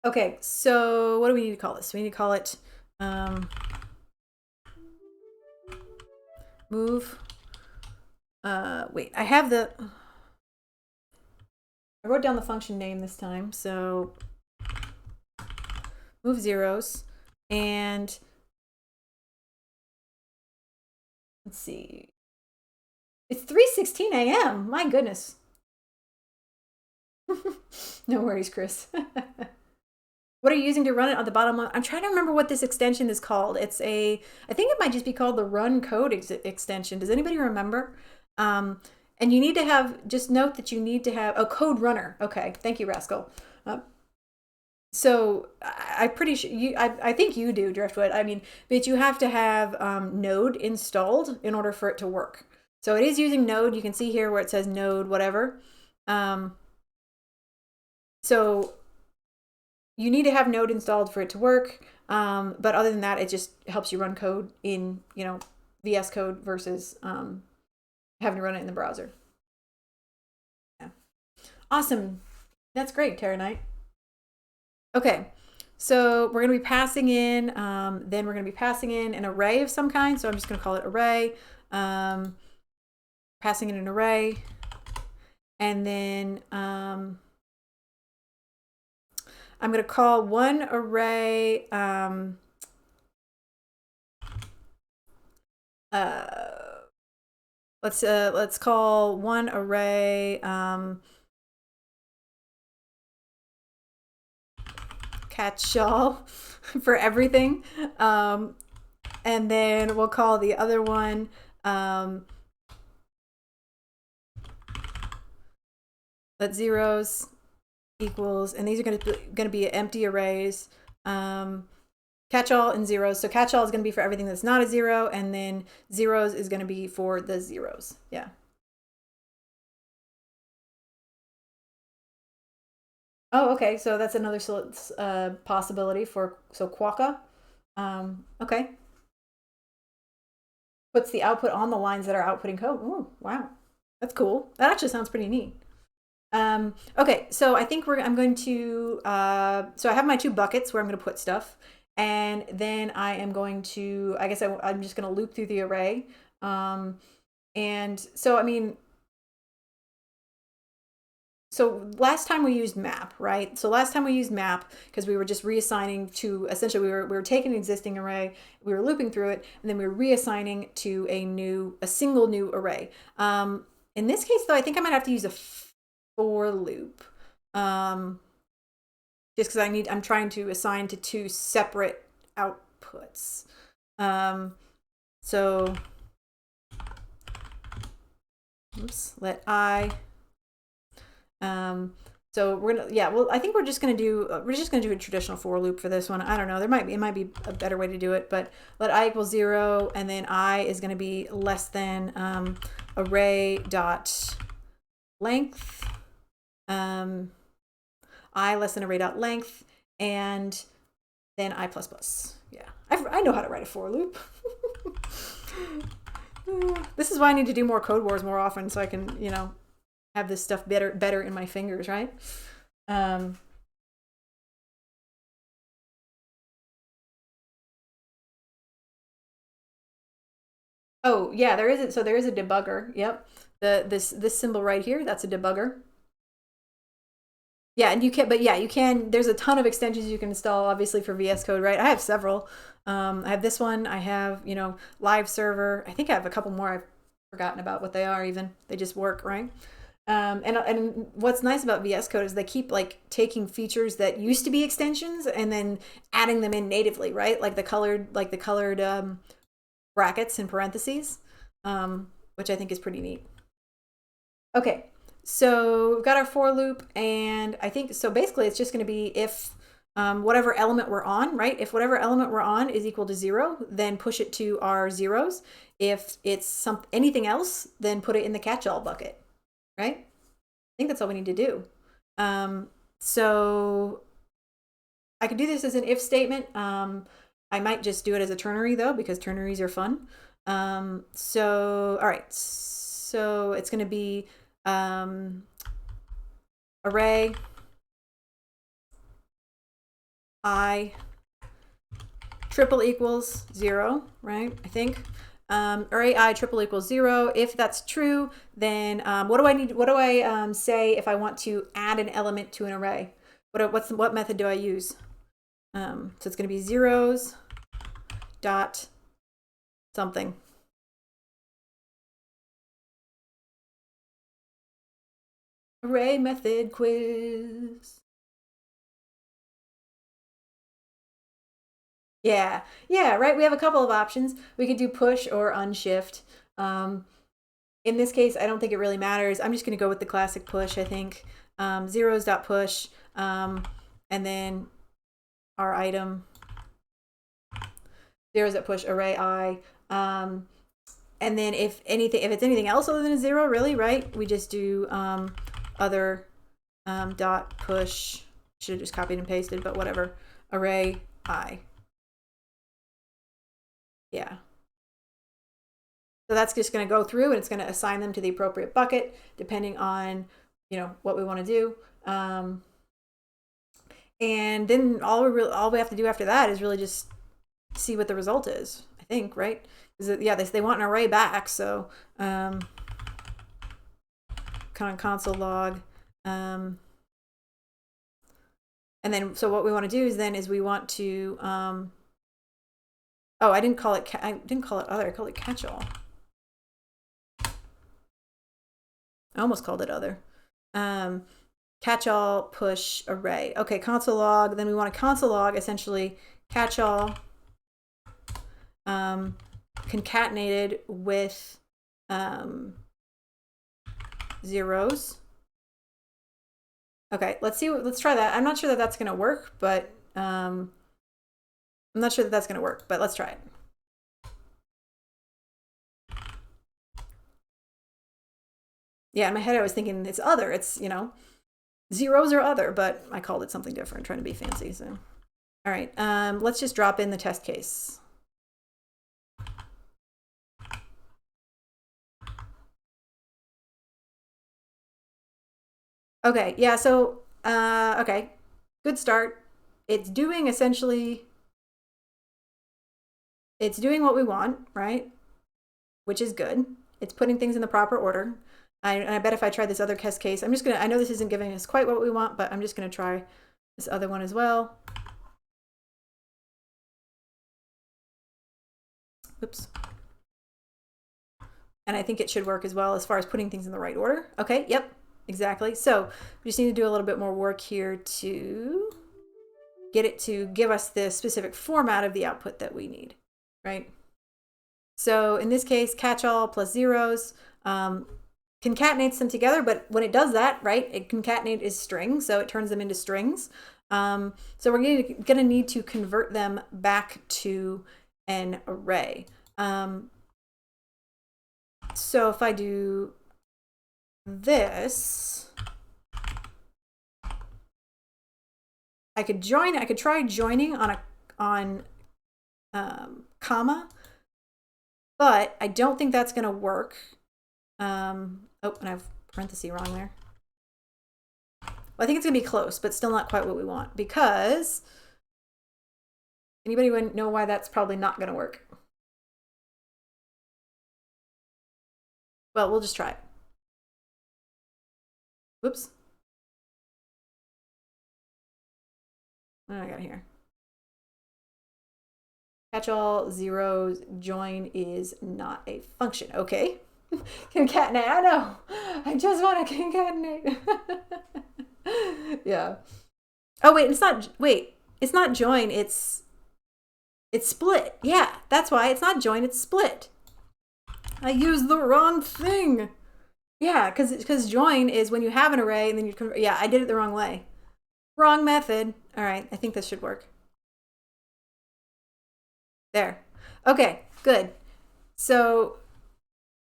Okay, so what do we need to call this? We need to call it move. Wait, I wrote down the function name this time, so move zeros, and let's see. It's 3:16 a.m. My goodness. No worries, Chris. What are you using to run it on the bottom? I'm trying to remember what this extension is called. I think it might just be called the run code extension. Does anybody remember? And you need to have, just note that you need to have, oh, code runner. Okay, thank you, Rascal. So I'm pretty sure I think you do, Driftwood. I mean, but you have to have Node installed in order for it to work. So it is using Node. You can see here where it says Node, whatever. So you need to have Node installed for it to work. But other than that, it just helps you run code in, VS Code versus having to run it in the browser. Yeah. Awesome. That's great, Terra Knight. Okay, so we're going to be passing in, then we're going to be passing in an array of some kind. So I'm just going to call it array, passing in an array, and then I'm going to call one array, let's call one array catch-all for everything, and then we'll call the other one let zeros equals, and these are going to be empty arrays, catch-all and zeros. So catch-all is going to be for everything that's not a zero, and then zeros is going to be for the zeros. Yeah. Oh, okay. So that's another possibility for Quokka. Okay. Puts the output on the lines that are outputting code. Ooh, wow. That's cool. That actually sounds pretty neat. Okay, so I think I'm going to, so I have my two buckets where I'm going to put stuff. And then I am going to, I guess I'm just going to loop through the array. And so, I mean, so last time we used map, right? So last time we used map because we were just reassigning to, essentially we were taking an existing array, we were looping through it, and then we were reassigning to a single new array. In this case, though, I think I might have to use a for loop. Just because I'm trying to assign to two separate outputs. So, oops, let I. So we're gonna, yeah, well, I think we're just gonna do a traditional for loop for this one. I don't know, it might be a better way to do it, but let I equal 0, and then I is gonna be less than array dot length, I less than array dot length, and then I plus plus. Yeah, I know how to write a for loop. This is why I need to do more CodeWars more often, so I can, you know, have this stuff better in my fingers, right? Oh yeah, there is it. So there is a debugger. Yep. This symbol right here, that's a debugger. Yeah, and you can, but yeah, you can. There's a ton of extensions you can install, obviously, for VS Code, right? I have several. I have this one. I have, you know, live server. I think I have a couple more. I've forgotten about what they are. Even they just work, right? And what's nice about VS Code is they keep like taking features that used to be extensions and then adding them in natively, right? Like the colored brackets and parentheses, which I think is pretty neat. Okay, so we've got our for loop, and I think, so basically it's just going to be if whatever element we're on, right? If whatever element we're on is equal to 0, then push it to our zeros. If it's anything else, then put it in the catch-all bucket, right? I think that's all we need to do. So I could do this as an if statement. I might just do it as a ternary, though, because ternaries are fun. So, all right. So it's going to be array I triple equals 0, right? I think. Array I triple equals 0. If that's true, then what do I need? What do I say if I want to add an element to an array? What method do I use? So it's going to be zeros dot something. Array method quiz. Yeah, right. We have a couple of options. We could do push or unshift. In this case, I don't think it really matters. I'm just going to go with the classic push, I think. Zeros dot push, and then our item. Zeros dot push array I. And then if it's anything else other than a 0, really, right? We just do other dot push. Should have just copied and pasted, but whatever. Array I. Yeah. So that's just going to go through and it's going to assign them to the appropriate bucket depending on, you know, what we want to do. And then all we have to do after that is really just see what the result is, I think, right? Because yeah, they want an array back, so console log, and then so what we want to do is we want to oh, I didn't call it other. I called it catch-all. I almost called it other. Catch-all push array. Okay, console log. Then we want a console log essentially catch-all concatenated with zeros. Okay, let's try that. I'm not sure that that's going to work, but I'm not sure that that's going to work, but let's try it. Yeah, in my head I was thinking it's other. It's, you know, zeros are other, but I called it something different, trying to be fancy. So, all right, let's just drop in the test case. Okay, yeah, so, okay, good start. It's doing essentially, it's doing what we want, right? Which is good. It's putting things in the proper order. I bet if I try this other test case, I know this isn't giving us quite what we want, but I'm just gonna try this other one as well. Oops. And I think it should work as well as far as putting things in the right order. Okay, yep, exactly. So we just need to do a little bit more work here to get it to give us the specific format of the output that we need, right? So in this case, catch all plus zeros concatenates them together, but when it does that, right, it concatenate is strings, so it turns them into strings. So we're going to need to convert them back to an array. So if I do this, I could try joining on comma, but I don't think that's going to work. Oh, and I have parenthesis wrong there. Well, I think it's going to be close, but still not quite what we want, because anybody would know why that's probably not going to work? Well, we'll just try it. Whoops. What do I got here? Catch all zeros join is not a function. Okay. Concatenate. I know. I just want to concatenate. Yeah. Oh wait, it's not. Wait, it's not join. It's split. Yeah, that's why it's not join. It's split. I used the wrong thing. Yeah, because join is when you have an array and then you convert. Yeah, I did it the wrong way. Wrong method. All right, I think this should work. There. Okay, good. So,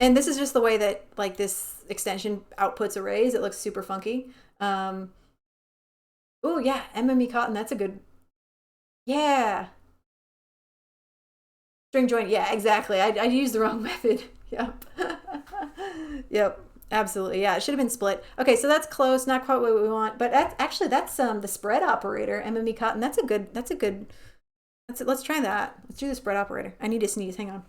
and this is just the way that like this extension outputs arrays. It looks super funky. Oh yeah, MME cotton. That's a good. Yeah. String join. Yeah, exactly. I used the wrong method. Yep. Yep. Absolutely. Yeah, it should have been split. Okay, so that's close. Not quite what we want, but that's the spread operator. MME cotton. That's a good. Let's try that. Let's do the spread operator. I need to sneeze. Hang on.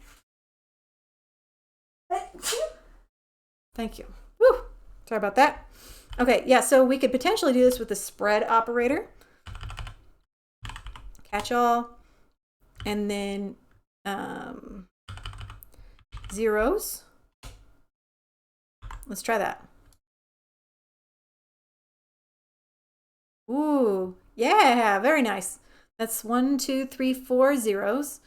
Thank you. Woo. Sorry about that. Okay, yeah, so we could potentially do this with the spread operator. Catch all. And then zeros. Let's try that. Ooh, yeah, very nice. That's 1, 2, 3, 4 zeros.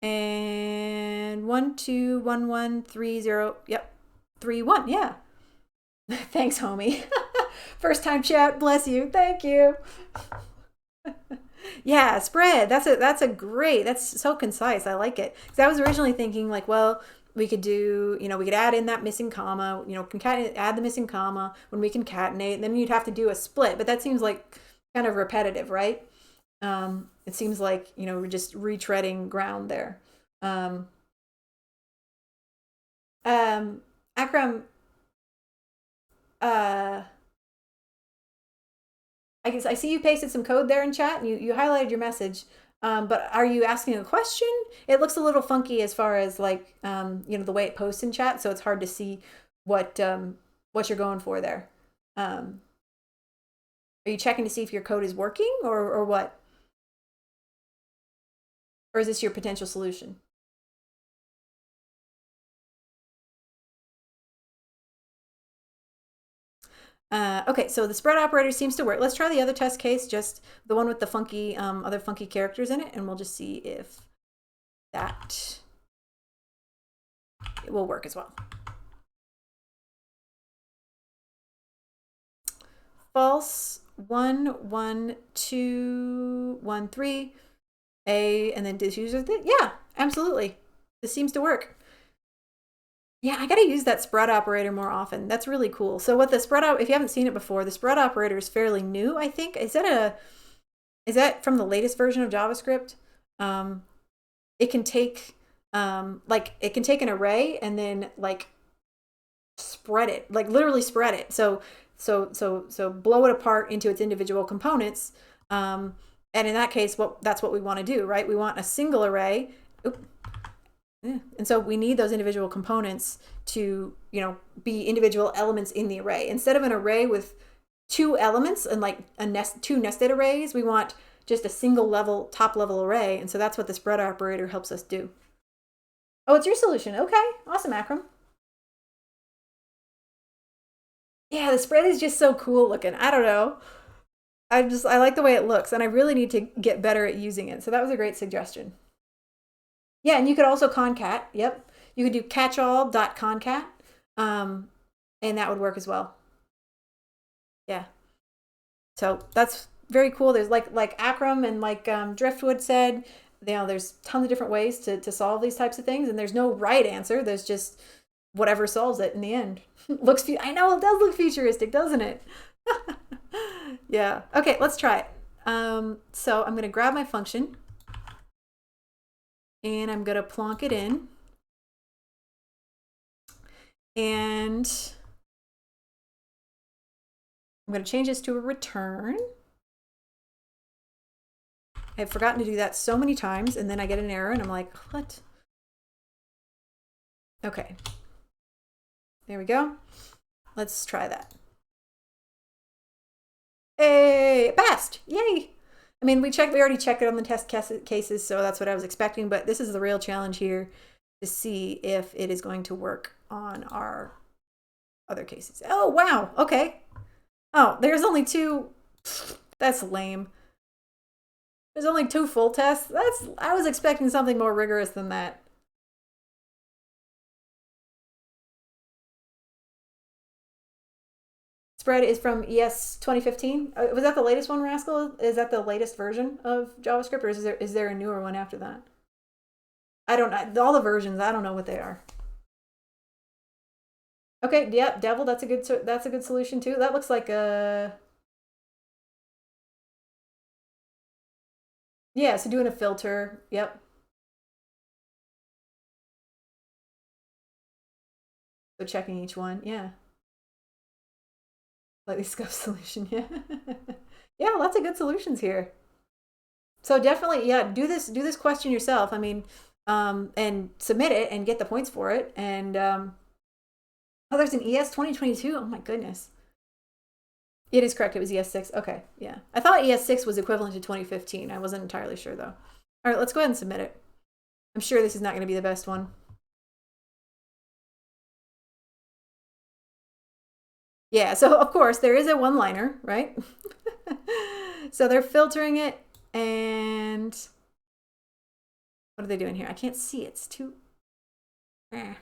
And 1, 2, 1, 1, 3, 0. Yep. 3, 1. Yeah. Thanks, homie. First time chat. Bless you. Thank you. Yeah, spread. That's great. That's so concise. I like it. Because I was originally thinking like, well, we could do, we could add in that missing comma, add the missing comma when we concatenate, and then you'd have to do a split. But that seems like kind of repetitive, right? It seems like, we're just retreading ground there. Akram, I guess I see you pasted some code there in chat, and you highlighted your message. But are you asking a question? It looks a little funky as far as like, the way it posts in chat, so it's hard to see what you're going for there. Are you checking to see if your code is working or what? Or is this your potential solution? Okay, so the spread operator seems to work. Let's try the other test case, just the one with the funky, other funky characters in it, and we'll just see if that it will work as well. False, 1, 1, 2, 1, 3, A, and then diffuser. Yeah, absolutely. This seems to work. Yeah, I got to use that spread operator more often. That's really cool. So what the spread if you haven't seen it before, the spread operator is fairly new, I think. Is that from the latest version of JavaScript? It can take it can take an array and then like spread it, like literally spread it. So blow it apart into its individual components. And in that case, that's what we want to do, right? We want a single array. Oop. Yeah. And so we need those individual components to, be individual elements in the array. Instead of an array with 2 elements and like 2 nested arrays, we want just a single top level array. And so that's what the spread operator helps us do. Oh, it's your solution. Okay. Awesome, Akram. Yeah, the spread is just so cool looking. I don't know. I like the way it looks, and I really need to get better at using it. So that was a great suggestion. Yeah, and you could also concat. Yep. You could do catchall.concat, um, and that would work as well. Yeah. So that's very cool. There's like Akram and like Driftwood said, there's tons of different ways to solve these types of things, and there's no right answer. There's just whatever solves it in the end. I know it does look futuristic, doesn't it? Yeah. Okay, let's try it. So I'm gonna grab my function and I'm gonna plonk it in. And I'm gonna change this to a return. I've forgotten to do that so many times, and then I get an error and I'm like, what? Okay. There we go. Let's try that. Hey, it passed. Yay. I mean, we already checked it on the test cases, so that's what I was expecting, but this is the real challenge here to see if it is going to work on our other cases. Oh, wow. Okay. Oh, there's only two. That's lame. There's only two full tests. I was expecting something more rigorous than that. Spread is from ES 2015. Was that the latest one, Rascal? Is that the latest version of JavaScript, or is there a newer one after that? I don't know. All the versions, I don't know what they are. Okay, yep, Devil, that's a good solution too. That looks like a yeah, so doing a filter. Yep. So checking each one. Yeah. Lightly scuff solution. Yeah. Yeah, lots of good solutions here. So definitely, yeah, do this question yourself. I mean, and submit it and get the points for it. And oh, there's an ES 2022. Oh my goodness. It is correct. It was ES6. Okay, yeah. I thought ES6 was equivalent to 2015. I wasn't entirely sure though. All right, let's go ahead and submit it. I'm sure this is not going to be the best one. Yeah, so of course there is a one-liner, right? So they're filtering it, and what are they doing here? I can't see. It's too. I'm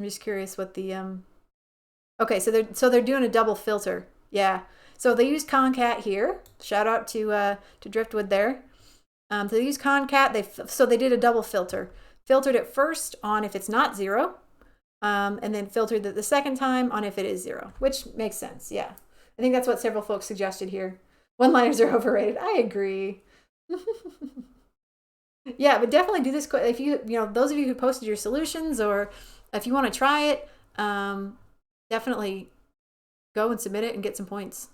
just curious what the Okay, so they're doing a double filter. Yeah. So they use concat here. Shout out to Driftwood there. So they use concat. So they did a double filter. Filtered it first on if it's not 0, and then filtered it the second time on if it is 0, which makes sense. Yeah, I think that's what several folks suggested here. One-liners are overrated. I agree. Yeah, but definitely do this if those of you who posted your solutions, or if you want to try it, definitely go and submit it and get some points.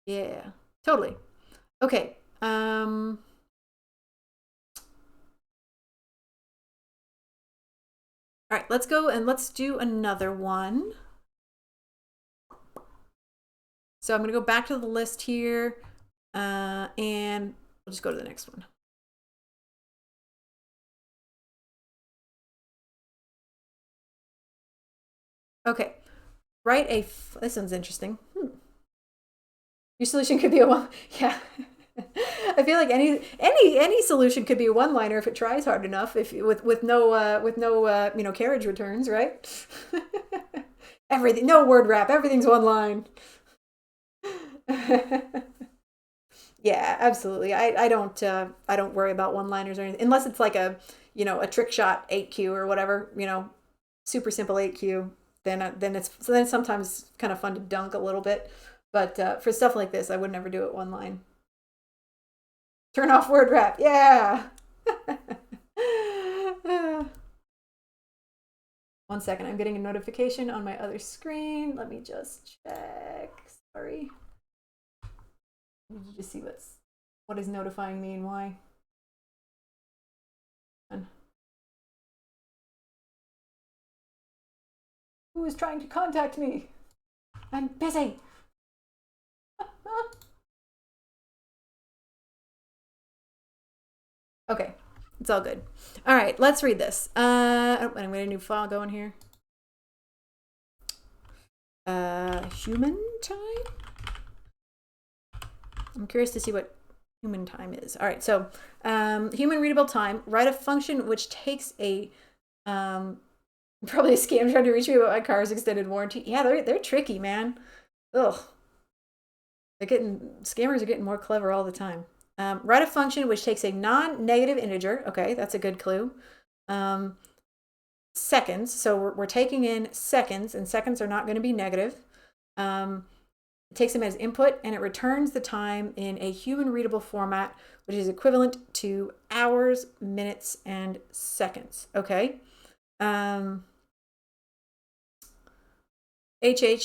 Yeah, totally. Okay. All right, let's go and let's do another one. So I'm going to go back to the list here, and we'll just go to the next one. Okay, this one's interesting. Your solution could be a one. Yeah. I feel like any solution could be a one-liner if it tries hard enough. If with no carriage returns, right? Everything, no word wrap. Everything's one line. Yeah, absolutely. I don't worry about one-liners or anything unless it's like a trick shot 8Q or whatever, super simple 8Q. Then it's sometimes kind of fun to dunk a little bit, but for stuff like this, I would never do it one line. Turn off word wrap. Yeah. 1 second. I'm getting a notification on my other screen. Let me just check. Sorry. Let me just see what is notifying me and why. Who is trying to contact me? I'm busy. Okay. It's all good. All right, let's read this. I'm going to new file going here. Human time? I'm curious to see what human time is. All right, so human readable time. Write a function which takes a probably a scam trying to reach me about my car's extended warranty. Yeah, they're tricky, man. Ugh. Scammers are getting more clever all the time. Write a function which takes a non-negative integer. Okay, that's a good clue. Seconds. So we're taking in seconds, and seconds are not going to be negative. It takes them as input, and it returns the time in a human readable format, which is equivalent to hours, minutes, and seconds. Okay. HH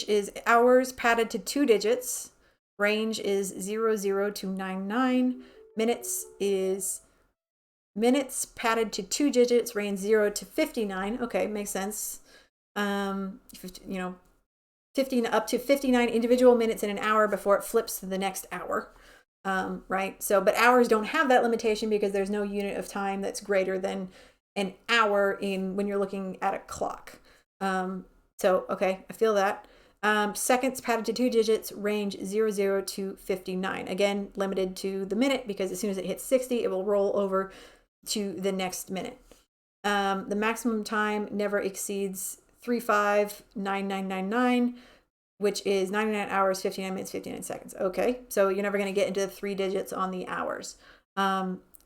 is hours padded to 2 digits. Range is 00 to 99. Minutes is minutes padded to 2 digits. Range 0 to 59. Okay, makes sense. 15 up to 59 individual minutes in an hour before it flips to the next hour. Right? So, but hours don't have that limitation because there's no unit of time that's greater than an hour when you're looking at a clock. So, okay, I feel that. Seconds padded to 2 digits, range 00 to 59. Again, limited to the minute because as soon as it hits 60, it will roll over to the next minute. The maximum time never exceeds 359999, which is 99 hours, 59 minutes, 59 seconds. Okay, so you're never going to get into 3 digits on the hours.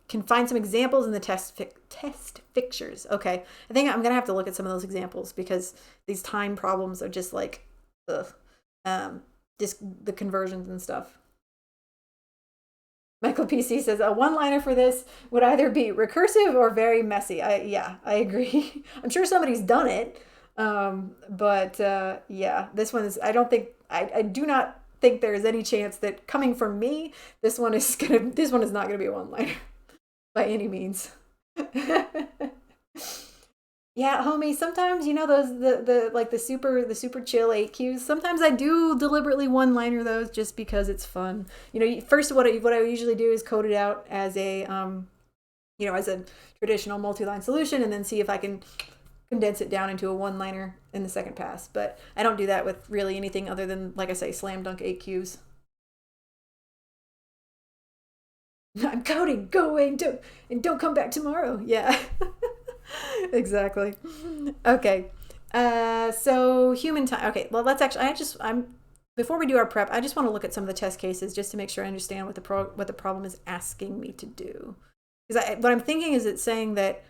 Can find some examples in the test fixtures. Okay, I think I'm going to have to look at some of those examples because these time problems are just like, ugh. Just the conversions and stuff. Michael PC says a one-liner for this would either be recursive or very messy. I agree. I'm sure somebody's done it. But yeah, this one is, I do not think there is any chance that coming from me, this one is not gonna be a one-liner by any means. Yeah, homie, sometimes, those, the super chill 8Qs, sometimes I do deliberately one-liner those just because it's fun. First what I usually do is code it out as a, as a traditional multi-line solution and then see if I can condense it down into a one-liner in the second pass. But I don't do that with really anything other than, like I say, slam dunk 8Qs. I'm coding, go away and don't come back tomorrow. Yeah. Exactly. Okay. So human time. Okay. Well, let's actually, before we do our prep, I just want to look at some of the test cases just to make sure I understand what the problem is asking me to do. Because what I'm thinking is it's saying that,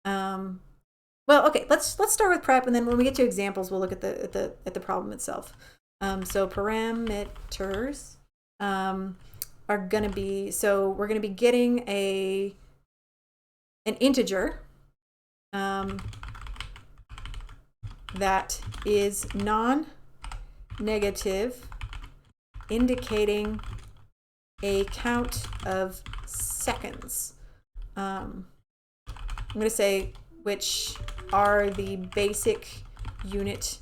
well, okay, let's start with prep, and then when we get to examples, we'll look at the problem itself. So parameters are going to be, so we're going to be getting an integer that is non-negative, indicating a count of seconds. I'm going to say which are the basic unit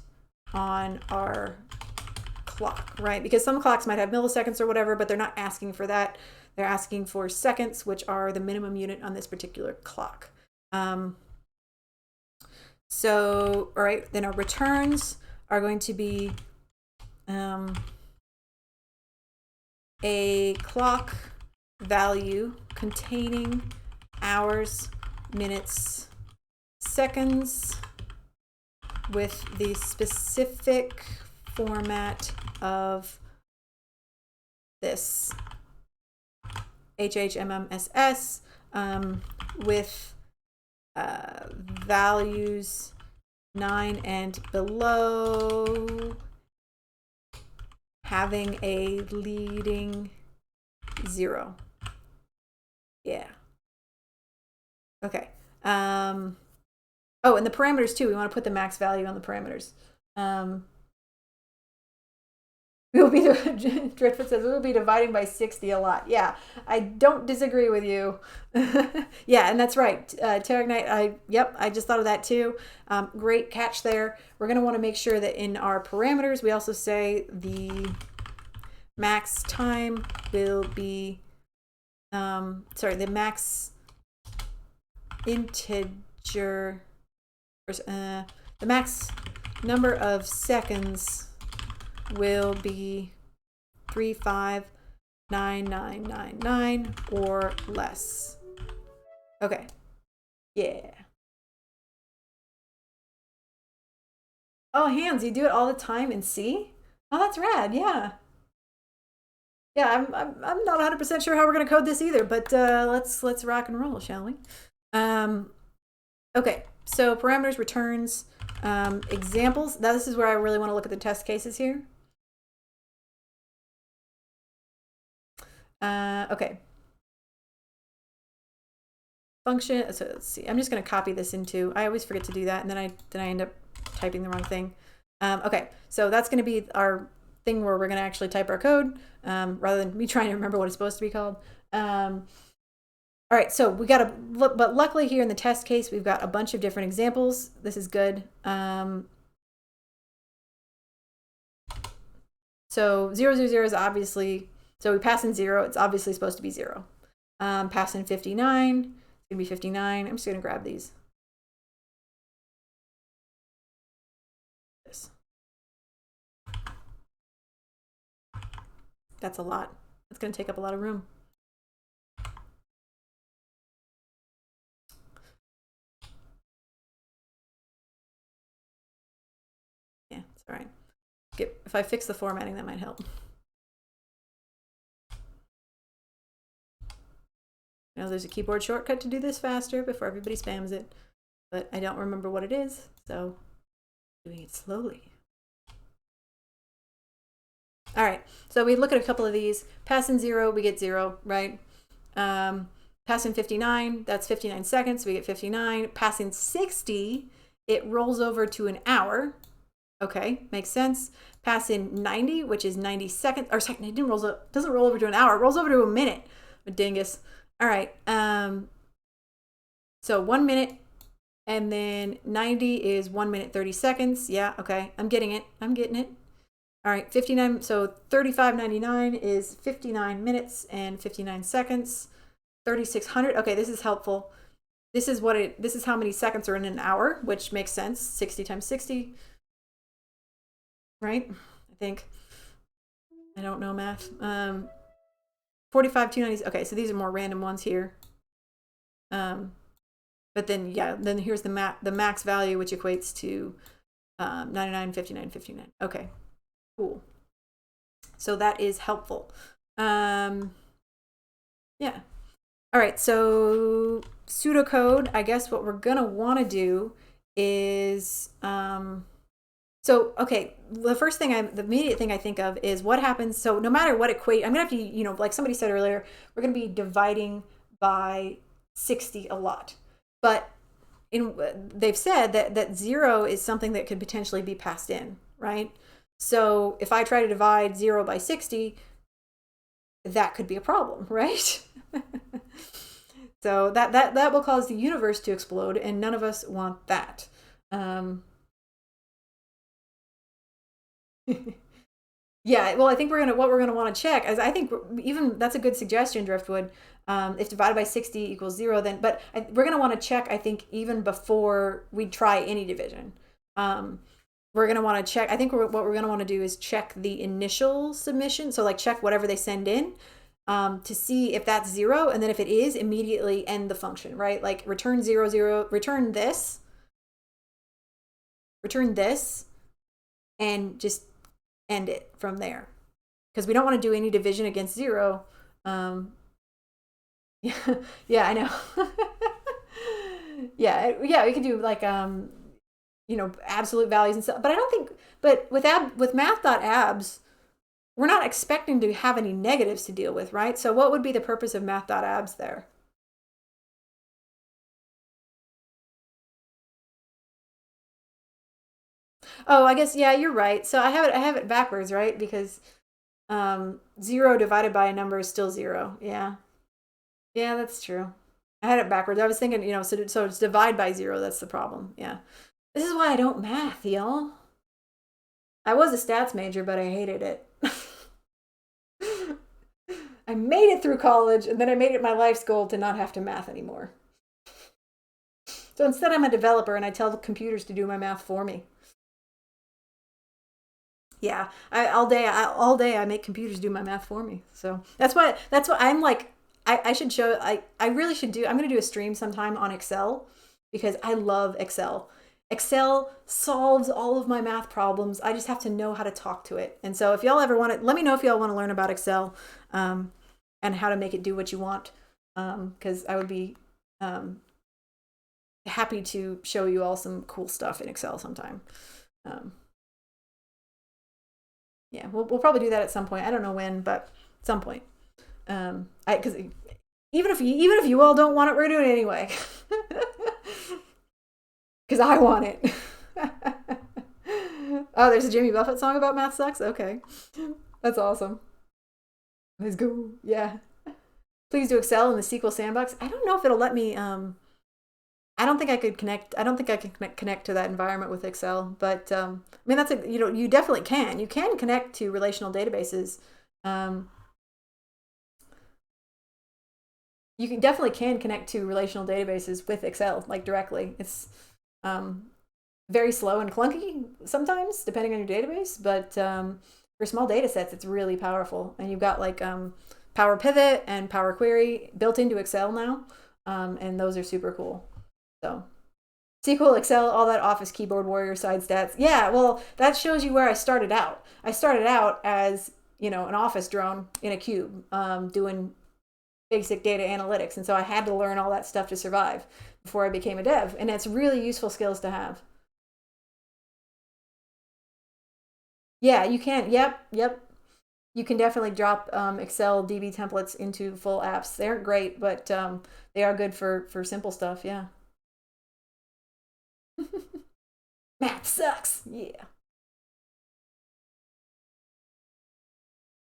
on our clock, right? Because some clocks might have milliseconds or whatever, but they're not asking for that. They're asking for seconds, which are the minimum unit on this particular clock. So, all right, then our returns are going to be a clock value containing hours, minutes, seconds with the specific format of this HHMMSS with values 9 and below having a leading 0. Yeah. Okay. Oh, and the parameters too. We want to put the max value on the parameters. Dreadfoot says we'll be dividing by 60 a lot. Yeah, I don't disagree with you. Yeah, and that's right. Terragnite, I just thought of that too. Great catch there. We're going to want to make sure that in our parameters, we also say the max time will be, the max integer, the max number of seconds will be 359999 or less. Okay. Yeah. Oh, Hans, you do it all the time in C? Oh, that's rad. Yeah. Yeah, I'm not 100% sure how we're gonna code this either, but let's rock and roll, shall we? Okay, so parameters, returns, examples. Now this is where I really want to look at the test cases here. Okay. Function. So let's see. I'm just gonna copy this into. I always forget to do that, and then I end up typing the wrong thing. Okay, so that's gonna be our thing where we're gonna actually type our code rather than me trying to remember what it's supposed to be called. All right, so we got but luckily here in the test case, we've got a bunch of different examples. This is good. So 0, 0, 0 is obviously, so we pass in 0, it's obviously supposed to be 0. Pass in 59, it's gonna be 59. I'm just gonna grab these. That's a lot. That's gonna take up a lot of room. Yeah, it's all right. If I fix the formatting, that might help. Now there's a keyboard shortcut to do this faster before everybody spams it, but I don't remember what it is, so I'm doing it slowly. All right, so we look at a couple of these. Pass in 0, we get 0, right? Pass in 59, that's 59 seconds, we get 59. Pass in 60, it rolls over to an hour. Okay, makes sense. Pass in 90, which is 90 seconds, or sorry, it doesn't roll over to an hour, it rolls over to a minute. A dingus. All right, so 1 minute, and then 90 is 1 minute 30 seconds. Yeah, okay, I'm getting it. All right, 59, so 35.99 is 59 minutes and 59 seconds. 3600. Okay, this is helpful. This is how many seconds are in an hour, which makes sense. 60 times 60. Right? I think. I don't know math. 45,290. Okay, so these are more random ones here. But then yeah, then here's the max value, which equates to 99, 59, 59. Okay. Cool. So that is helpful. Yeah. All right, so pseudocode, I guess what we're gonna wanna do is, okay, the immediate thing I think of is what happens, so no matter what I'm gonna have to, like somebody said earlier, we're gonna be dividing by 60 a lot. But they've said that 0 is something that could potentially be passed in, right? So if I try to divide 0 by 60, that could be a problem, right? So that will cause the universe to explode, and none of us want that. Yeah, well, I think what we're gonna want to check is, I think even that's a good suggestion, Driftwood. If divided by 60 equals 0, then we're gonna want to check, I think, even before we try any division. We're gonna want to check. I think what we're gonna want to do is check the initial submission. So like check whatever they send in to see if that's 0, and then if it is, immediately end the function, right? Like return 0, 0, return this, and just end it from there, because we don't want to do any division against 0. Yeah, I know. yeah, we can do like absolute values and stuff, but I don't think. But with math.abs, we're not expecting to have any negatives to deal with, right? So what would be the purpose of math.abs there? Oh, I guess, yeah, you're right. So I have it backwards, right? Because 0 divided by a number is still 0. Yeah. Yeah, that's true. I had it backwards. I was thinking, so it's divide by 0. That's the problem. Yeah. This is why I don't math, y'all. I was a stats major, but I hated it. I made it through college, and then I made it my life's goal to not have to math anymore. So instead I'm a developer and I tell the computers to do my math for me. Yeah, all day I make computers do my math for me. So that's what I'm like. I should show. I really should do. I'm gonna do a stream sometime on Excel because I love Excel. Excel solves all of my math problems. I just have to know how to talk to it. And so if y'all ever want to, let me know if y'all want to learn about Excel, and how to make it do what you want. Because I would be happy to show you all some cool stuff in Excel sometime. Yeah, we'll probably do that at some point. I don't know when, but at some point. Because even if you all don't want it, we're doing it anyway. Because I want it. Oh, there's a Jimmy Buffett song about math sucks? Okay. That's awesome. Let's go. Yeah. Please do Excel in the SQL sandbox. I don't know if it'll let me, I don't think I could connect. I don't think I can connect to that environment with Excel, but I mean, that's you definitely can. You can connect to relational databases. You definitely connect to relational databases with Excel, like directly. It's very slow and clunky sometimes, depending on your database, but for small data sets, it's really powerful. And you've got like Power Pivot and Power Query built into Excel now, and those are super cool. So SQL, Excel, all that Office keyboard warrior side stats. Yeah, well, that shows you where I started out. I started out as, an Office drone in a cube, doing basic data analytics. And so I had to learn all that stuff to survive before I became a dev. And it's really useful skills to have. Yeah, you can. Yep. You can definitely drop Excel DB templates into full apps. They aren't great, but they are good for simple stuff. Yeah. Math sucks. Yeah.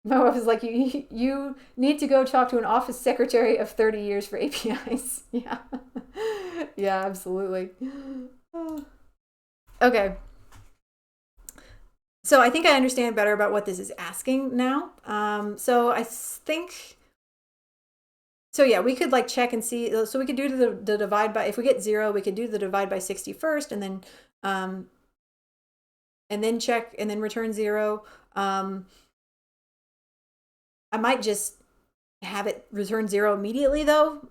My wife is like, you need to go talk to an office secretary of 30 years for APIs. Yeah. Yeah, absolutely. Okay. So I think I understand better about what this is asking now. So I think, so yeah, we could like check and see. So we could do the divide by, if we get 0, we could do the divide by 60 first, and then check and then return 0. I might just have it return 0 immediately though,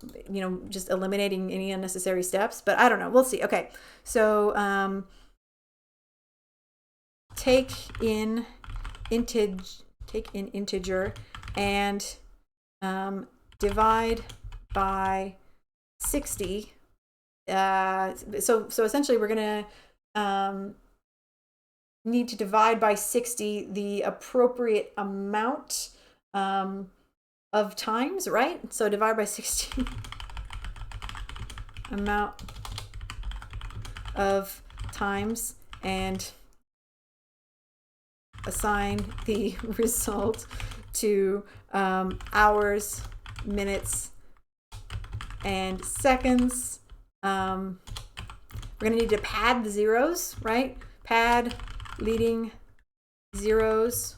just eliminating any unnecessary steps, but I don't know. We'll see. Okay. So take in integer and divide by 60. So essentially we're going to need to divide by 60 the appropriate amount of times, right? So divide by 60 amount of times and assign the result to hours, minutes, and seconds. We're gonna need to pad the zeros, right? Pad leading zeros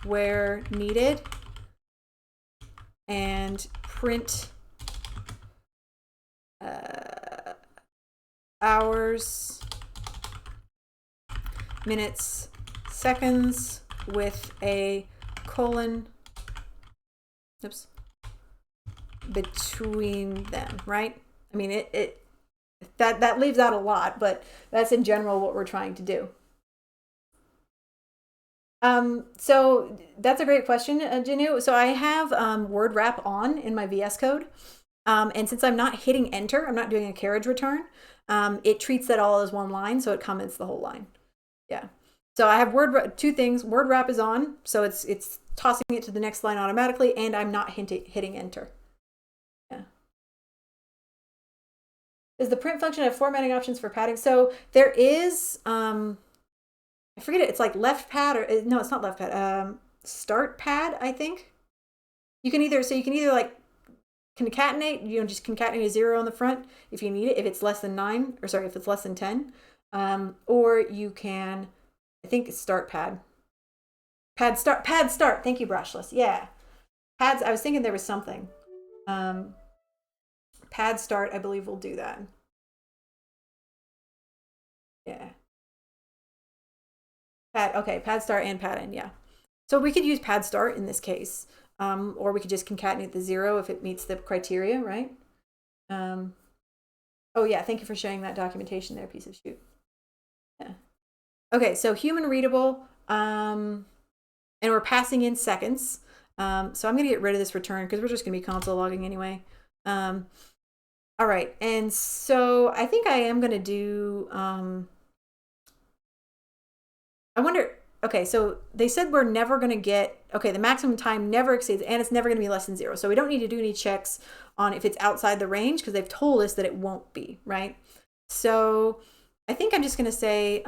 where needed, and print hours, minutes, seconds with a colon, between them, right? I mean, that leaves out a lot, but that's in general what we're trying to do. So that's a great question, Janu. So I have word wrap on in my VS Code. And since I'm not hitting enter, I'm not doing a carriage return, it treats that all as one line, so it comments the whole line. Yeah. So I have two things. Word wrap is on, so it's tossing it to the next line automatically, and I'm not hitting enter. Yeah. Does the print function have formatting options for padding? So there is, I forget it. It's like left pad or no, it's not left pad. Start pad, I think. You can either like concatenate, just concatenate a 0 on the front if you need it, if it's less than 9, or sorry, if it's less than 10. Or you can, I think it's start pad. Pad start. Thank you, Brushless. Yeah. Pads, I was thinking there was something. Pad start, I believe, will do that. Yeah. Pad, okay, pad start and pad end, yeah. So we could use pad start in this case, or we could just concatenate the 0 if it meets the criteria, right? Oh yeah, thank you for sharing that documentation there, piece of shoot. Yeah. Okay, so human readable, and we're passing in seconds. So I'm gonna get rid of this return because we're just gonna be console logging anyway. All right, and so I think I am gonna do, I wonder, okay, so they said we're never gonna get, okay, the maximum time never exceeds, and it's never gonna be less than 0. So we don't need to do any checks on if it's outside the range because they've told us that it won't be, right? So I think I'm just gonna say,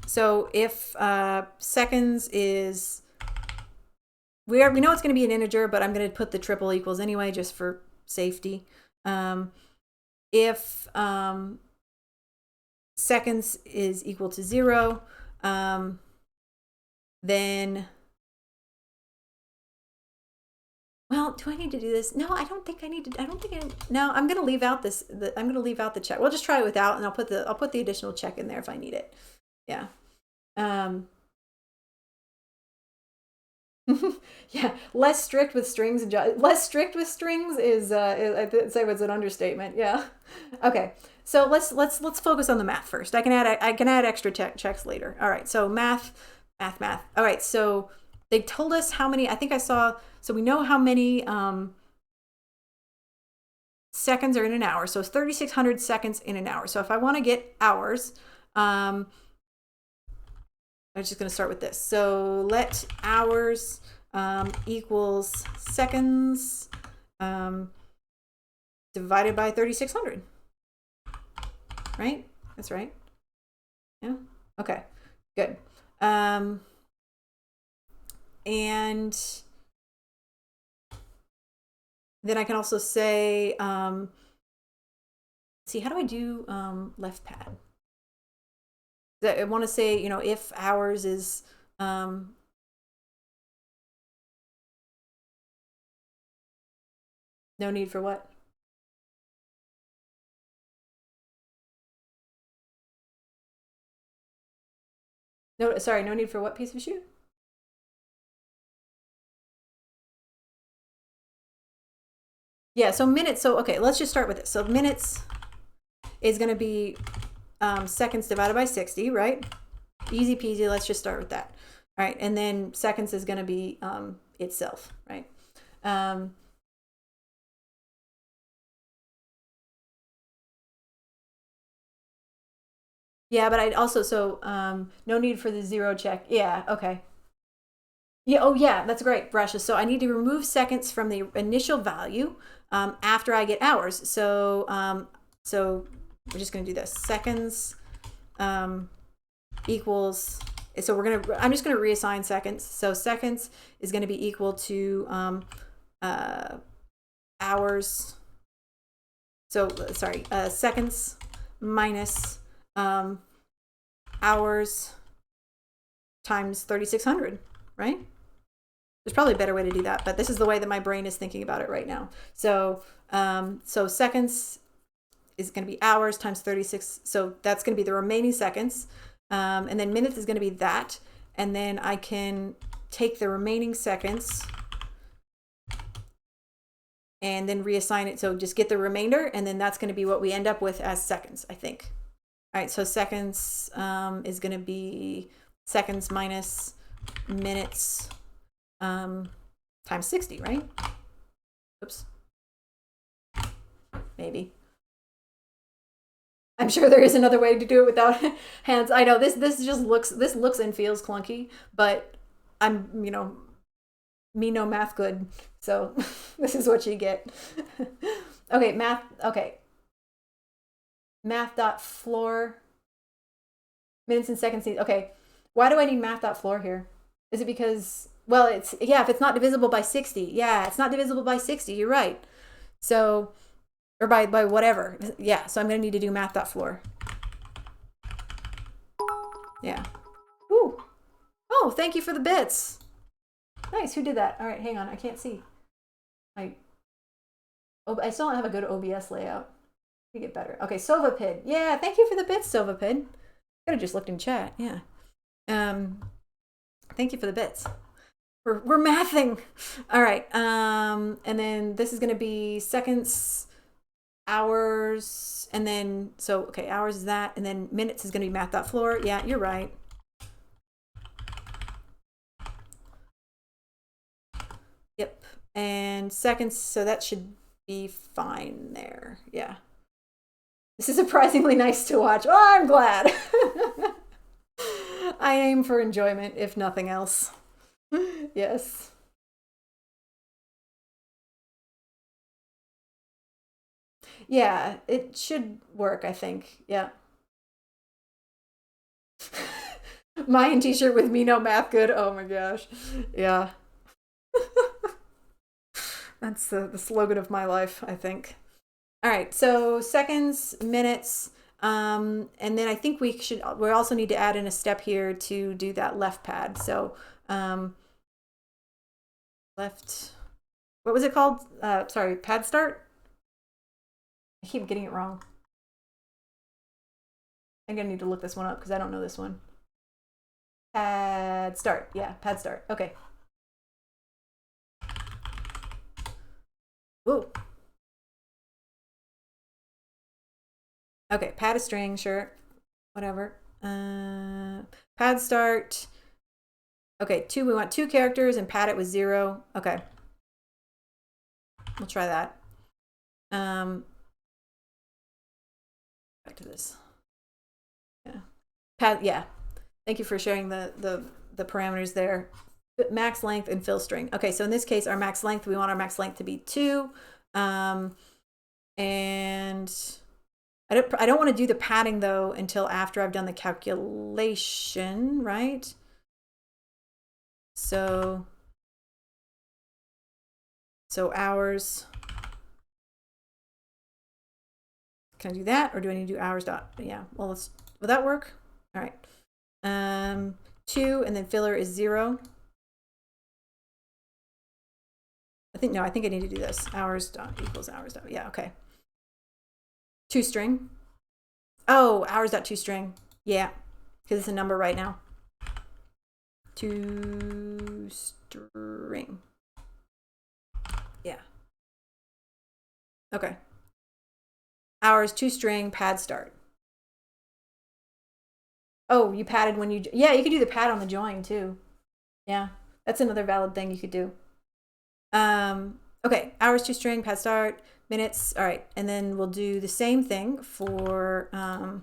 so if seconds is, we know it's going to be an integer, but I'm going to put the triple equals anyway, just for safety. If seconds is equal to 0, then, well, do I need to do this? No, I don't think I need to. I don't think no, I'm going to leave out this. I'm going to leave out the check. We'll just try it without, and I'll put the additional check in there if I need it. Yeah. Yeah, less strict with strings and less strict with strings is I'd say was an understatement. Yeah. Okay. So let's focus on the math first. I can add extra checks later. All right. So math. All right. So they told us how many. I think I saw. So we know how many seconds are in an hour. So it's 3,600 seconds in an hour. So if I want to get hours, I'm just going to start with this. So let hours equals seconds divided by 3,600. Right? That's right. Yeah. Okay. Good. And then I can also say, see, how do I do left pad? I want to say, if hours is, no need for what? No, sorry, no need for what, piece of shoe? Yeah, so minutes, so okay, let's just start with this. So minutes is going to be seconds divided by 60, right? Easy peasy, let's just start with that. All right, and then seconds is going to be itself, right? Yeah, but I'd also, so no need for the 0 check. Yeah, okay. Yeah, oh yeah, that's great, brushes. So I need to remove seconds from the initial value after I get hours. So so we're just going to do this. Seconds equals, so I'm just going to reassign seconds. So seconds is going to be equal to hours. So sorry, seconds minus hours times 3,600, right? There's probably a better way to do that, but this is the way that my brain is thinking about it right now. So so seconds is going to be hours times 36. So that's going to be the remaining seconds. And then minutes is going to be that. And then I can take the remaining seconds and then reassign it. So just get the remainder, and then that's going to be what we end up with as seconds, I think. All right, so seconds is going to be seconds minus minutes times 60, right? Oops. Maybe. I'm sure there is another way to do it without hands. I know this looks and feels clunky, but I'm, me no math good. So this is what you get. Okay, math. Okay. Math.floor minutes and seconds. Okay. Why do I need math.floor here? Is it because, well, it's, yeah, if it's not divisible by 60. Yeah, it's not divisible by 60. You're right. So, or by whatever. Yeah, so I'm going to need to do math.floor. Yeah. Ooh. Oh, thank you for the bits. Nice. Who did that? All right, hang on. I can't see. I still don't have a good OBS layout. We get better. Okay, Sovapid. Yeah, thank you for the bits, Sovapid. Could have just looked in chat. Yeah. Thank you for the bits. We're mathing. All right. And then this is gonna be seconds, hours, and then so okay, hours is that, and then minutes is gonna be math.floor. Yeah, you're right. Yep. And seconds, so that should be fine there. Yeah. This is surprisingly nice to watch. Oh, I'm glad. I aim for enjoyment, if nothing else. Yes. Yeah, it should work, I think. Yeah. Mayan t-shirt with me no math good. Oh my gosh. Yeah. That's the slogan of my life, I think. All right, so seconds, minutes, and then I think we also need to add in a step here to do that left pad. So left, what was it called? Sorry, pad start? I keep getting it wrong. I'm gonna need to look this one up because I don't know this one. Pad start, yeah, pad start, okay. Ooh. Okay, pad a string, sure, whatever. Pad start. Okay, we want 2 characters and pad it with 0. Okay. We'll try that. Back to this. Yeah. Pad, yeah. Thank you for sharing the parameters there. Max length and fill string. Okay, so in this case, our max length, we want our max length to be 2. And I don't want to do the padding though until after I've done the calculation, right? So hours. Can I do that, or do I need to do hours dot? Yeah. Well, will that work? All right. 2, and then filler is 0. I think I need to do this. Hours dot equals hours dot. Yeah. Okay. ToString. Oh, hours dot ToString. Yeah, because it's a number right now. ToString. Yeah. Okay. Hours ToString pad start. Oh, you padded when you, yeah, you could do the pad on the join too. Yeah, that's another valid thing you could do. Okay, hours ToString pad start, minutes. All right, and then we'll do the same thing for let's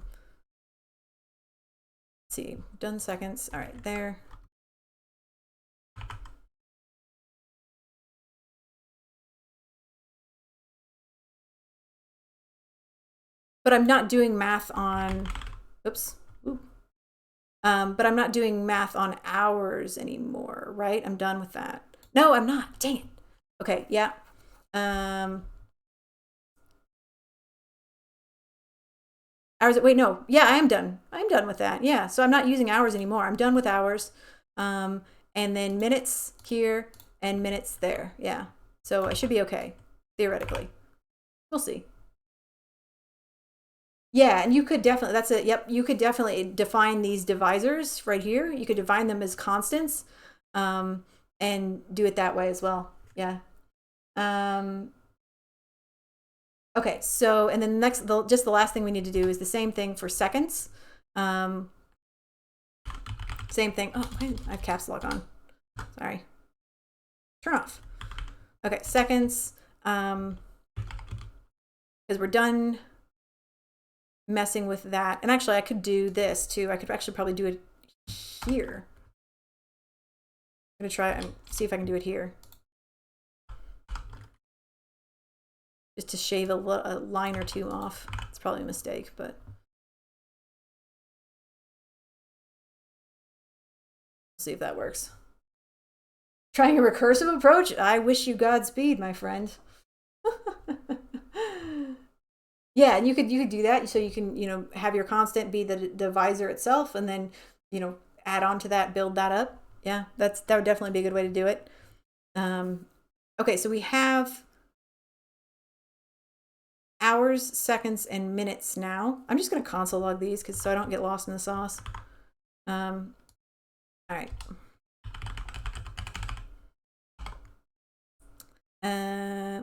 see, done seconds. All right, there. But I'm not doing math on, oops. Ooh. But I'm not doing math on hours anymore, right? I'm done with that. No, I'm not. Dang it. Okay, yeah. Hours, wait, no. Yeah, I am done. I'm done with that. Yeah, so I'm not using hours anymore. I'm done with hours. And then minutes here and minutes there. Yeah. So I should be okay, theoretically. We'll see. Yeah, and you could definitely, that's it. Yep, you could definitely define these divisors right here. You could define them as constants and do it that way as well. Yeah. Okay, so, and then next, just the last thing we need to do is the same thing for seconds. Same thing. Oh, I have caps lock on. Sorry. Turn off. Okay, seconds. Because we're done messing with that. And actually, I could do this too. I could actually probably do it here. I'm going to try and see if I can do it here. Just to shave a line or 2 off. It's probably a mistake, but we'll see if that works. Trying a recursive approach? I wish you Godspeed, my friend. Yeah, and you could do that, so you can have your constant be the divisor itself, and then add on to that, build that up. Yeah, that would definitely be a good way to do it. Okay, so we have hours, seconds, and minutes now. I'm just going to console log these so I don't get lost in the sauce. All right.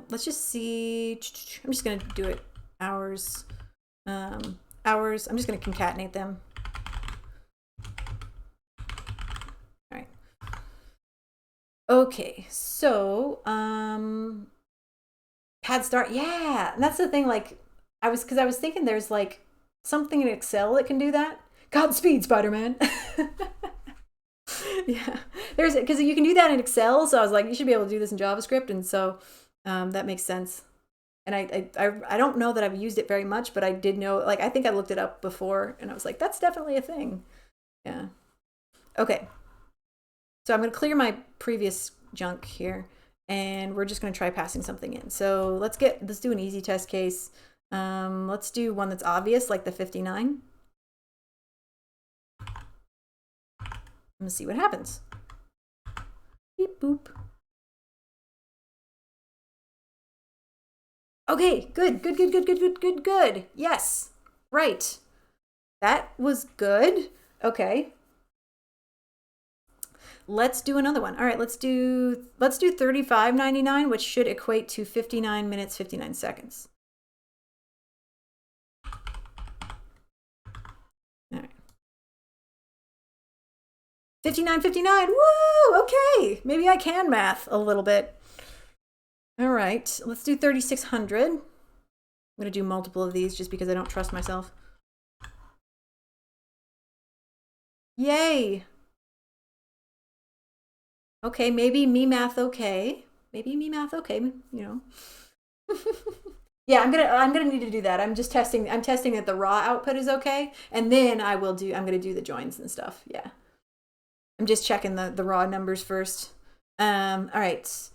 Let's just see. I'm just going to do it. Hours. Hours. I'm just going to concatenate them. All right. Okay. So, pad start. Yeah. And that's the thing. Like, I was thinking there's like something in Excel that can do that. Godspeed, Spider-Man. Yeah, because you can do that in Excel, so I was like, you should be able to do this in JavaScript, and so that makes sense. And I don't know that I've used it very much, but I did know, like, I think I looked it up before, and I was like, that's definitely a thing. Yeah. Okay. So I'm going to clear my previous junk here, and we're just going to try passing something in. So let's do an easy test case. Let's do one that's obvious, like the 59. I'm gonna see what happens. Beep boop. Okay, good. Yes, right. That was good. Okay. Let's do another one. All right, let's do 35.99, which should equate to 59 minutes, 59 seconds. All right. 59.59. Woo! Okay, maybe I can math a little bit. All right, let's do 3600. I'm gonna do multiple of these just because I don't trust myself. Yay! Okay, maybe me math okay. Maybe me math okay, you know. Yeah, I'm gonna need to do that. I'm testing that the raw output is okay, and then I'm gonna do the joins and stuff. Yeah. I'm just checking the raw numbers first. All right.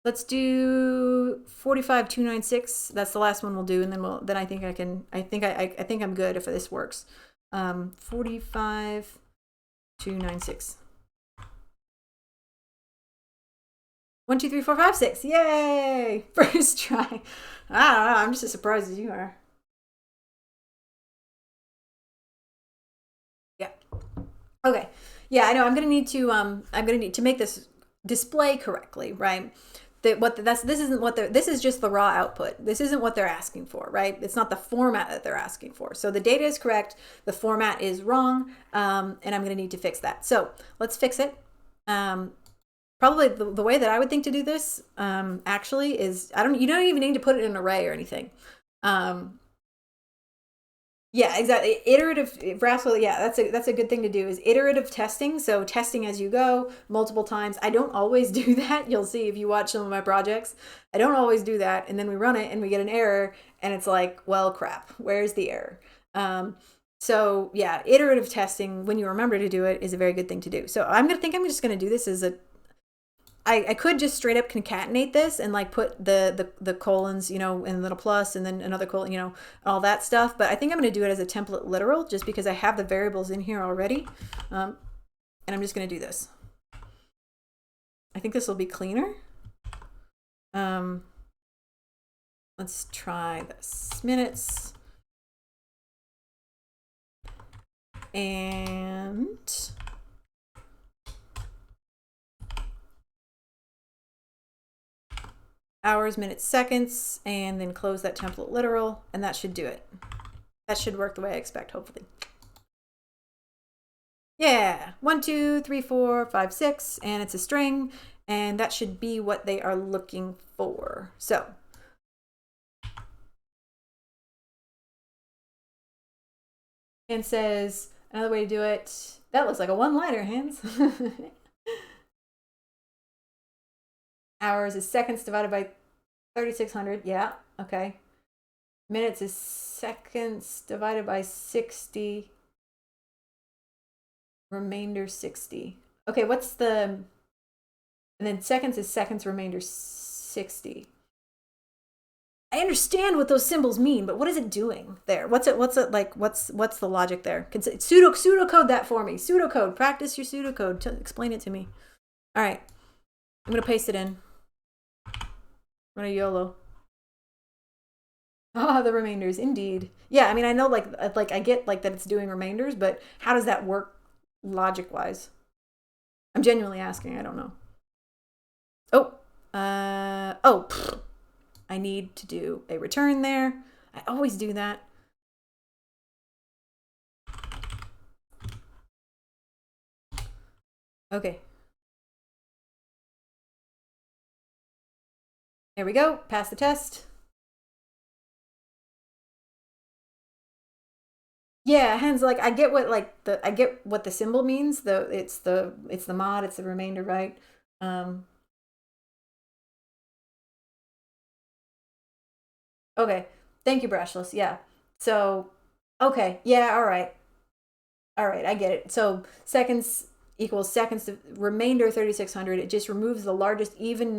Let's do 45.296. That's the last one we'll do, and then I think I'm good if this works. 45.296. 1, 2, 3, 4, 5, 6. Yay! First try. I don't know. I'm just as surprised as you are. Yeah. Okay. Yeah, I know. I'm gonna need to make this display correctly, right? This is just the raw output. This isn't what they're asking for, right? It's not the format that they're asking for. So the data is correct, the format is wrong, and I'm going to need to fix that. So let's fix it. Probably the way that I would think to do this, actually, is you don't even need to put it in an array or anything. Yeah, exactly. Iterative, yeah, that's a good thing to do, is iterative testing. So testing as you go multiple times. I don't always do that. You'll see if you watch some of my projects. I don't always do that. And then we run it and we get an error and it's like, well, crap, where's the error? So yeah, iterative testing, when you remember to do it, is a very good thing to do. So I'm just going to do this as I could just straight up concatenate this and like put the colons, you know, and a little plus and then another colon, you know, all that stuff. But I think I'm going to do it as a template literal just because I have the variables in here already. And I'm just going to do this. I think this will be cleaner. Let's try this. Minutes. And hours, minutes, seconds, and then close that template literal, and that should do it. That should work the way I expect, hopefully. Yeah, 1, 2, 3, 4, 5, 6, and it's a string, and that should be what they are looking for. So and says another way to do it. That looks like a one-liner, Hans. Hours is seconds divided by 3600. Yeah, okay. Minutes is seconds divided by 60. Remainder 60. Okay, what's the... And then seconds is seconds, remainder 60. I understand what those symbols mean, but what is it doing there? What's the logic there? Pseudocode that for me. Pseudocode. Practice your pseudocode. Explain it to me. All right. I'm going to paste it in. I'm going to YOLO. Ah, the remainders, indeed. Yeah, I mean, I know, like I get like that it's doing remainders, but how does that work logic wise? I'm genuinely asking. I don't know. Oh, oh, pfft. I need to do a return there. I always do that. Okay, there we go. Pass the test. Yeah, hence like I get what the symbol means. It's the mod, it's the remainder, right? Um, okay. Thank you, Brushless. Yeah. So, okay. Yeah, all right. All right, I get it. So seconds equals seconds to remainder 3600. It just removes the largest even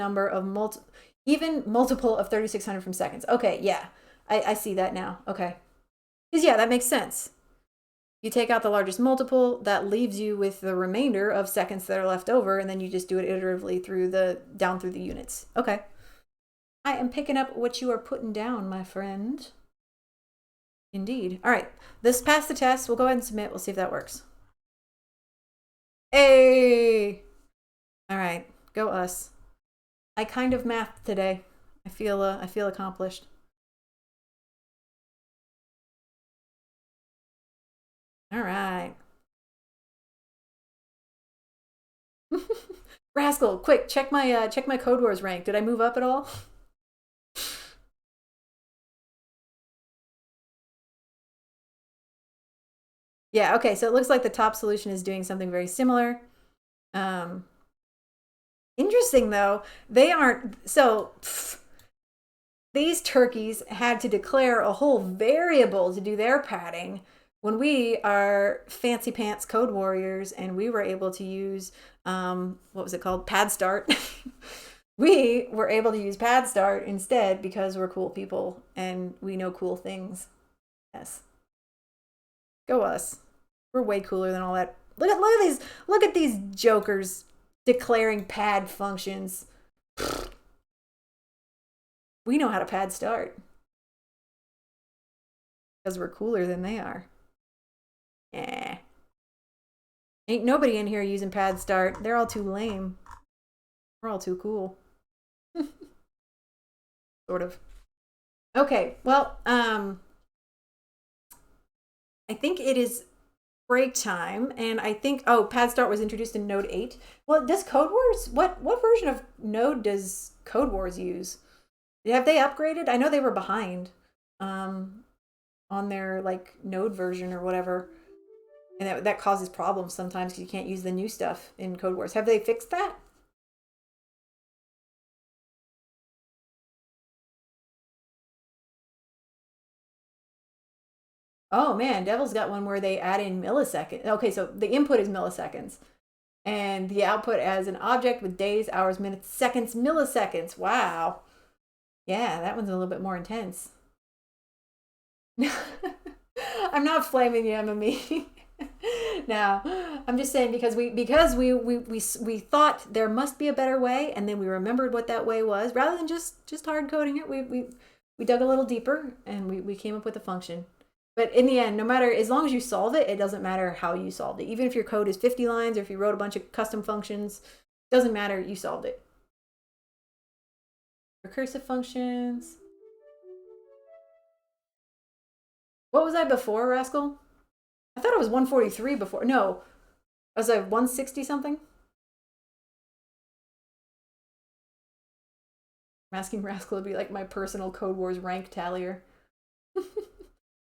multiple of 3600 from seconds. Okay, yeah. I see that now. Okay. Because yeah, that makes sense. You take out the largest multiple, that leaves you with the remainder of seconds that are left over, and then you just do it iteratively down through the units. Okay. I am picking up what you are putting down, my friend. Indeed. All right. This passed the test. We'll go ahead and submit. We'll see if that works. Hey. All right. Go us. I kind of mathed today. I feel accomplished. All right. Rascal, quick, check my CodeWars rank. Did I move up at all? Yeah, okay, so it looks like the top solution is doing something very similar. Um, Interesting though, they aren't so these turkeys had to declare a whole variable to do their padding when we are fancy pants code warriors and we were able to use what was it called, pad start. We were able to use pad start instead because we're cool people and we know cool things. Yes, go us. We're way cooler than all that. Look at these jokers declaring pad functions. We know how to pad start because we're cooler than they are. Yeah. Ain't nobody in here using pad start. They're all too lame. We're all too cool. Sort of. Okay, well, I think it is break time, and I think pad start was introduced in Node 8. Well, does CodeWars what version of Node does CodeWars use? Have they upgraded? I know they were behind um on their like Node version or whatever. And that causes problems sometimes because you can't use the new stuff in CodeWars. Have they fixed that? Oh man, Devil's got one where they add in milliseconds. Okay, so the input is milliseconds, and the output as an object with days, hours, minutes, seconds, milliseconds. Wow. Yeah, that one's a little bit more intense. I'm not flaming you, Emma. No, I'm just saying because we thought there must be a better way, and then we remembered what that way was. Rather than just hard coding it, we dug a little deeper and we came up with a function. But in the end, no matter as long as you solve it, it doesn't matter how you solved it. Even if your code is 50 lines or if you wrote a bunch of custom functions, doesn't matter. You solved it. Recursive functions. What was I before, Rascal? I thought it was 143 before. No, was I 160 something? I'm asking Rascal to be like my personal Code Wars rank tallier.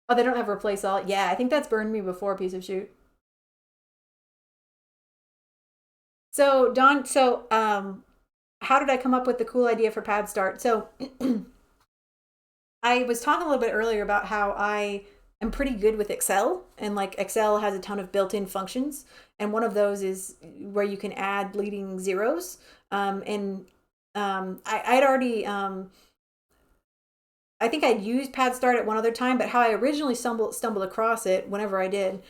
Oh, they don't have replace all. Yeah, I think that's burned me before, piece of shoot. So Don, how did I come up with the cool idea for pad start? So I was talking a little bit earlier about how I am pretty good with Excel, and like Excel has a ton of built-in functions, and one of those is where you can add leading zeros. And I'd already I think I'd used pad start at one other time, but how I originally stumbled across it whenever I did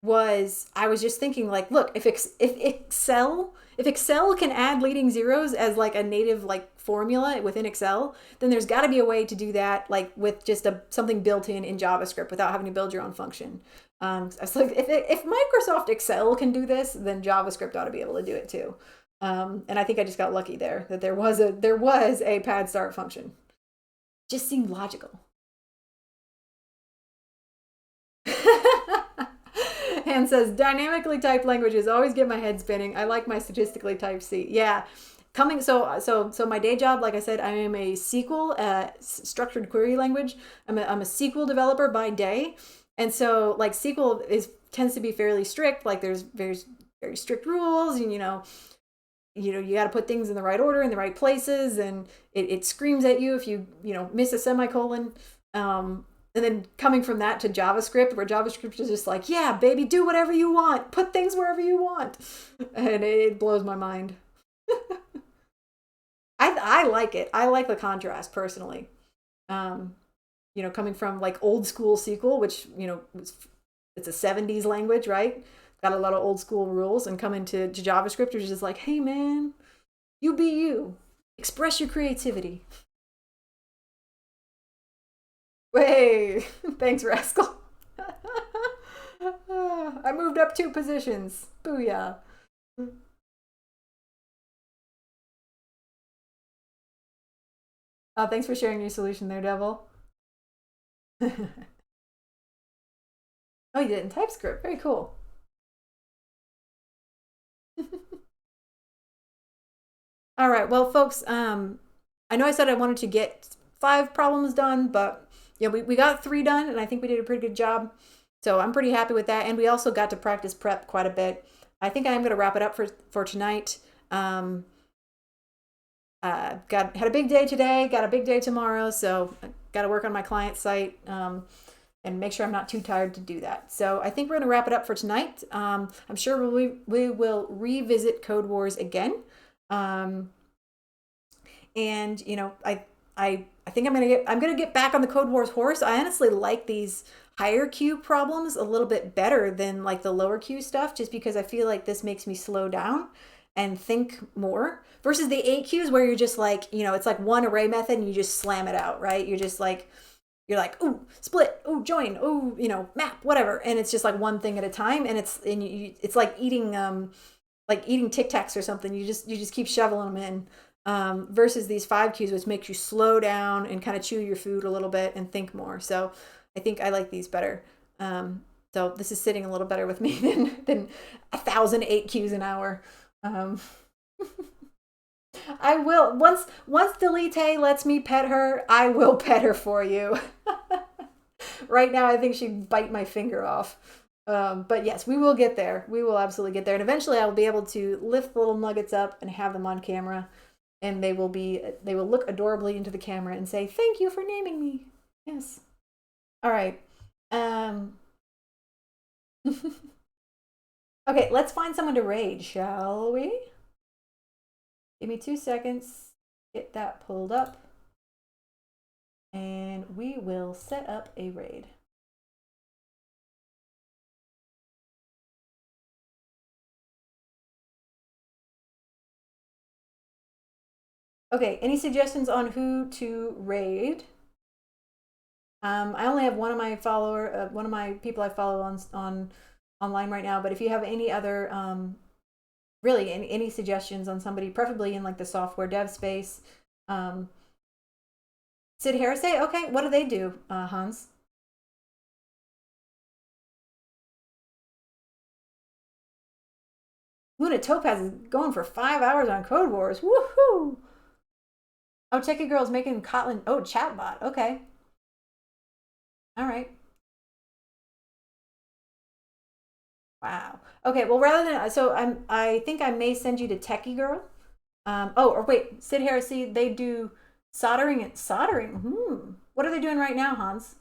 was I was just thinking like, look, if Excel can add leading zeros as like a native like formula within Excel, then there's got to be a way to do that like with just something built in JavaScript without having to build your own function. I was like, if Microsoft Excel can do this, then JavaScript ought to be able to do it too. And I think I just got lucky there that there was a pad start function. Just seemed logical. Han says, dynamically typed languages always get my head spinning. I like my statistically typed C. Yeah. So my day job, like I said, I am a SQL, structured query language. I'm a SQL developer by day. And so like SQL tends to be fairly strict. Like there's very strict rules, and you got to put things in the right order in the right places, and it screams at you if you miss a semicolon. And then coming from that to JavaScript, where JavaScript is just like, yeah, baby, do whatever you want, put things wherever you want, and it blows my mind. I like it. I like the contrast personally. Coming from like old school SQL, which it's a 70s language, right? Got a lot of old school rules, and coming to JavaScript, which is just like, hey man, you be you, express your creativity. Hey, thanks, Rascal. I moved up 2 positions. Booyah. Thanks for sharing your solution there, Devil. Oh, you did it in TypeScript. Very cool. All right, well, folks, I know I said I wanted to get 5 problems done, but we got 3 done, and I think we did a pretty good job. So I'm pretty happy with that, and we also got to practice prep quite a bit. I think I am going to wrap it up for tonight. Had a big day today, got a big day tomorrow, so I got to work on my client site and make sure I'm not too tired to do that. So I think we're going to wrap it up for tonight. I'm sure we will revisit CodeWars again. And I think I'm gonna get back on the CodeWars horse. I honestly like these higher Q problems a little bit better than like the lower Q stuff, just because I feel like this makes me slow down and think more versus the 8Qs where you're just like, it's like one array method and you just slam it out, right? You're like, ooh, split, ooh, join, ooh, map, whatever, and it's just like one thing at a time, and it's like eating Tic Tacs or something. You just keep shoveling them in. Versus these 5Qs, which makes you slow down and kind of chew your food a little bit and think more. So I think I like these better. So this is sitting a little better with me than 1,000 8Qs an hour. I will once Delete lets me pet her, I will pet her for you. Right now, I think she'd bite my finger off. But yes, we will get there. We will absolutely get there, and eventually, I will be able to lift the little nuggets up and have them on camera. And they will look adorably into the camera and say, thank you for naming me. Yes. All right. Okay, let's find someone to raid, shall we? Give me 2 seconds. Get that pulled up. And we will set up a raid. Okay, any suggestions on who to raid? I only have one of my people I follow on online right now. But if you have any other, really any suggestions on somebody, preferably in like the software dev space, Sid Harris, okay, what do they do, Hans? Luna Topaz is going for 5 hours on CodeWars. Woohoo! Oh, Techie Girl's making Kotlin. Oh, chatbot. Okay. All right. Wow. Okay. Well, rather than I think I may send you to Techie Girl. Or wait, Sid Harris. See, they do soldering and soldering. What are they doing right now, Hans?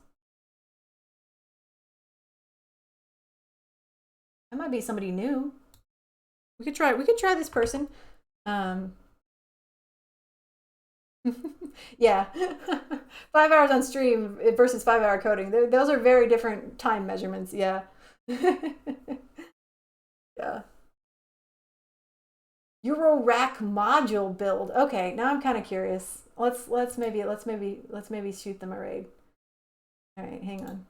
That might be somebody new. We could try this person. Yeah. 5 hours on stream versus 5 hour coding. Those are very different time measurements. Yeah. Yeah. Euro rack module build. Okay, now I'm kind of curious. Let's maybe shoot them a raid. All right, hang on.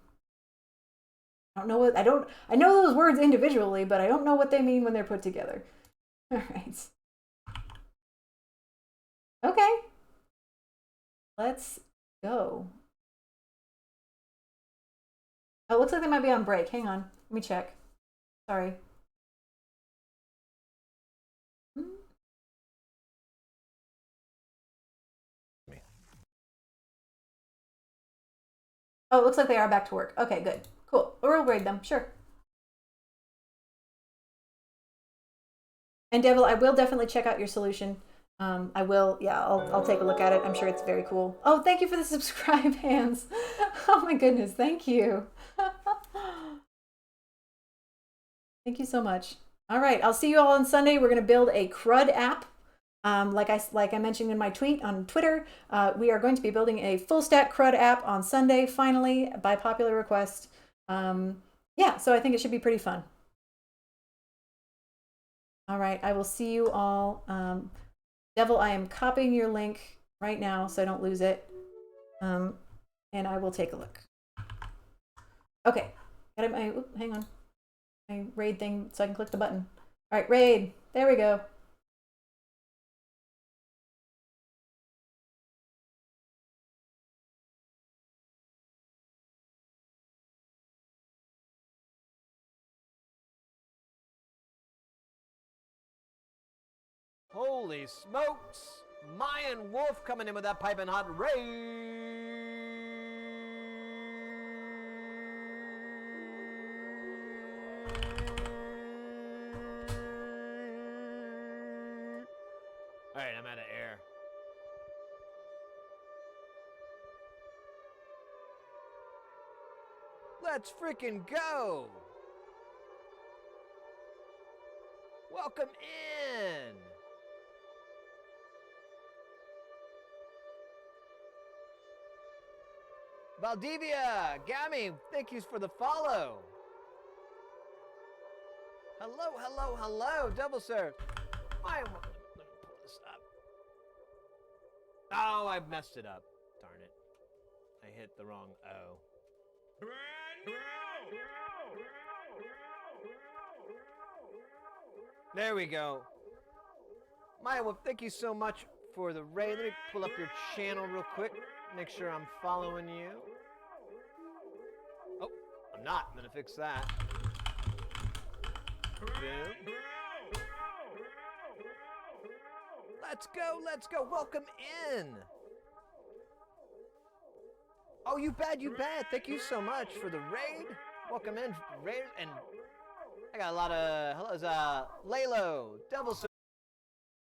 I know those words individually, but I don't know what they mean when they're put together. All right. Okay. Let's go. Oh, it looks like they might be on break. Hang on. Let me check. Sorry. Oh, it looks like they are back to work. Okay, good. Cool. We'll raid them. Sure. And Devil, I will definitely check out your solution. I will, yeah, I'll take a look at it. I'm sure it's very cool. Oh, thank you for the subscribe hands. Oh my goodness, thank you. Thank you so much. All right, I'll see you all on Sunday. We're going to build a CRUD app. Like I mentioned in my tweet on Twitter, we are going to be building a full stack CRUD app on Sunday, finally, by popular request. Yeah, so I think it should be pretty fun. All right, I will see you all. Devil, I am copying your link right now so I don't lose it. And I will take a look. Okay, got my, hang on. My raid thing so I can click the button. All right, raid, there we go. Holy smokes! Mayan Wolf coming in with that piping hot raid! Alright, I'm out of air. Let's freaking go! Welcome in! Valdivia, Gammy, thank you for the follow. Hello, hello, hello, Double Surf. Let me pull this up. Oh, I messed it up. Darn it. I hit the wrong O. There we go. Maya, well, thank you so much for the raid. Let me pull up your channel real quick. Make sure I'm following you. Oh, I'm not. I'm gonna fix that. Boom. Let's go, let's go. Welcome in. Oh, you bad, you bad. Thank you so much for the raid. Welcome in, raid, and I got a lot of hellos. Lalo, Devil Surf.